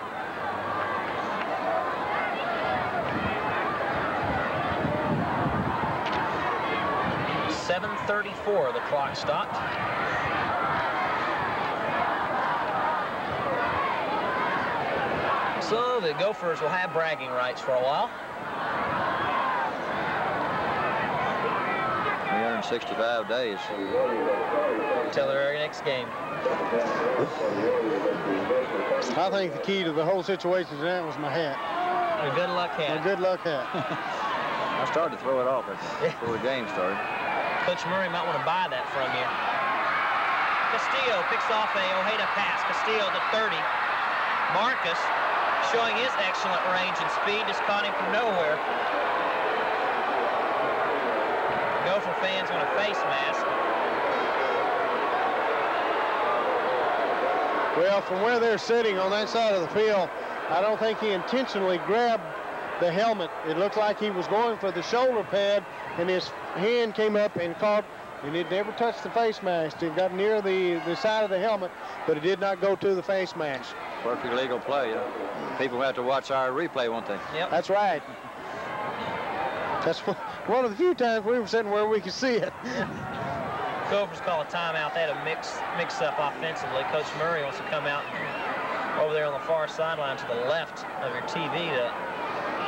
.734, the clock stopped. So the Gophers will have bragging rights for a while. 365 days. Until their very next game. I think the key to the whole situation tonight was my hat. A good luck hat. A good luck hat. I started to throw it off before the game started. Coach Murray might want to buy that from you. Castillo picks off a Ojeda pass. Castillo to 30. Marcus, showing his excellent range and speed, just caught him from nowhere. Gopher fans want a face mask. Well, from where they're sitting on that side of the field, I don't think he intentionally grabbed the helmet. It looked like he was going for the shoulder pad, and his hand came up and caught, and it never touched the face mask. It got near the side of the helmet, but it did not go to the face mask. Perfect legal play. You know. People have to watch our replay, won't they? Yep. That's right. That's one of the few times we were sitting where we could see it. Yeah. Gophers call a timeout. They had a mix-up offensively. Coach Murray wants to come out over there on the far sideline to the left of your TV to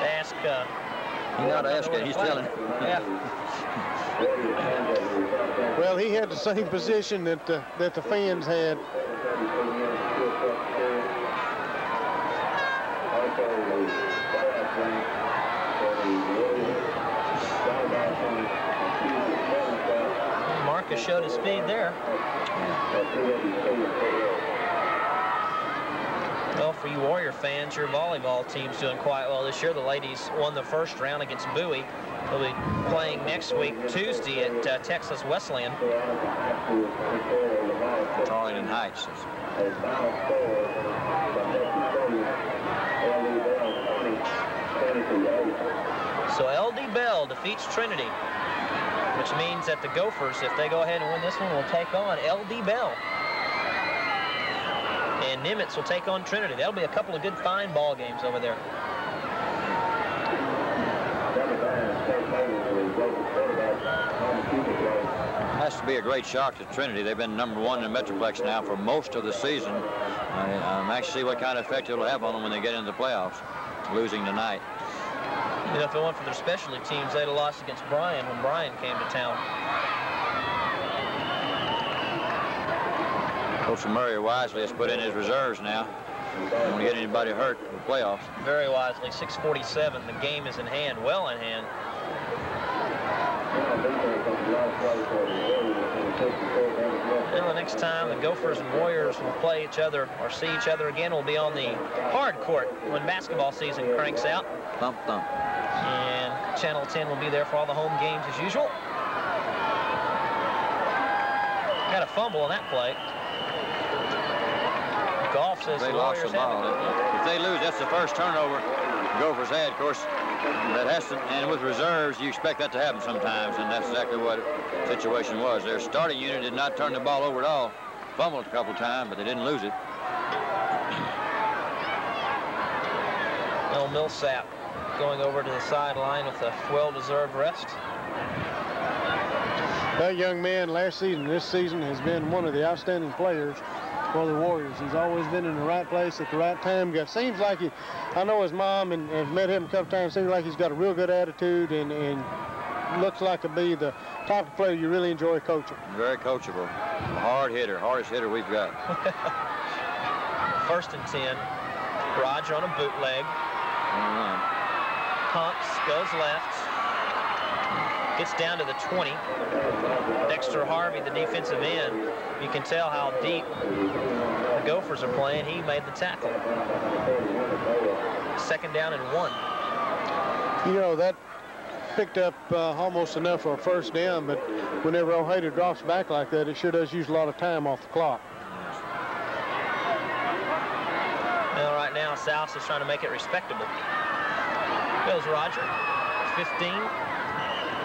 ask. He's not asking, he's telling. Yeah. Well, he had the same position that the fans had. Marcus showed his speed there. Well, for you Warrior fans, your volleyball team's doing quite well this year. The ladies won the first round against Bowie. They'll be playing next week, Tuesday, at Texas Wesleyan. Arlington Heights. So LD Bell defeats Trinity, which means that the Gophers, if they go ahead and win this one, will take on LD Bell. And Nimitz will take on Trinity. That'll be a couple of good fine ball games over there. Has to be a great shock to Trinity. They've been #1 in the Metroplex now for most of the season. I'm anxious to see what kind of effect it'll have on them when they get into the playoffs, losing tonight. You know, if it weren't for their specialty teams, they'd have lost against Bryan when Bryan came to town. Coach Murray wisely has put in his reserves now. Don't want to get anybody hurt in the playoffs. Very wisely. 6:47. The game is in hand, well in hand. Well, the next time the Gophers and Warriors will play each other or see each other again will be on the hard court when basketball season cranks out. Thump, thump. And Channel 10 will be there for all the home games as usual. Got a fumble on that play. Golf says they the lost the Warriors have ball. it. If they lose, that's the first turnover the Gophers had. Of course, that has to, and with reserves, you expect that to happen sometimes, and that's exactly what the situation was. Their starting unit did not turn the ball over at all. Fumbled a couple times, but they didn't lose it. Bill Millsap going over to the sideline with a well-deserved rest. That young man last season, this season, has been one of the outstanding players for the Warriors. He's always been in the right place at the right time. Seems like he, I know his mom and have met him a couple times. Seems like he's got a real good attitude and looks like to be the type of player you really enjoy coaching. Very coachable. Hard hitter, hardest hitter we've got. 1st and 10. Roger on a bootleg. Pumps, goes left. Gets down to the 20. Dexter Harvey, the defensive end, you can tell how deep the Gophers are playing. He made the tackle. 2nd down and 1. You know, that picked up almost enough for a 1st down, but whenever Ojeda drops back like that, it sure does use a lot of time off the clock. Well, right now, South is trying to make it respectable. Goes Roger, 15.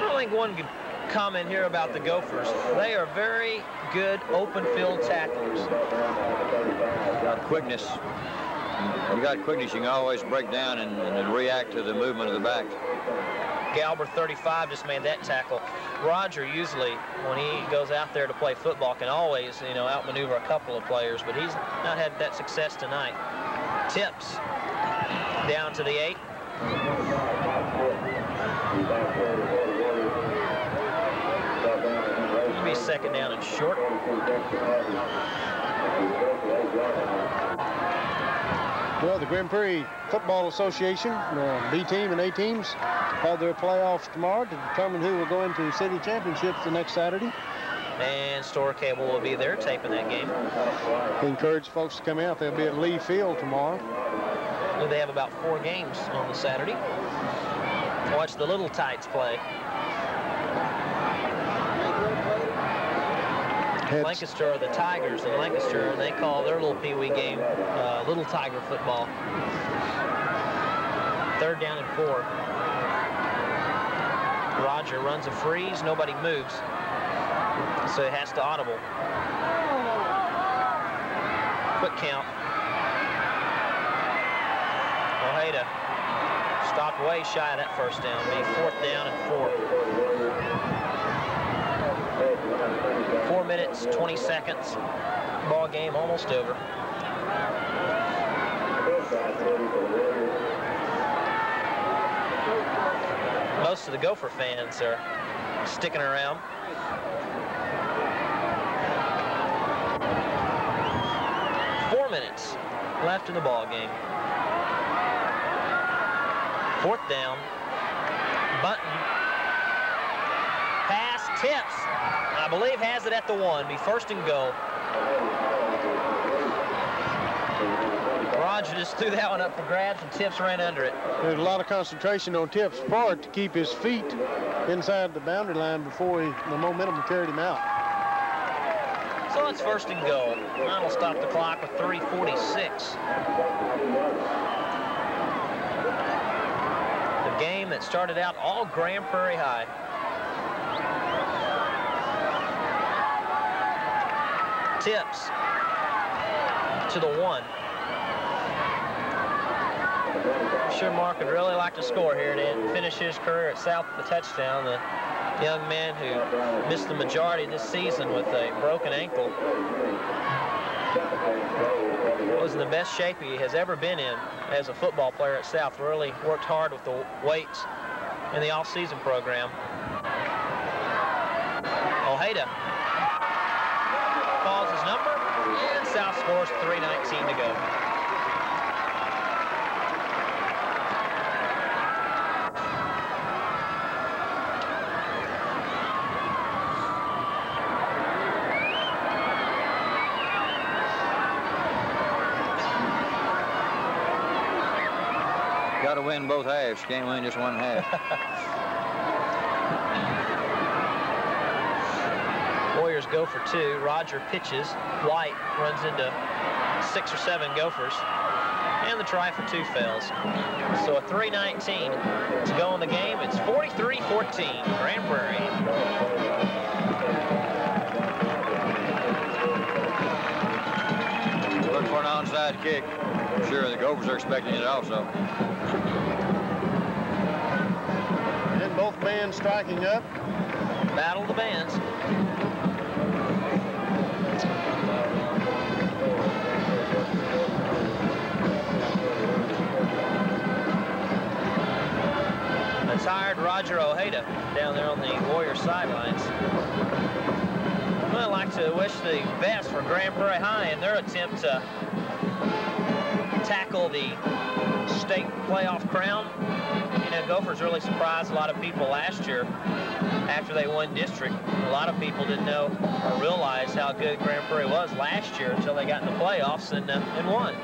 I think one good comment here about the Gophers. They are very good open field tacklers. Got quickness. You got quickness, you can always break down and react to the movement of the back. Galber, 35, just made that tackle. Roger usually, when he goes out there to play football, can always, you know, outmaneuver a couple of players, but he's not had that success tonight. Tips down to the 8. It'll be 2nd down and short. Well, the Grand Prairie Football Association, B team and A teams, have their playoffs tomorrow to determine who will go into city championships the next Saturday. And Store Cable will be there taping that game. We encourage folks to come out. They'll be at Lee Field tomorrow. They have about 4 games on the Saturday. Watch the Little Tights play. Lancaster are the Tigers in Lancaster, and they call their little pee-wee game Little Tiger football. 3rd down and 4. Roger runs a freeze, nobody moves, so he has to audible. Quick count. Ojeda stopped way shy of that 1st down. Be 4th down and 4. 4 minutes, 20 seconds. Ball game almost over. Most of the Gopher fans are sticking around. Minutes left in the ball game. 4th down. Bunton. Pass, Tips. I believe has it at the 1. Be 1st and goal. Roger just threw that one up for grabs, and Tips ran under it. There's a lot of concentration on Tips' part to keep his feet inside the boundary line before the momentum carried him out. So it's 1st and goal. That'll stop the clock with 3:46. The game that started out all Grand Prairie High. Tips to the 1. I'm sure Mark would really like to score here to finish his career at South with a touchdown. The young man who missed the majority of this season with a broken ankle was in the best shape he has ever been in as a football player at South. Really worked hard with the weights in the off-season program. Ojeda calls his number, and South scores 3:19 to go. Got to win both halves. Can't win just one half. Warriors go for 2. Roger pitches. White runs into 6 or 7 Gophers. And the try for 2 fails. So a 3:19 to go in the game. It's 43-14. Grand Prairie. Look for an onside kick. I'm sure the Gophers are expecting it also. And both bands striking up. Battle of the bands. A tired Roger Ojeda down there on the Warriors sidelines. I'd like to wish the best for Grand Prairie High in their attempt to tackle the state playoff crown. You know, Gophers really surprised a lot of people last year after they won district. A lot of people didn't know or realize how good Grand Prairie was last year until they got in the playoffs and won.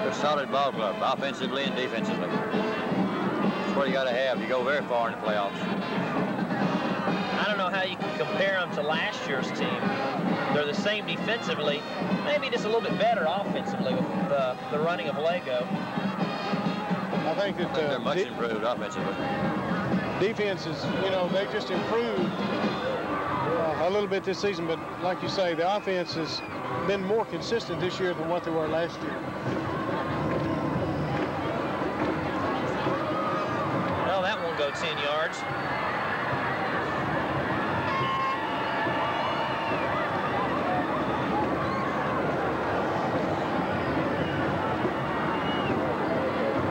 They're a solid ball club, offensively and defensively. That's what you got to have. You go very far in the playoffs. I don't know how you can compare them to last year's team. They're the same defensively, maybe just a little bit better offensively with the running of Lego. I think that they're much improved offensively. Defenses, you know, they just improved a little bit this season, but like you say, the offense has been more consistent this year than what they were last year. Well, that won't go 10 yards.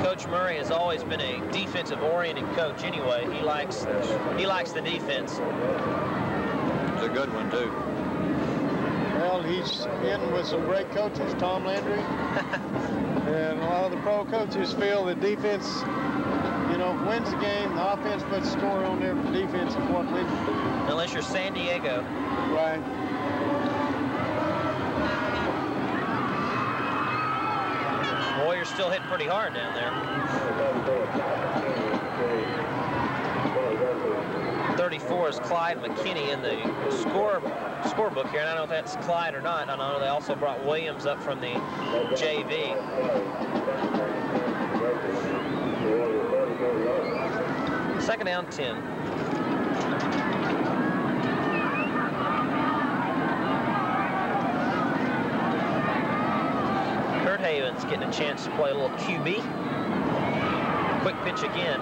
Coach Murray has always been a defensive-oriented coach anyway. He likes the defense. It's a good one, too. Well, he's in with some great coaches, Tom Landry. And a lot of the pro coaches feel that defense, you know, wins the game. The offense puts a score on there, but the defense is what wins. Unless you're San Diego. Right. Warriors still hitting pretty hard down there. 34 is Clyde McKinney in the scorebook here, and I don't know if that's Clyde or not. I know they also brought Williams up from the JV. Second down, 10. Kurt Havens getting a chance to play a little QB. Quick pitch again.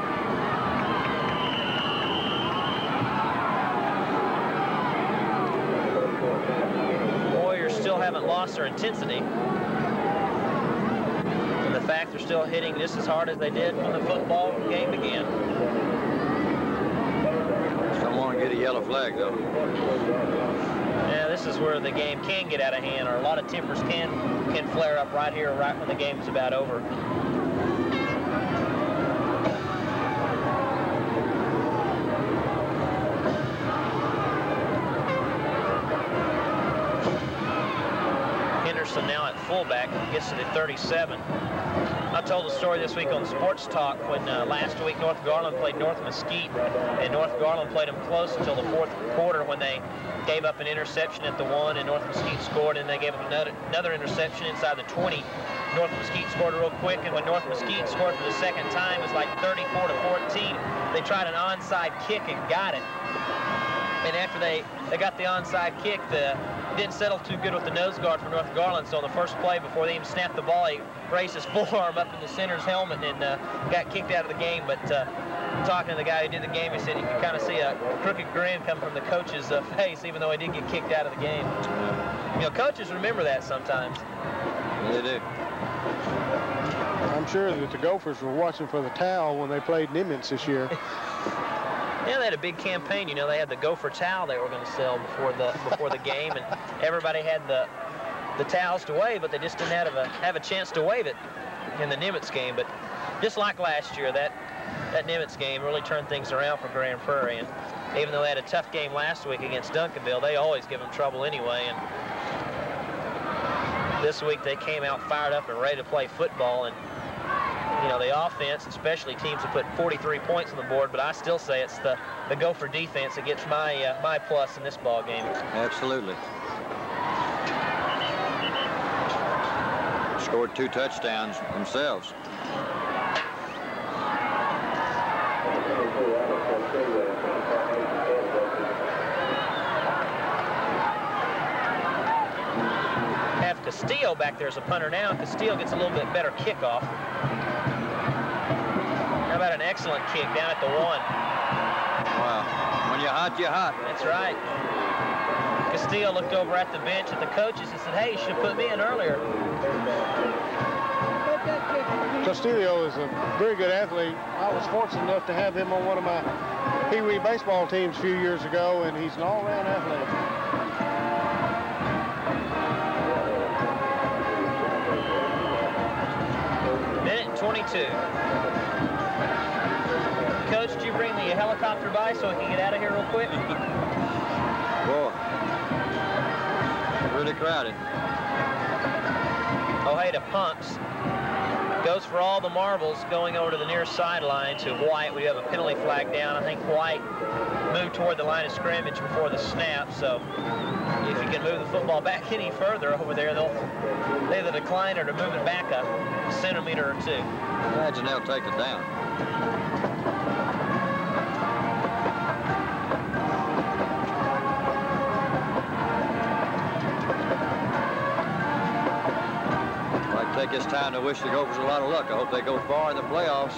Warriors still haven't lost their intensity. And the fact they're still hitting just as hard as they did when the football game began. Don't want to get a yellow flag, though. Yeah, this is where the game can get out of hand, or a lot of tempers can flare up right here, right when the game's about over. Henderson now at fullback, gets to the 37. I told the story this week on Sports Talk when last week North Garland played North Mesquite, and North Garland played them close until the fourth quarter when they gave up an interception at the 1, and North Mesquite scored, and they gave up another interception inside the 20. North Mesquite scored real quick, and when North Mesquite scored for the second time, it was like 34-14. They tried an onside kick and got it. And after they got the onside kick, it didn't settle too good with the nose guard for North Garland. So on the first play, before they even snapped the ball, he raised his forearm up in the center's helmet and got kicked out of the game. But talking to the guy who did the game, he said you could kind of see a crooked grin come from the coach's face, even though he did get kicked out of the game. You know, coaches remember that sometimes. They do. I'm sure that the Gophers were watching for the towel when they played Nimitz this year. Yeah, they had a big campaign. You know, they had the Gopher towel they were going to sell before the game, and everybody had the towels to wave, but they just didn't have a chance to wave it in the Nimitz game. But just like last year, that Nimitz game really turned things around for Grand Prairie. And even though they had a tough game last week against Duncanville, they always give them trouble anyway. And this week they came out fired up and ready to play football. And you know, the offense, especially teams that put 43 points on the board, but I still say it's the Gopher defense that gets my plus in this ball game. Absolutely. Scored 2 touchdowns themselves. Have Castillo back there as a punter now. Castillo gets a little bit better kickoff. How about an excellent kick down at the 1? Wow. When you're hot, you're hot. That's right. Castillo looked over at the bench at the coaches and said, hey, you should have put me in earlier. Castillo is a very good athlete. I was fortunate enough to have him on one of my Pee Wee baseball teams a few years ago, and he's an all-around athlete. Minute 22. Coach, did you bring the helicopter by so we can get out of here real quick? Boy, really crowded. Ojeda punts. Goes for all the marbles, going over to the near sideline to White. We have a penalty flag down. I think White moved toward the line of scrimmage before the snap, so if you can move the football back any further over there, they'll either decline or to move it back a centimeter or two. Imagine they'll take it down. Take this time to wish the Gophers a lot of luck. I hope they go far in the playoffs.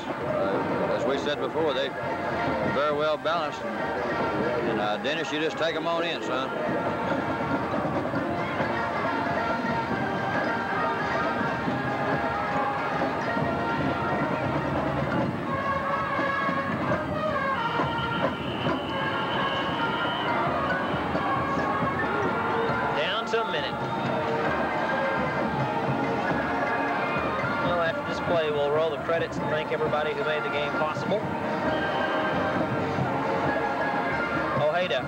As we said before, they are very well balanced. And Dennis, you just take them on in, son. Down to a minute. Play. We'll roll the credits and thank everybody who made the game possible. Ojeda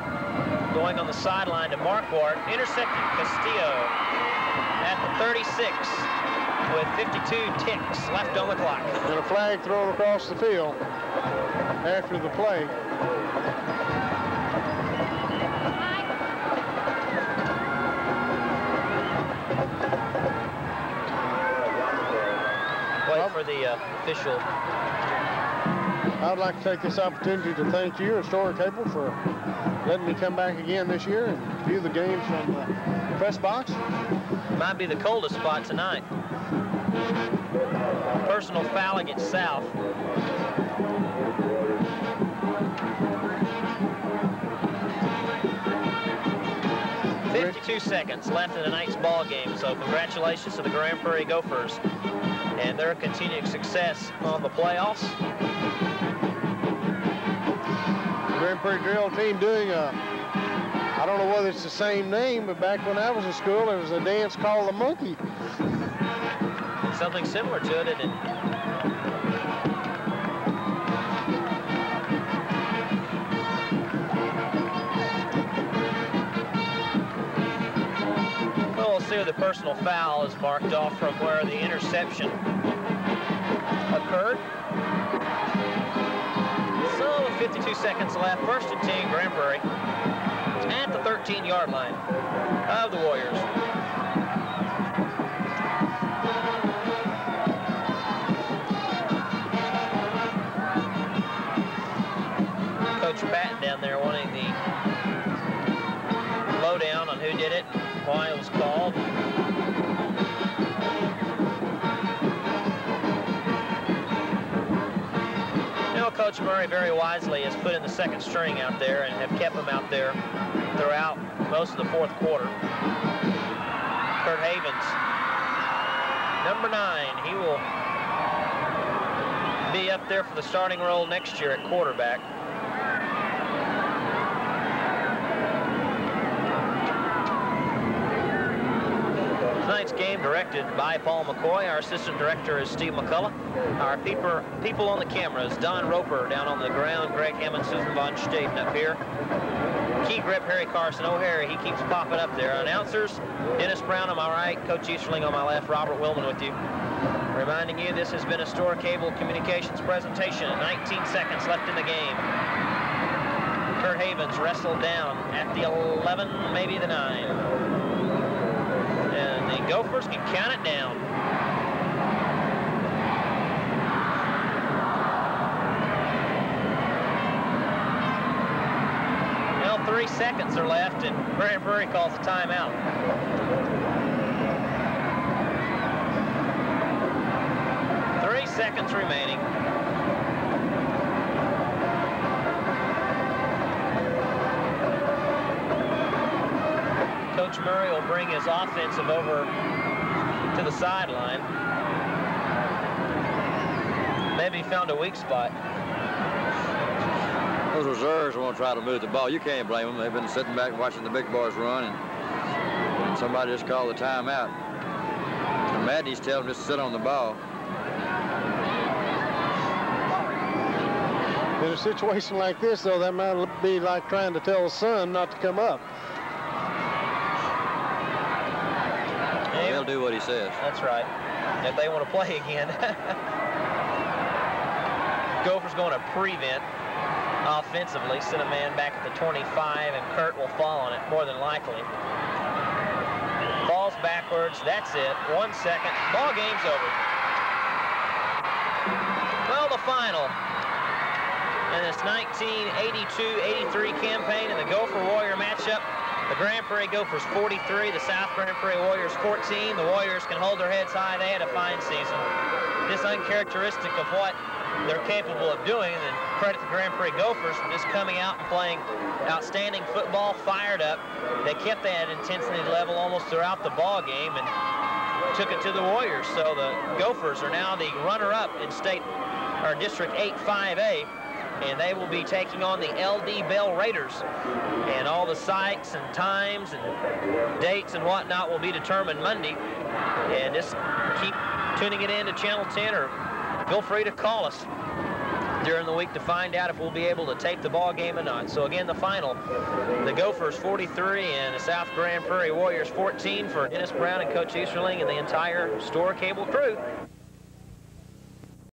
going on the sideline to Marquardt, intercepted Castillo at the 36 with 52 ticks left on the clock. And a flag thrown across the field after the play. For the official. I'd like to take this opportunity to thank you, Historic Cable, for letting me come back again this year and view the games from the press box. Might be the coldest spot tonight. Personal foul against South. "52 seconds left in tonight's ball game, so congratulations to the Grand Prairie Gophers and their continued success on the playoffs. The Grand Prairie drill team doing I don't know whether it's the same name, but back when I was in school, there was a dance called the monkey. Something similar to it, isn't it? We'll see where the personal foul is marked off from where the interception occurred. So 52 seconds left, 1st and 10, Grand Prairie at the 13-yard line of the Warriors. Coach Patton down there wanting the lowdown on who did it, why it was called. Coach Murray very wisely has put in the second string out there and have kept them out there throughout most of the 4th quarter. Kurt Havens, number 9, he will be up there for the starting role next year at quarterback. Tonight's game directed by Paul McCoy. Our assistant director is Steve McCullough. Our people on the cameras, Don Roper down on the ground, Greg Hammond, Susan Von Staten up here. Key grip, Harry Carson O'Hare, he keeps popping up there. Announcers, Dennis Brown on my right, Coach Easterling on my left, Robert Willman with you. Reminding you, this has been a Store Cable Communications presentation. 19 seconds left in the game. Kurt Havens wrestled down at the 11, maybe the 9. And the Gophers can count it down. Well, 3 seconds are left, and Grand Prairie calls a timeout. Seconds remaining. Coach Murray will bring his offensive over to the sideline. Maybe he found a weak spot. Those reserves want to try to move the ball. You can't blame them. They've been sitting back watching the big boys run, and somebody just called the timeout. And Madney's telling them just to sit on the ball. In a situation like this, though, that might be like trying to tell the sun not to come up. He'll do what he says. That's right. If they want to play again. Gophers going to prevent offensively. Send a man back at the 25, and Kurt will fall on it, more than likely. Falls backwards. That's it. 1 second. Ball game's over. Well, the final in this 1982-83 campaign in the Gopher Warrior matchup. The Grand Prairie Gophers 43, the South Grand Prairie Warriors 14. The Warriors can hold their heads high. They had a fine season. Just uncharacteristic of what they're capable of doing, and credit the Grand Prairie Gophers for just coming out and playing outstanding football, fired up. They kept that intensity level almost throughout the ball game and took it to the Warriors. So the Gophers are now the runner-up in District 8 5A, and they will be taking on the LD Bell Raiders. And all the sites and times and dates and whatnot will be determined Monday. And just keep tuning it in to Channel 10, or feel free to call us during the week to find out if we'll be able to tape the ball game or not. So again, the final, the Gophers 43 and the South Grand Prairie Warriors 14 for Dennis Brown and Coach Easterling and the entire Store Cable crew.